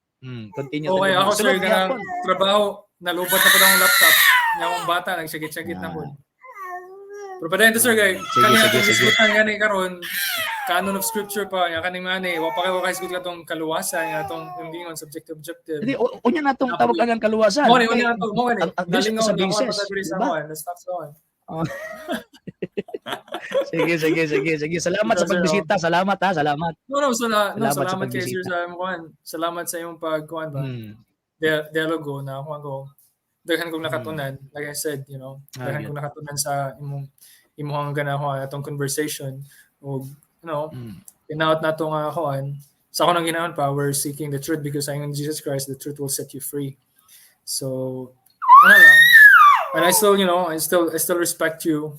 Speaker 1: Continue ta
Speaker 2: Okay,
Speaker 1: ni Ugma.
Speaker 2: ako, sir,
Speaker 1: Sunod
Speaker 2: ganang
Speaker 1: gyapon.
Speaker 2: trabaho. Nalubot na po ng laptop. Nga akong bata, nagsagit-sagit na po. Pero pa dahil sir, guys,
Speaker 1: Sige,
Speaker 2: kanya
Speaker 1: sige,
Speaker 2: itong
Speaker 1: sige.
Speaker 2: diskutan gani karon canon of scripture pa, nga kaning mani, wa pa kayo kaisgot ka itong kaluwasan, nga itong yung gingon, subjective.
Speaker 1: Hindi, unya na itong tawag ang kaluwasan.
Speaker 2: Mo ni, una na to, mo ni.
Speaker 1: Ang Diyos
Speaker 2: Nalingaw,
Speaker 1: sa
Speaker 2: nakuha pa
Speaker 1: basis.
Speaker 2: sa bilis
Speaker 1: Diba?
Speaker 2: na na-stop sa one.
Speaker 1: Sige. Salamat sa pagbisita. Salamat ha, salamat.
Speaker 2: No,
Speaker 1: Salamat sa
Speaker 2: salamat kay sir
Speaker 1: pagbisita.
Speaker 2: sa kuan. Salamat sa iyong pagkuan ba. Dialogo na kuan ko. Daghan kong nakatunan, like I said, you know, daghan
Speaker 1: yun.
Speaker 2: kong nakatunan sa imong ganahan atong conversation o inaot na to nga kuan. Sa ako nang ginaon pa, we're seeking the truth because in Jesus Christ, the truth will set you free. So, ano lang. And I still, you know, I still respect you,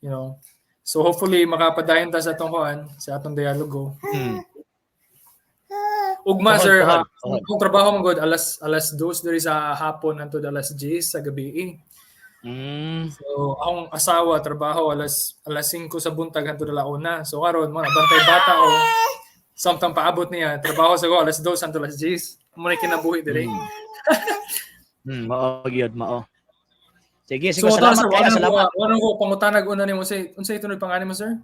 Speaker 2: you know. So hopefully makapadayon ta sa atong kuan, sa atong dialogo. Ugma
Speaker 1: Tuhod,
Speaker 2: sir,
Speaker 1: tuhod.
Speaker 2: kung trabaho mo god alas 2 diri sa hapon hangtod alas 10 sa gabi. So akong asawa trabaho alas 5 sa buntag hangtod alauna. So karon mo bantay bata o samtang paabot niya trabaho sa ko alas 2 hangtod alas 10. Mo na kinabuhi diri.
Speaker 1: Mao gyud, mao. Sige,
Speaker 2: So
Speaker 1: salamat
Speaker 2: sir,
Speaker 1: kayo, salamat.
Speaker 2: Ano ko pangutanag una nimo say unsay tunod pangalan mo sir?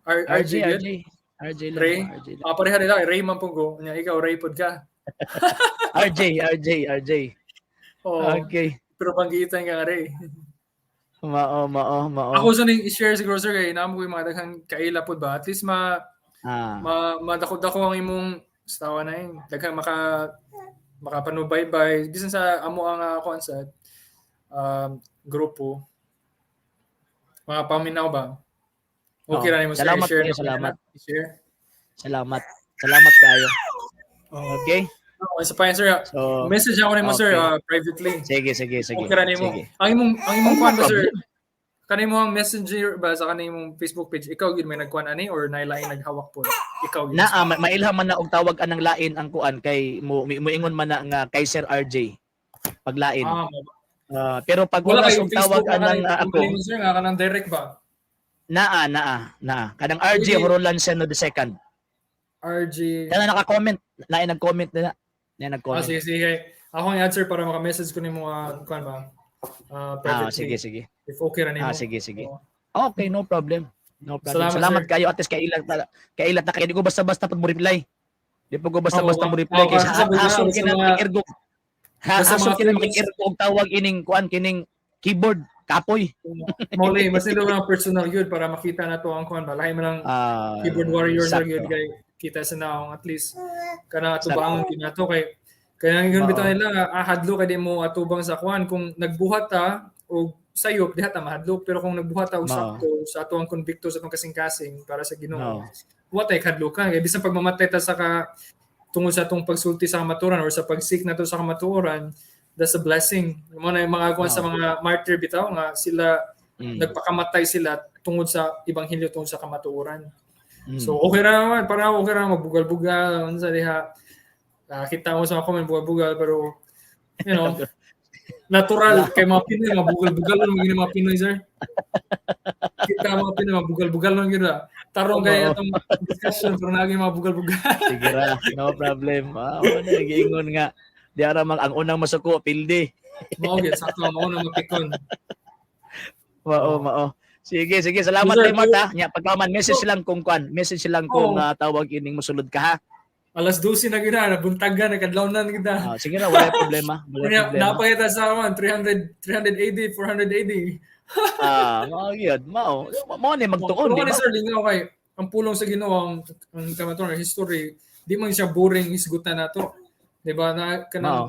Speaker 2: RJ.
Speaker 1: RJ lang.
Speaker 2: Ray.
Speaker 1: RJ lang.
Speaker 2: Pareha nila Ray man pug ko. Nya ikaw Ray pod ka.
Speaker 1: RJ.
Speaker 2: Oh,
Speaker 1: Okay.
Speaker 2: pero panggitan ka nga Ray.
Speaker 1: Mao.
Speaker 2: Ako sa ning i-share siguro sir kay namo ko yung mga daghang kaila pod ba at least madako-dako ang imong stawa na yun daghang makapanubaybay bisan sa amo ang kuan grupo mga paminaw ba okay ra nimo sir
Speaker 1: Salamat
Speaker 2: i-share
Speaker 1: kayo, salamat.
Speaker 2: i-share
Speaker 1: Salamat kayo. Okay?
Speaker 2: okay sa pa yan, sir
Speaker 1: So,
Speaker 2: message ako nimo sir
Speaker 1: okay.
Speaker 2: privately
Speaker 1: sige.
Speaker 2: okay ra nimo
Speaker 1: Sige.
Speaker 2: ang imong kuan ba sir
Speaker 1: problem.
Speaker 2: kanimo ang messenger ba sa kanimong Facebook page ikaw gid may nagkuan ani or nailain naghawak po ikaw gid
Speaker 1: Mailham man na og tawag anang lain ang kuan kay moingon man na nga kay Sir RJ paglain. Pero pag
Speaker 2: wala
Speaker 1: oras
Speaker 2: kay
Speaker 1: og tawag
Speaker 2: Facebook
Speaker 1: anang
Speaker 2: ako
Speaker 1: ako,
Speaker 2: sir nga kanang direct ba
Speaker 1: naa. Kadang RJ Horolan Seno the second.
Speaker 2: RG
Speaker 1: Kana naka-comment, lain nag-comment nila. Nag-comment.
Speaker 2: sige ako ang answer para maka-message ko nimo kuan ba privately
Speaker 1: Sige.
Speaker 2: if okay ra nimo
Speaker 1: Sige. Okay, no problem. Salamat
Speaker 2: Salamat, sir.
Speaker 1: kayo at least kailat na kayo. Di ko basta-basta pag mo reply. Di po ko basta-basta
Speaker 2: Oo,
Speaker 1: mo reply.
Speaker 2: oo,
Speaker 1: Kaya
Speaker 2: kasi
Speaker 1: hasol
Speaker 2: sa
Speaker 1: kina
Speaker 2: mga-
Speaker 1: makikirgo.
Speaker 2: sa
Speaker 1: Hasol
Speaker 2: mga
Speaker 1: kina
Speaker 2: famous-
Speaker 1: makikirgo og tawag ining kuan kining keyboard kapoy.
Speaker 2: Moli mas nilo lang personal yun para makita na to ang kuan ba lahi man ang keyboard warrior na
Speaker 1: sakto.
Speaker 2: yun kay kita sa naong at least kana
Speaker 1: Sakto.
Speaker 2: atubangon kinato kay kaya yun
Speaker 1: Oo.
Speaker 2: bitaw nila hadlo kay di mo atubang sa kuan kung nagbuhat ta og sayop diha ta mahadlok pero kung nagbuhat ta og
Speaker 1: Oo.
Speaker 2: sakto sa ato ang konbikto sa atong kasing-kasing para sa Ginoo
Speaker 1: Oo.
Speaker 2: wa tay kadlokan kay bisan pag mamatay ta sa tungod sa atong pagsulti sa kamatuoran or sa pagsik nato sa kamatuoran that's a blessing mo na yung mga kuan sa mga martyr bitaw nga sila nagpakamatay sila tungod sa ebanghelyo tungod sa kamatuoran. So okay ra naman, para okay ra magbugal-bugal unsa diha. Kita mo sa mga comment bugal-bugal pero you know, natural kay mga Pinoy mabugal-bugal lang gini mga Pinoy sir. Kita mga Pinoy mabugal-bugal lang gid. Tarong kay atong discussion pero naging mga bugal-bugal.
Speaker 1: Sige ra, no problem. Nagiingon nga. Di ara ang unang masuko pildi.
Speaker 2: Mao gid sakto mo na mapikon.
Speaker 1: Mao. Sige. Salamat
Speaker 2: Sir,
Speaker 1: kay Mata. Nya pagkaman message lang kung kuan. Message lang kung tawag ining mosulod ka ha.
Speaker 2: Alas 12 na gid na buntagan nagkadlaw na gid.
Speaker 1: Sige na, wala problema.
Speaker 2: Napakita sa aman 300 380 480.
Speaker 1: Mao gyud. Mao ni magtuon, di
Speaker 2: Pero
Speaker 1: ba?
Speaker 2: sir lingaw kay ang pulong sa Ginoo ang kamatuoran history di man siya boring isgutan nato. Di ba na kanang